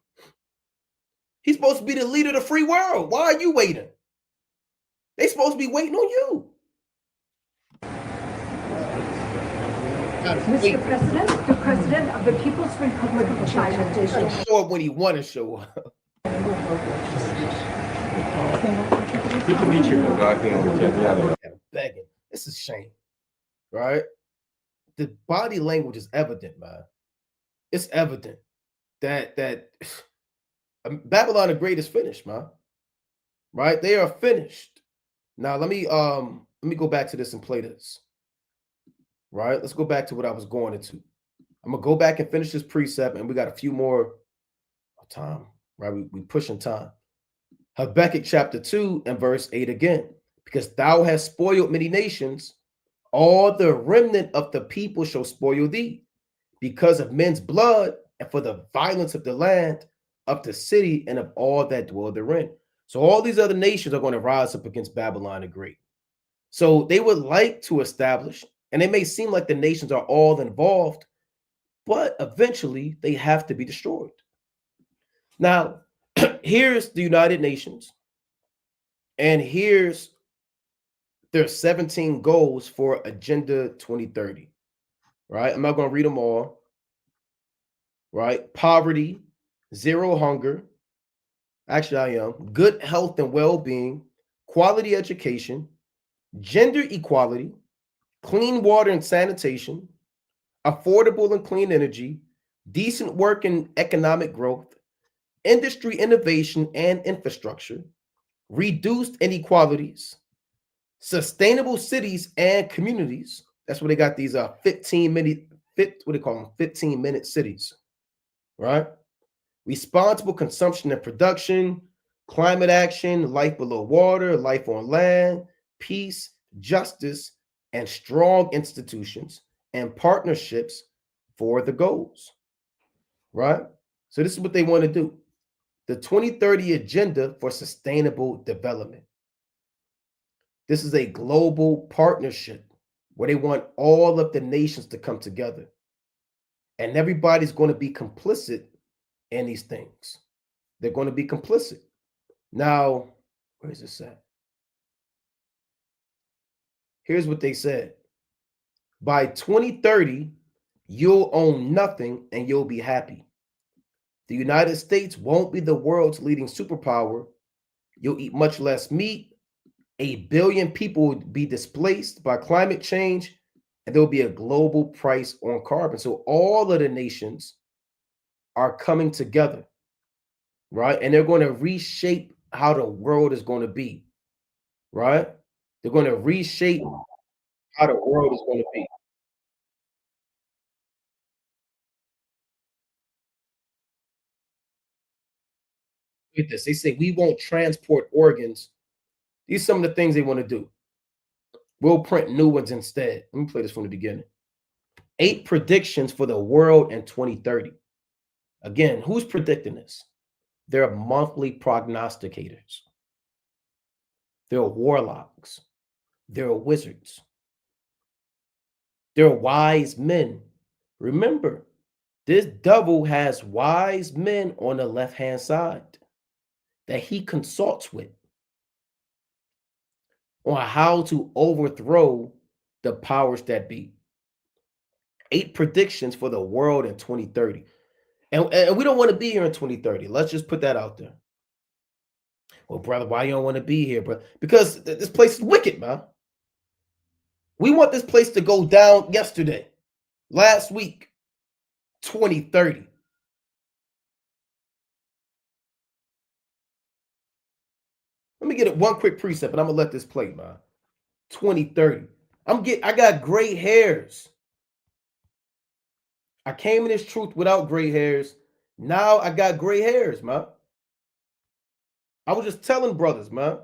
He's supposed to be the leader of the free world. Why are you waiting? They supposed to be waiting on you. Mr. President, the President of the People's Republic of China. Show up when he want to show up. Good to meet you. Begging. It's a shame, right? The body language is evident, man. It's evident that Babylon the Great is finished, man. Right? They are finished. Now let me go back to this and play this. Right? Let's go back to what I was going into. I'm gonna go back and finish this precept, and we got a few more time. Right? We pushing time. Habakkuk chapter 2 and verse 8 again. Because thou hast spoiled many nations, all the remnant of the people shall spoil thee, because of men's blood and for the violence of the land, of the city, and of all that dwell therein. So all these other nations are going to rise up against Babylon the Great. So they would like to establish, and it may seem like the nations are all involved, but eventually they have to be destroyed. Now, here's the United Nations, and here's their 17 goals for Agenda 2030. Right? I'm not going to read them all. Right? Poverty, zero hunger. Actually, I am. Good health and well-being, quality education, gender equality, clean water and sanitation, affordable and clean energy, decent work and economic growth, industry innovation and infrastructure, reduced inequalities, sustainable cities and communities. That's where they got these 15-minute cities, right? Responsible consumption and production, climate action, life below water, life on land, peace, justice, and strong institutions and partnerships for the goals, right? So this is what they want to do. The 2030 Agenda for Sustainable Development. This is a global partnership where they want all of the nations to come together. And everybody's going to be complicit in these things. They're going to be complicit. Now, where is this at? Here's what they said. By 2030, you'll own nothing and you'll be happy. The United States won't be the world's leading superpower. You'll eat much less meat. 1 billion people will be displaced by climate change, and there'll be a global price on carbon. So all of the nations are coming together, right? And they're going to reshape how the world is going to be, right? They're going to reshape how the world is going to be. Look at this. They say we won't transport organs. These are some of the things they want to do. We'll print new ones instead. Let me play this from the beginning. 8 predictions for the world in 2030. Again, who's predicting this? They're monthly prognosticators. They're warlocks. They're wizards. They're wise men. Remember, this devil has wise men on the left-hand side that he consults with on how to overthrow the powers that be. 8 predictions for the world in 2030. And we don't want to be here in 2030. Let's just put that out there. Well, brother, why you don't want to be here, bro? Because this place is wicked, man. We want this place to go down yesterday, last week, 2030. Let me get it one quick precept, and I'm gonna let this play, man. 2030. I got gray hairs. I came in this truth without gray hairs. Now I got gray hairs, man. I was just telling brothers, man.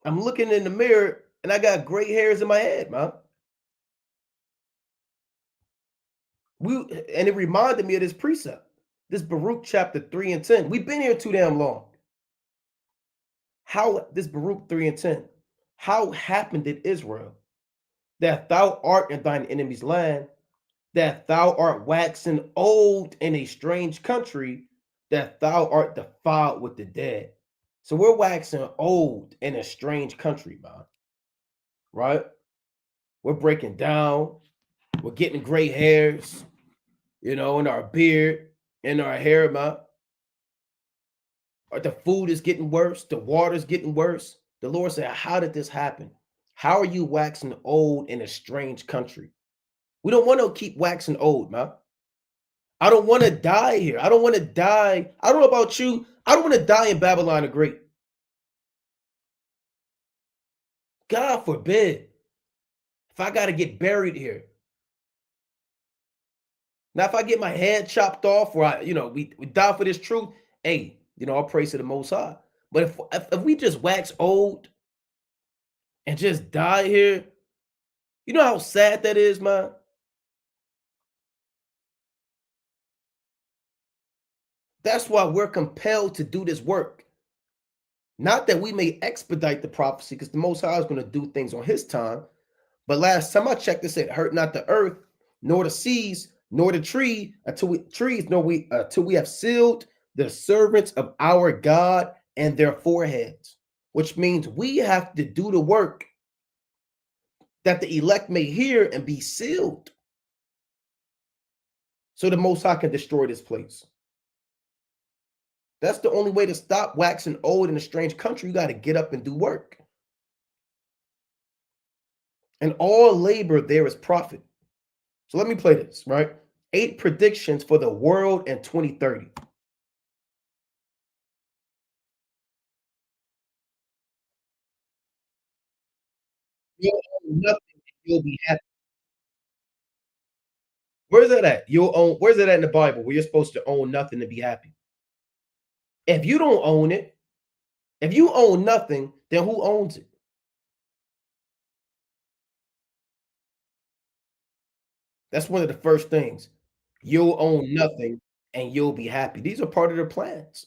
I'm looking in the mirror and I got gray hairs in my head, man. And it reminded me of this precept, this Baruch chapter 3 and 10. We've been here too damn long. How this Baruch 3 and 10? How happened it, Israel, that thou art in thine enemy's land, that thou art waxen old in a strange country, that thou art defiled with the dead. So we're waxing old in a strange country, man. Right? We're breaking down. We're getting gray hairs, in our beard, in our hair, man. The food is getting worse. The water's getting worse. The Lord said, how did this happen? How are you waxing old in a strange country? We don't want to keep waxing old, man. I don't want to die here. I don't want to die. I don't know about you. I don't want to die in Babylon the Great. God forbid. If I got to get buried here. Now, if I get my head chopped off or we die for this truth, hey, I'll praise to the Most High. But if we just wax old and just die here, you know how sad that is, man? That's why we're compelled to do this work. Not that we may expedite the prophecy, because the Most High is going to do things on his time. But last time I checked, it said, hurt not the earth, nor the seas, nor the tree, until we have sealed the servants of our God and their foreheads, which means we have to do the work that the elect may hear and be sealed. So the Most High can destroy this place. That's the only way to stop waxing old in a strange country. You got to get up and do work. And all labor there is profit. So let me play this, right? 8 predictions for the world in 2030. You'll own nothing and you'll be happy. Where's that at? Where's that at in the Bible where you're supposed to own nothing to be happy? If you don't own it, if you own nothing, then who owns it? That's one of the first things. You'll own nothing and you'll be happy. These are part of their plans.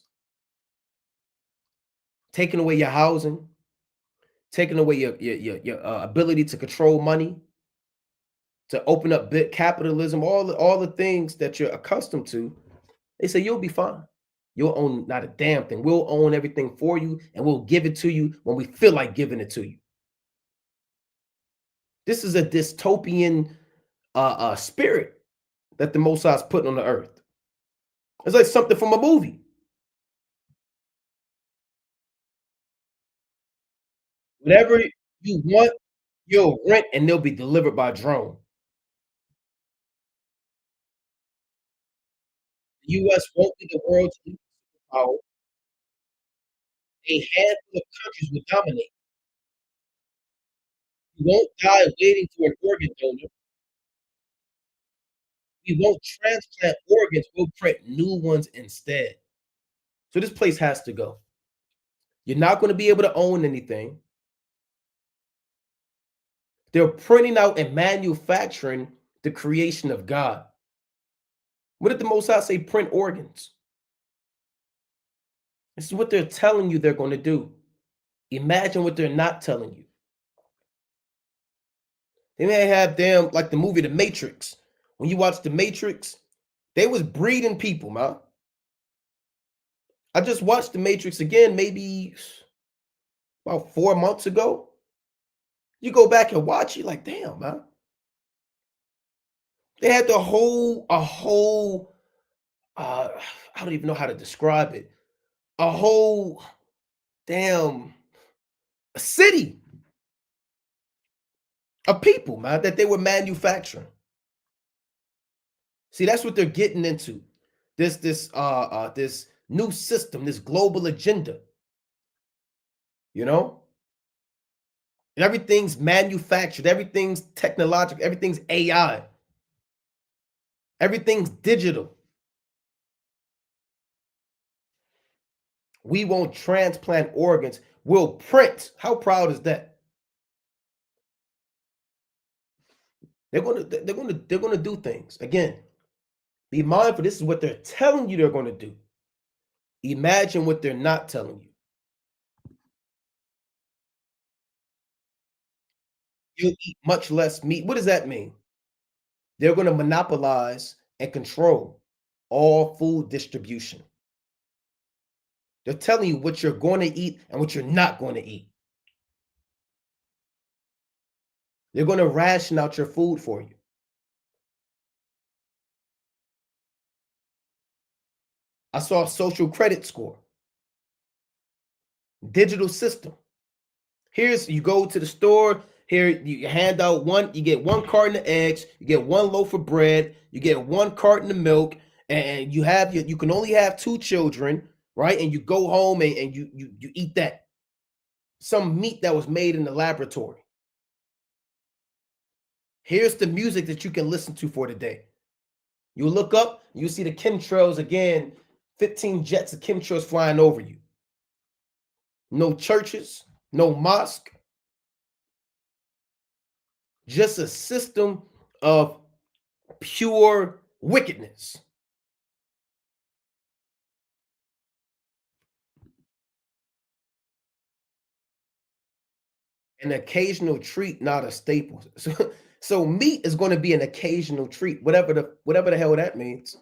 Taking away your housing, taking away your ability to control money, to open up big capitalism, all the things that you're accustomed to, they say you'll be fine. You'll own not a damn thing. We'll own everything for you, and we'll give it to you when we feel like giving it to you. This is a dystopian spirit that the Most High is putting on the earth. It's like something from a movie. Whatever you want, you'll rent, and they'll be delivered by drone. The U.S. won't be the world's power. A handful of countries will dominate. We won't die waiting for an organ donor. We won't transplant organs. We'll print new ones instead. So this place has to go. You're not going to be able to own anything. They're printing out and manufacturing the creation of God. What did the Most High say? Print organs. This is what they're telling you they're going to do. Imagine what they're not telling you. They may have them like the movie The Matrix. When you watch The Matrix, they was breeding people, man. I just watched The Matrix again, maybe about 4 months ago. You go back and watch it, like, damn, man. They had a whole, I don't even know how to describe it. A whole damn city of people, man, that they were manufacturing. See, that's what they're getting into. This new system, this global agenda. You know? And everything's manufactured, everything's technological, everything's AI. Everything's digital. We won't transplant organs. We'll print. How proud is that? They're gonna do things. Again, be mindful. This is what they're telling you they're gonna do. Imagine what they're not telling you. You'll eat much less meat. What does that mean? They're going to monopolize and control all food distribution. They're telling you what you're going to eat and what you're not going to eat. They're going to ration out your food for you. I saw a social credit score. Digital system. You go to the store. Here, you hand out you get 1 carton of eggs, you get 1 loaf of bread, you get 1 carton of milk, and you can only have 2 children, right? And you go home and you eat that. Some meat that was made in the laboratory. Here's the music that you can listen to for the day. You look up, you see the chemtrails again, 15 jets of chemtrails flying over you. No churches, no mosque. Just a system of pure wickedness. An occasional treat, not a staple. So meat is going to be an occasional treat, whatever the hell that means.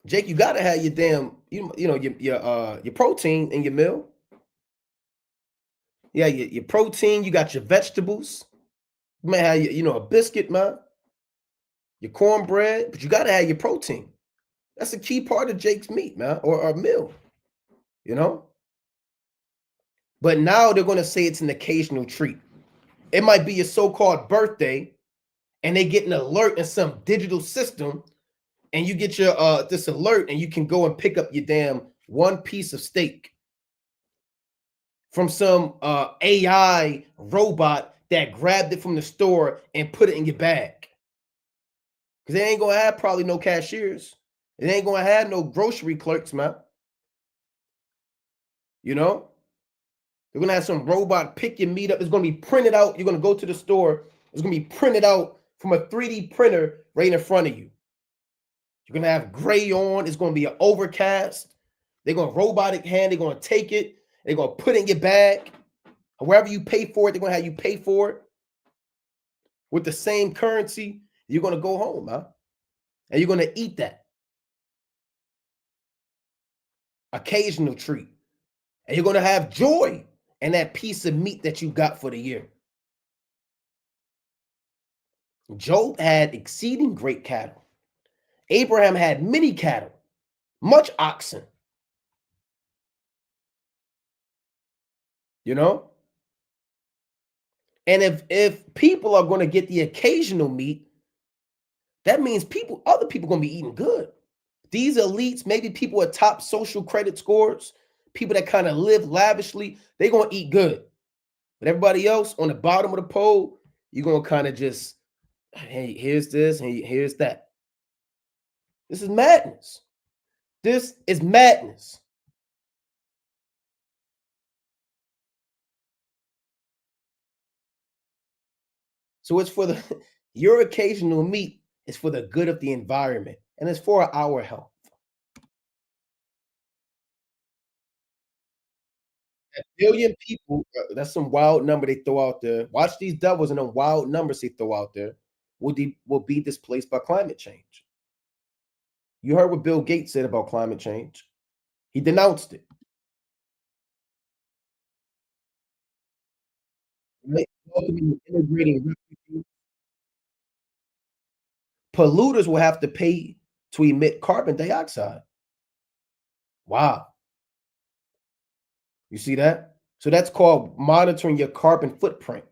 Jake, you gotta have your damn, your protein in your meal. Yeah, your protein, you got your vegetables. You might have a biscuit, man. Your cornbread, but you gotta have your protein. That's a key part of Jake's meat, man, or a meal. But now they're gonna say it's an occasional treat. It might be your so-called birthday, and they get an alert in some digital system, and you get your this alert, and you can go and pick up your damn 1 piece of steak from some AI robot that grabbed it from the store and put it in your bag. Because they ain't gonna have probably no cashiers. They ain't gonna have no grocery clerks, man. They're gonna have some robot pick your meat up. It's gonna be printed out. You're gonna go to the store. It's gonna be printed out from a 3D printer right in front of you. You're gonna have gray on. It's gonna be an overcast. They're gonna robotic hand. They're gonna take it. They're gonna put it in your bag. Wherever you pay for it, they're going to have you pay for it with the same currency. You're going to go home, huh? And you're going to eat that occasional treat. And you're going to have joy in that piece of meat that you got for the year. Job had exceeding great cattle. Abraham had many cattle, much oxen. You know? And if people are going to get the occasional meat, that means other people are going to be eating good. These elites, maybe people with top social credit scores, people that kind of live lavishly, they're going to eat good. But everybody else on the bottom of the pole, you're going to kind of just, hey, here's this, and here's that. This is madness. This is madness. So it's for your occasional meat is for the good of the environment, and it's for our health. A billion people, that's some wild number they throw out there. Watch these devils and the wild numbers they throw out there will be displaced by climate change. You heard what Bill Gates said about climate change. He denounced it. Integrating refugees. Polluters will have to pay to emit carbon dioxide. Wow. You see that? So that's called monitoring your carbon footprint.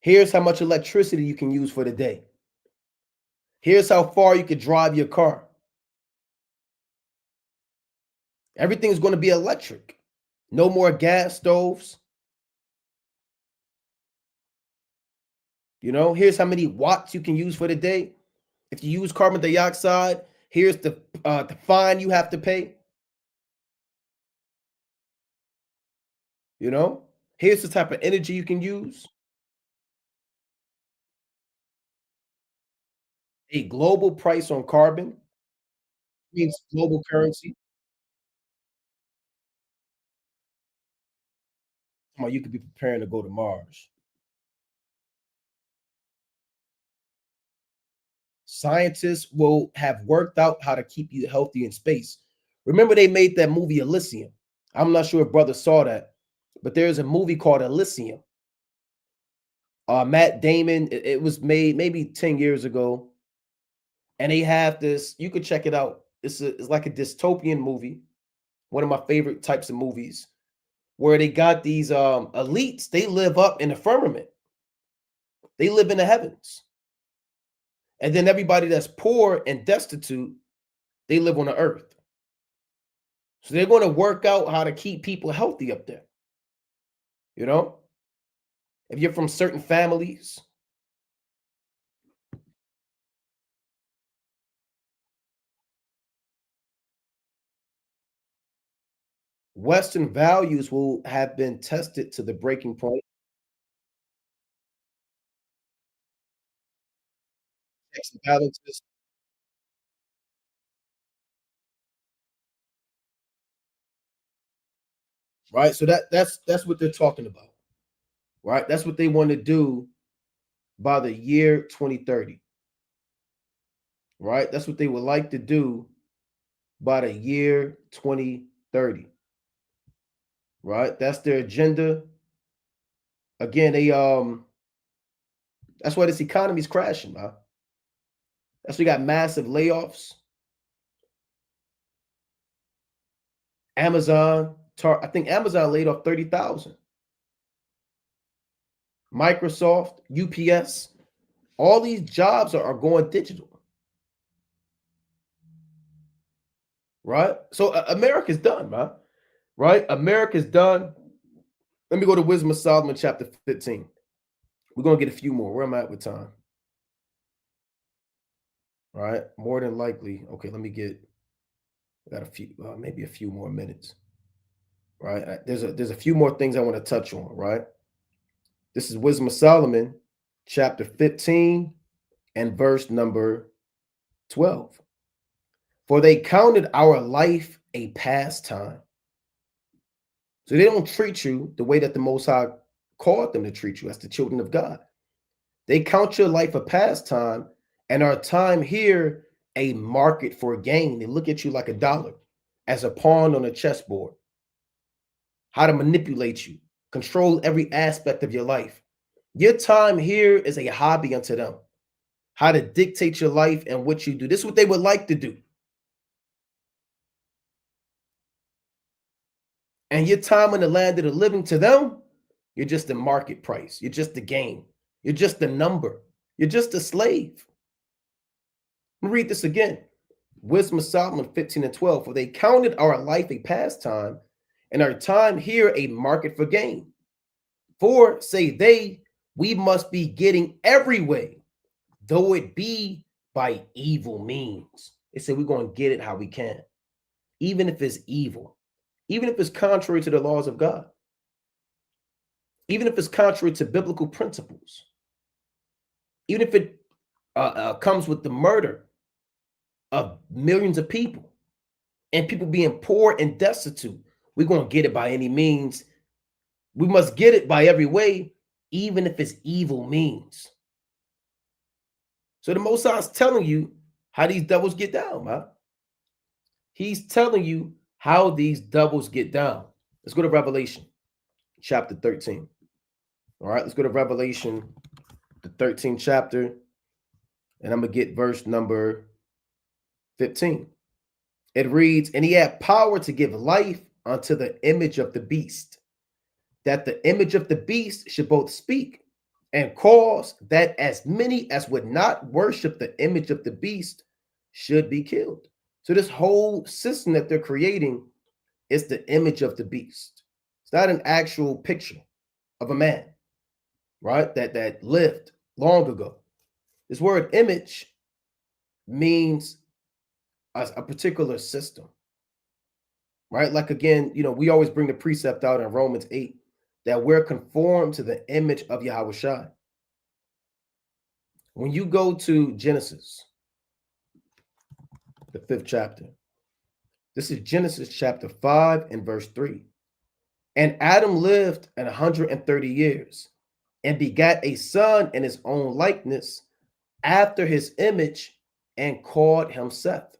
Here's how much electricity you can use for the day. Here's how far you could drive your car. Everything's going to be electric. No more gas stoves. You know, here's how many watts you can use for the day. If you use carbon dioxide, here's the fine you have to pay. You know, here's the type of energy you can use. A global price on carbon means global currency. Come on, you could be preparing to go to Mars. Scientists will have worked out how to keep you healthy in space. Remember, they made that movie Elysium. I'm not sure if brother saw that, but there's a movie called Elysium. Matt Damon, it was made maybe 10 years ago. And they have this, you could check it out. It's like a dystopian movie, one of my favorite types of movies, where they got these elites, they live up in the firmament. They live in the heavens. And then everybody that's poor and destitute, they live on the earth. So they're going to work out how to keep people healthy up there. You know, if you're from certain families, Western values will have been tested to the breaking point. Checks and balances. Right. So that's what they're talking about. Right. That's what they want to do by the year 2030. Right. That's what they would like to do by the year 2030. Right. That's their agenda. Again, that's why this economy is crashing, man. That's why we got massive layoffs. Amazon, I think Amazon laid off 30,000. Microsoft, UPS, all these jobs are going digital. Right? So America's done, man. Right? America's done. Let me go to Wisdom of Solomon, chapter 15. We're going to get a few more. Where am I at with time? All right. More than likely. Okay, let me get, I got a few, maybe a few more minutes. Right. There's a few more things I want to touch on. Right. This is Wisdom of Solomon, chapter 15 and verse number 12. For they counted our life a pastime, So they don't treat you the way that the Most High called them to treat you as the children of God. They count your life a pastime and our time here a market for gain. They look at you like a dollar, as a pawn on a chessboard. How to manipulate you, control every aspect of your life. Your time here is a hobby unto them. How to dictate your life and what you do. This is what they would like to do. And your time in the land of the living, to them, you're just the market price. You're just the game. You're just the number. You're just a slave. Let me read this again. Wisdom of Solomon 15:12. For they counted our life a pastime, and our time here a market for gain. For, say they, we must be getting every way, though it be by evil means. They say we're going to get it how we can, even if it's evil, even if it's contrary to the laws of God, even if it's contrary to biblical principles, even if it comes with the murder of millions of people and people being poor and destitute. We're going to get it by any means. We must get it by every way, even if it's evil means. So the Most High is telling you how these devils get down, man. He's telling you how these devils get down. Let's go to Revelation chapter 13. All right, let's go to Revelation, the 13th chapter, and I'm going to get verse number 15. It reads, and he had power to give life unto the image of the beast, that the image of the beast should both speak and cause that as many as would not worship the image of the beast should be killed. So this whole system that they're creating is the image of the beast. It's not an actual picture of a man, right? That lived long ago. This word image means a particular system, right? Like, again, we always bring the precept out in Romans 8 that we're conformed to the image of Yahushua. When you go to Genesis, the 5th chapter, this is Genesis chapter 5 and verse 3. And Adam lived 130 years and begat a son in his own likeness after his image and called him Seth.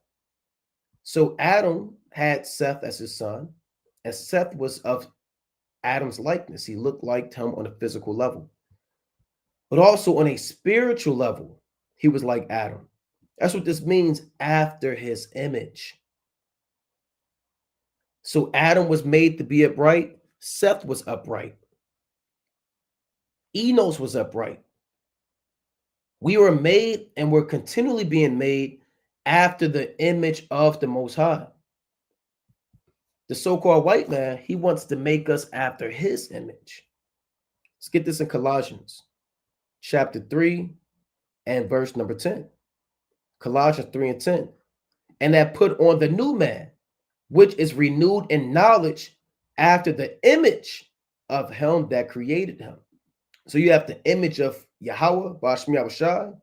So Adam had Seth as his son, and Seth was of Adam's likeness. He looked like him on a physical level, but also on a spiritual level, he was like Adam. That's what this means, after his image. So Adam was made to be upright. Seth was upright. Enos was upright. We were made and we're continually being made after the image of the Most High. The so-called white man, he wants to make us after his image. Let's get this in Colossians chapter 3 and verse number 10. Colossians 3 and 10. And that put on the new man, which is renewed in knowledge after the image of him that created him. So you have the image of Yahweh, Bashmi Yahushua,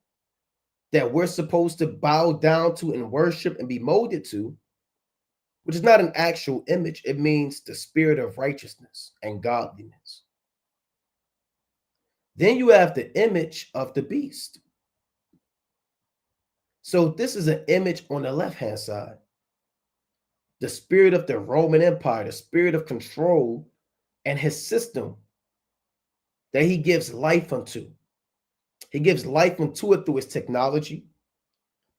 that we're supposed to bow down to and worship and be molded to, which is not an actual image. It means the spirit of righteousness and godliness. Then you have the image of the beast. So this is an image on the left-hand side. The spirit of the Roman Empire, the spirit of control and his system that he gives life unto. He gives life unto it through his technology,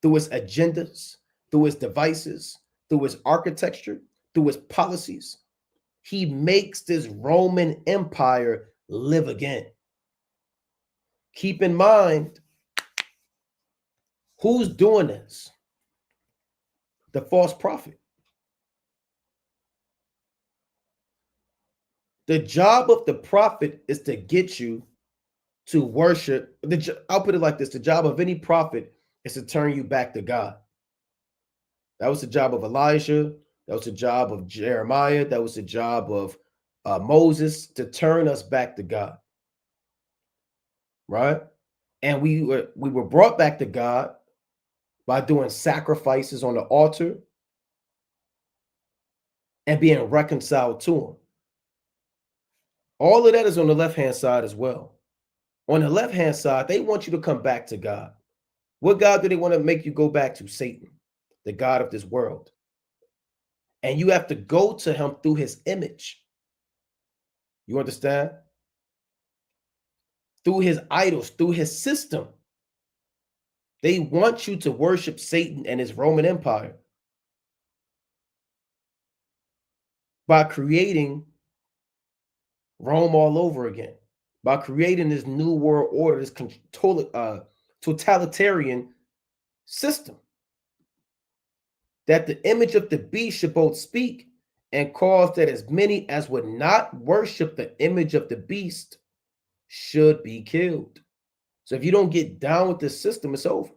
through his agendas, through his devices, through his architecture, through his policies. He makes this Roman Empire live again. Keep in mind, who's doing this? The false prophet. The job of the prophet is to get you to worship. I'll put it like this. The job of any prophet is to turn you back to God. That was the job of Elijah. That was the job of Jeremiah. That was the job of Moses, to turn us back to God. Right? And we were brought back to God by doing sacrifices on the altar and being reconciled to him. All of that is on the left-hand side as well. On the left-hand side, they want you to come back to God. What God do they want to make you go back to? Satan, the God of this world. And you have to go to him through his image. You understand? Through his idols, through his system. They want you to worship Satan and his Roman Empire by creating Rome all over again, by creating this new world order, this totalitarian system, that the image of the beast should both speak and cause that as many as would not worship the image of the beast should be killed. So if you don't get down with this system, it's over.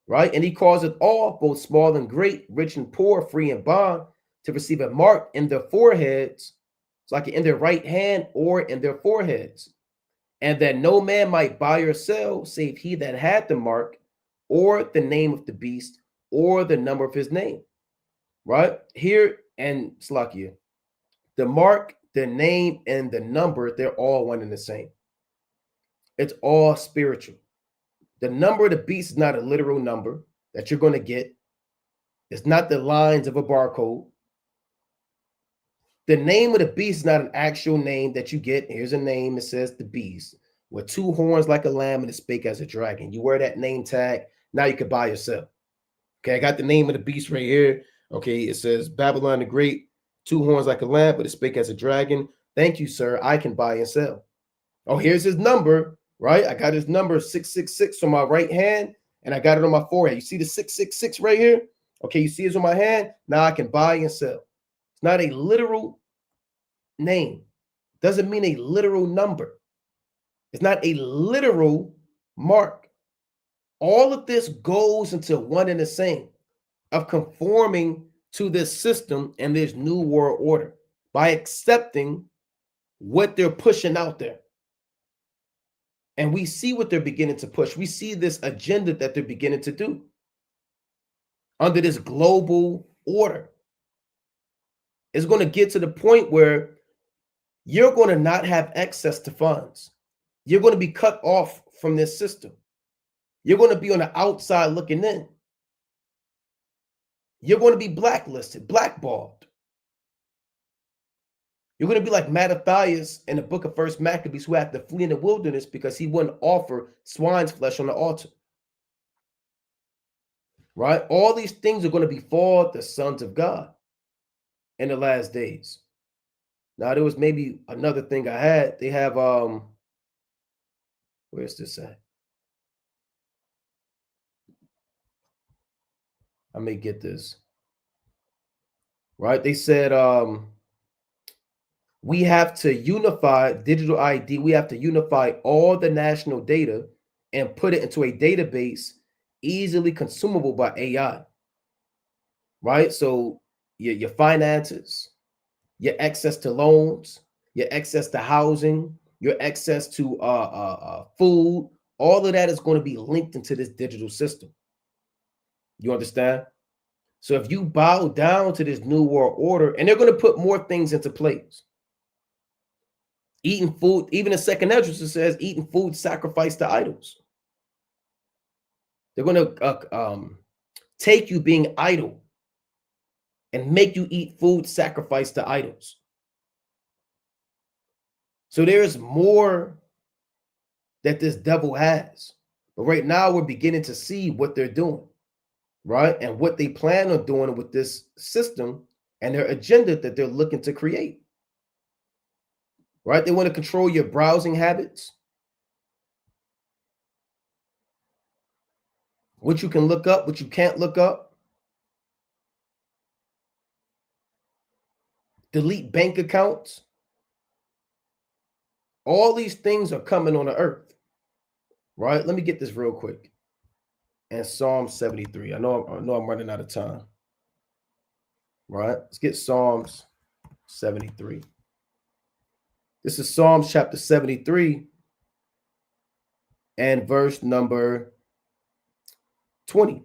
Right? And he calls it all, both small and great, rich and poor, free and bond, to receive a mark in their foreheads. It's like in their right hand or in their foreheads. And that no man might buy or sell, save he that had the mark, or the name of the beast, or the number of his name. Right? Here, and Slakia, the mark, the name, and the number, they're all one and the same. It's all spiritual. The number of the beast is not a literal number that you're going to get. It's not the lines of a barcode. The name of the beast is not an actual name that you get. Here's a name. It says the beast with two horns like a lamb and it spake as a dragon. You wear that name tag. Now you can buy yourself. Okay, I got the name of the beast right here. Okay, it says Babylon the Great, two horns like a lamb, but it spake as a dragon. Thank you, sir. I can buy and sell. Oh, here's his number. Right? I got his number 666 on my right hand, and I got it on my forehead. You see the 666 right here? Okay, you see it's on my hand. Now I can buy and sell. It's not a literal name. Doesn't mean a literal number. It's not a literal mark. All of this goes into one and the same of conforming to this system and this new world order by accepting what they're pushing out there. And we see what they're beginning to push. We see this agenda that they're beginning to do under this global order. It's going to get to the point where you're going to not have access to funds. You're going to be cut off from this system. You're going to be on the outside looking in. You're going to be blacklisted, blackballed. You're going to be like Mattathias in the book of First Maccabees, who had to flee in the wilderness because he wouldn't offer swine's flesh on the altar. Right? All these things are going to befall the sons of God in the last days. Now, there was maybe another thing I had. They have, where's this at? I may get this. Right? They said, we have to unify digital ID. We have to unify all the national data and put it into a database easily consumable by AI. Right? So your finances, your access to loans, your access to housing, your access to food, all of that is going to be linked into this digital system. You understand? So if you bow down to this new world order, and they're going to put more things into place. Eating food, even the second entrance says eating food sacrificed to idols. They're going to take you being idle and make you eat food sacrificed to idols. So there's more that this devil has. But right now we're beginning to see what they're doing, right? And what they plan on doing with this system and their agenda that they're looking to create. Right? They want to control your browsing habits. What you can look up, what you can't look up. Delete bank accounts. All these things are coming on the earth. Right? Let me get this real quick. And Psalm 73. I know I'm running out of time. Right? Let's get Psalms 73. This is Psalms chapter 73 and verse number 20.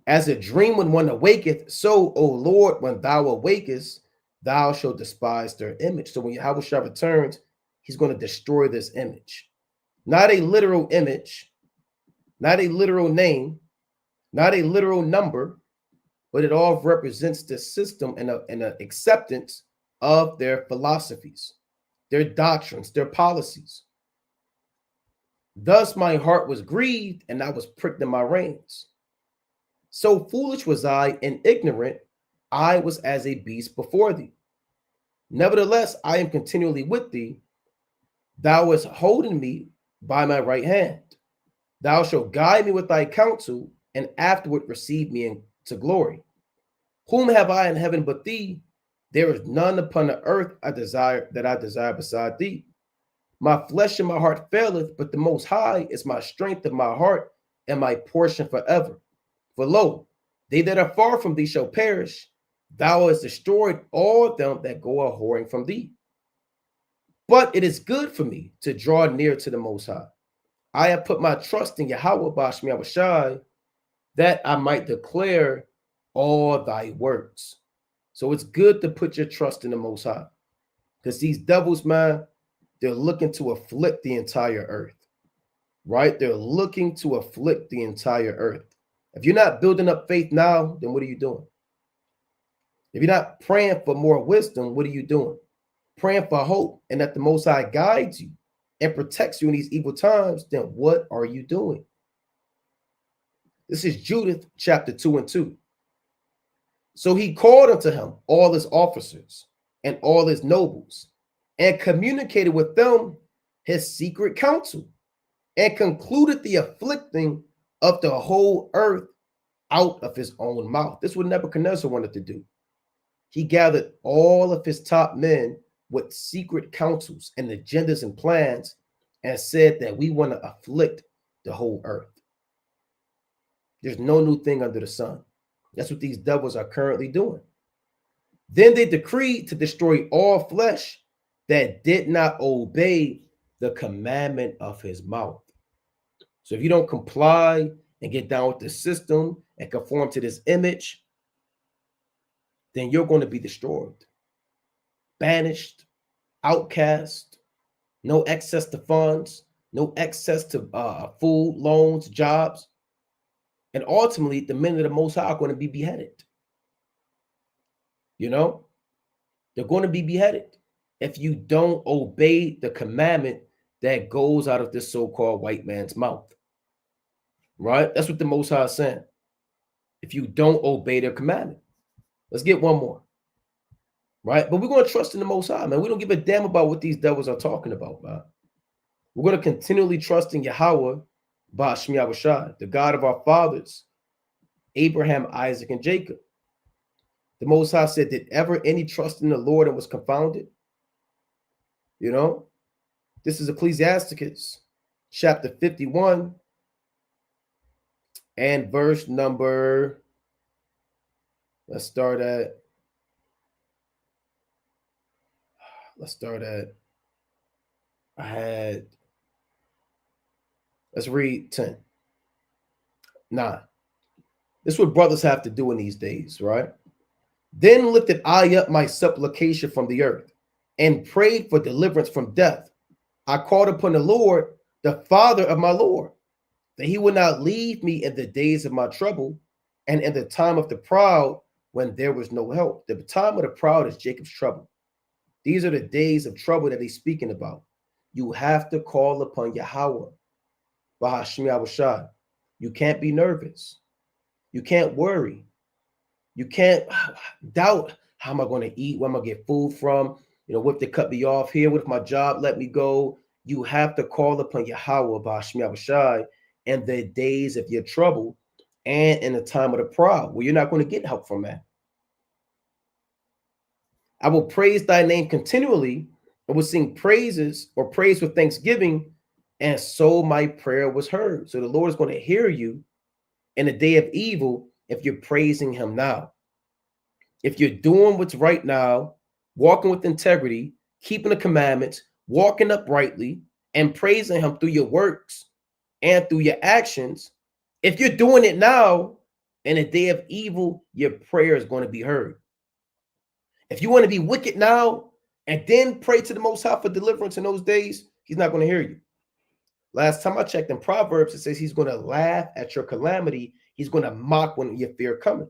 As a dream when one awaketh, so, O Lord, when thou awakest, thou shalt despise their image. So when Yahweh returns, he's going to destroy this image. Not a literal image, not a literal name, not a literal number, but it all represents the system and an acceptance of their philosophies, their doctrines, their policies. Thus my heart was grieved, and I was pricked in my reins. So foolish was I and ignorant, I was as a beast before thee. Nevertheless, I am continually with thee. Thou hast holding me by my right hand. Thou shalt guide me with thy counsel, and afterward receive me into glory. Whom have I in heaven but thee? There is none upon the earth I desire beside thee. My flesh and my heart faileth, but the Most High is my strength of my heart and my portion forever. For lo, they that are far from thee shall perish. Thou hast destroyed all them that go a whoring from thee. But it is good for me to draw near to the Most High. I have put my trust in Yahweh Bashmi Abishai, that I might declare all thy works. So it's good to put your trust in the Most High, because these devils, man, they're looking to afflict the entire earth, right? They're looking to afflict the entire earth. If you're not building up faith now, then what are you doing? If you're not praying for more wisdom, what are you doing? Praying for hope and that the Most High guides you and protects you in these evil times, then what are you doing? This is Judith chapter 2 and 2. So he called unto him all his officers and all his nobles, and communicated with them his secret counsel, and concluded the afflicting of the whole earth out of his own mouth. This is what Nebuchadnezzar wanted to do. He gathered all of his top men with secret counsels and agendas and plans, and said that we want to afflict the whole earth. There's no new thing under the sun. That's what these devils are currently doing. Then they decreed to destroy all flesh that did not obey the commandment of his mouth. So if you don't comply and get down with the system and conform to this image, then you're going to be destroyed, banished, outcast, no access to funds, no access to food, loans, jobs. And ultimately, the men of the Most High are going to be beheaded. You know, they're going to be beheaded if you don't obey the commandment that goes out of this so-called white man's mouth. Right? That's what the Most High is saying. If you don't obey their commandment. Let's get one more. Right? But we're going to trust in the Most High, man. We don't give a damn about what these devils are talking about, man. We're going to continually trust in Yahweh, Bashmi Abishai, the God of our fathers, Abraham, Isaac, and Jacob. The Most High said, did ever any trust in the Lord and was confounded? You know, this is Ecclesiasticus chapter 51 and verse number, let's start at, let's read 10. 9. This is what brothers have to do in these days, right? Then lifted I up my supplication from the earth and prayed for deliverance from death. I called upon the Lord, the Father of my Lord, that he would not leave me in the days of my trouble and in the time of the proud when there was no help. The time of the proud is Jacob's trouble. These are the days of trouble that he's speaking about. You have to call upon Yahweh, Bahashmi Abishai. You can't be nervous. You can't worry. You can't doubt, how am I going to eat? Where am I going to get food from? You know, what if they cut me off here? What if my job let me go? You have to call upon Yahweh, Bahashmi Abishai, in the days of your trouble and in the time of the proud, where you're not going to get help from man. I will praise thy name continually and will sing praises or praise with thanksgiving. And so my prayer was heard. So the Lord is going to hear you in the day of evil if you're praising him now. If you're doing what's right now, walking with integrity, keeping the commandments, walking uprightly, and praising him through your works and through your actions, if you're doing it now, in a day of evil, your prayer is going to be heard. If you want to be wicked now and then pray to the Most High for deliverance in those days, he's not going to hear you. Last time I checked in Proverbs, it says he's going to laugh at your calamity. He's going to mock when your fear cometh.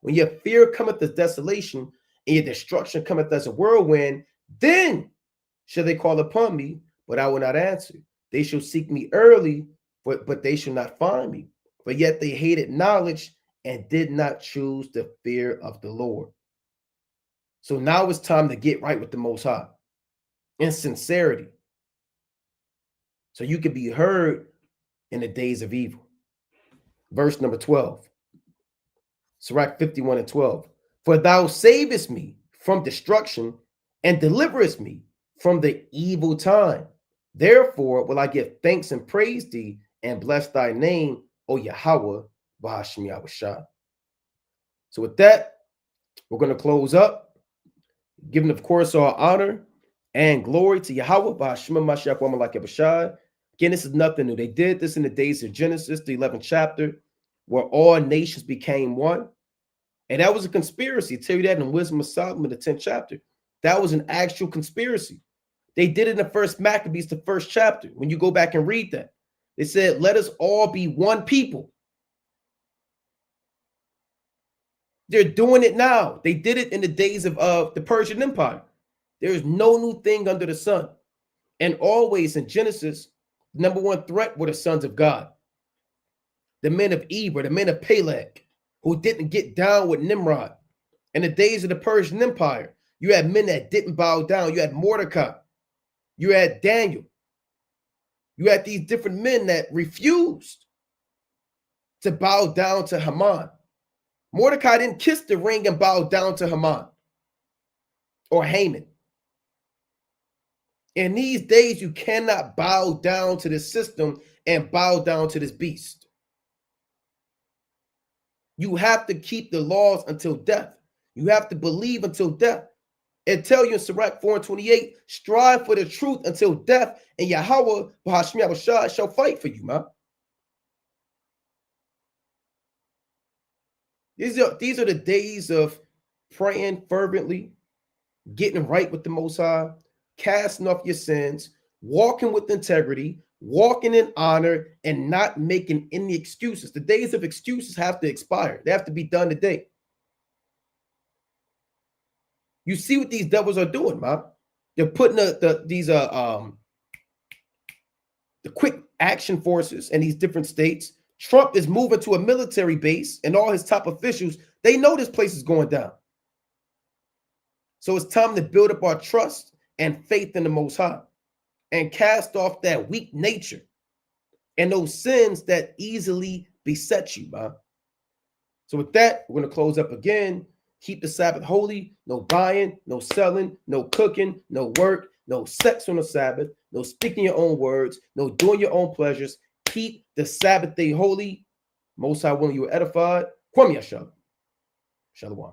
When your fear cometh as desolation and your destruction cometh as a whirlwind, then shall they call upon me, but I will not answer. They shall seek me early, but they shall not find me. But yet they hated knowledge and did not choose the fear of the Lord. So now it's time to get right with the Most High in sincerity, so you can be heard in the days of evil. Verse number 12. Sirach 51:12. For thou savest me from destruction and deliverest me from the evil time. Therefore will I give thanks and praise thee and bless thy name, O Yahweh, Bahashim Yahushua. So with that, we're going to close up, giving, of course, our honor and glory to Yahweh, Bahashim Mashiach Wamalak Yahushua. Again, this is nothing new. They did this in the days of Genesis, the 11th chapter, where all nations became one. And that was a conspiracy. I tell you that in Wisdom of Solomon, the 10th chapter. That was an actual conspiracy. They did it in the first Maccabees, the first chapter. When you go back and read that, they said, let us all be one people. They're doing it now. They did it in the days of the Persian Empire. There is no new thing under the sun. And always in Genesis, the number one threat were the sons of God. The men of Eber, the men of Peleg, who didn't get down with Nimrod. In the days of the Persian Empire, you had men that didn't bow down. You had Mordecai. You had Daniel. You had these different men that refused to bow down to Haman. Mordecai didn't kiss the ring and bow down to Haman or Haman. In these days, you cannot bow down to the system and bow down to this beast. You have to keep the laws until death. You have to believe until death. It tell you in Sirach 4:28, strive for the truth until death, and Yahweh, Bahashim Yahushua, shall fight for you, man. These are the days of praying fervently, getting right with the Most High, casting off your sins, walking with integrity, walking in honor, and not making any excuses. The days of excuses have to expire. They have to be done today. You see what these devils are doing, man. They're putting the quick action forces in these different states. Trump is moving to a military base, and all his top officials, they know this place is going down. So it's time to build up our trust and faith in the Most High and cast off that weak nature and those sins that easily beset you, man. So with that, we're going to close up again. Keep the Sabbath holy. No buying, no selling, no cooking, no work, no sex on the Sabbath, no speaking your own words, no doing your own pleasures. Keep the Sabbath day holy. Most High willing you are edified. Kwame Yashala. Shalom.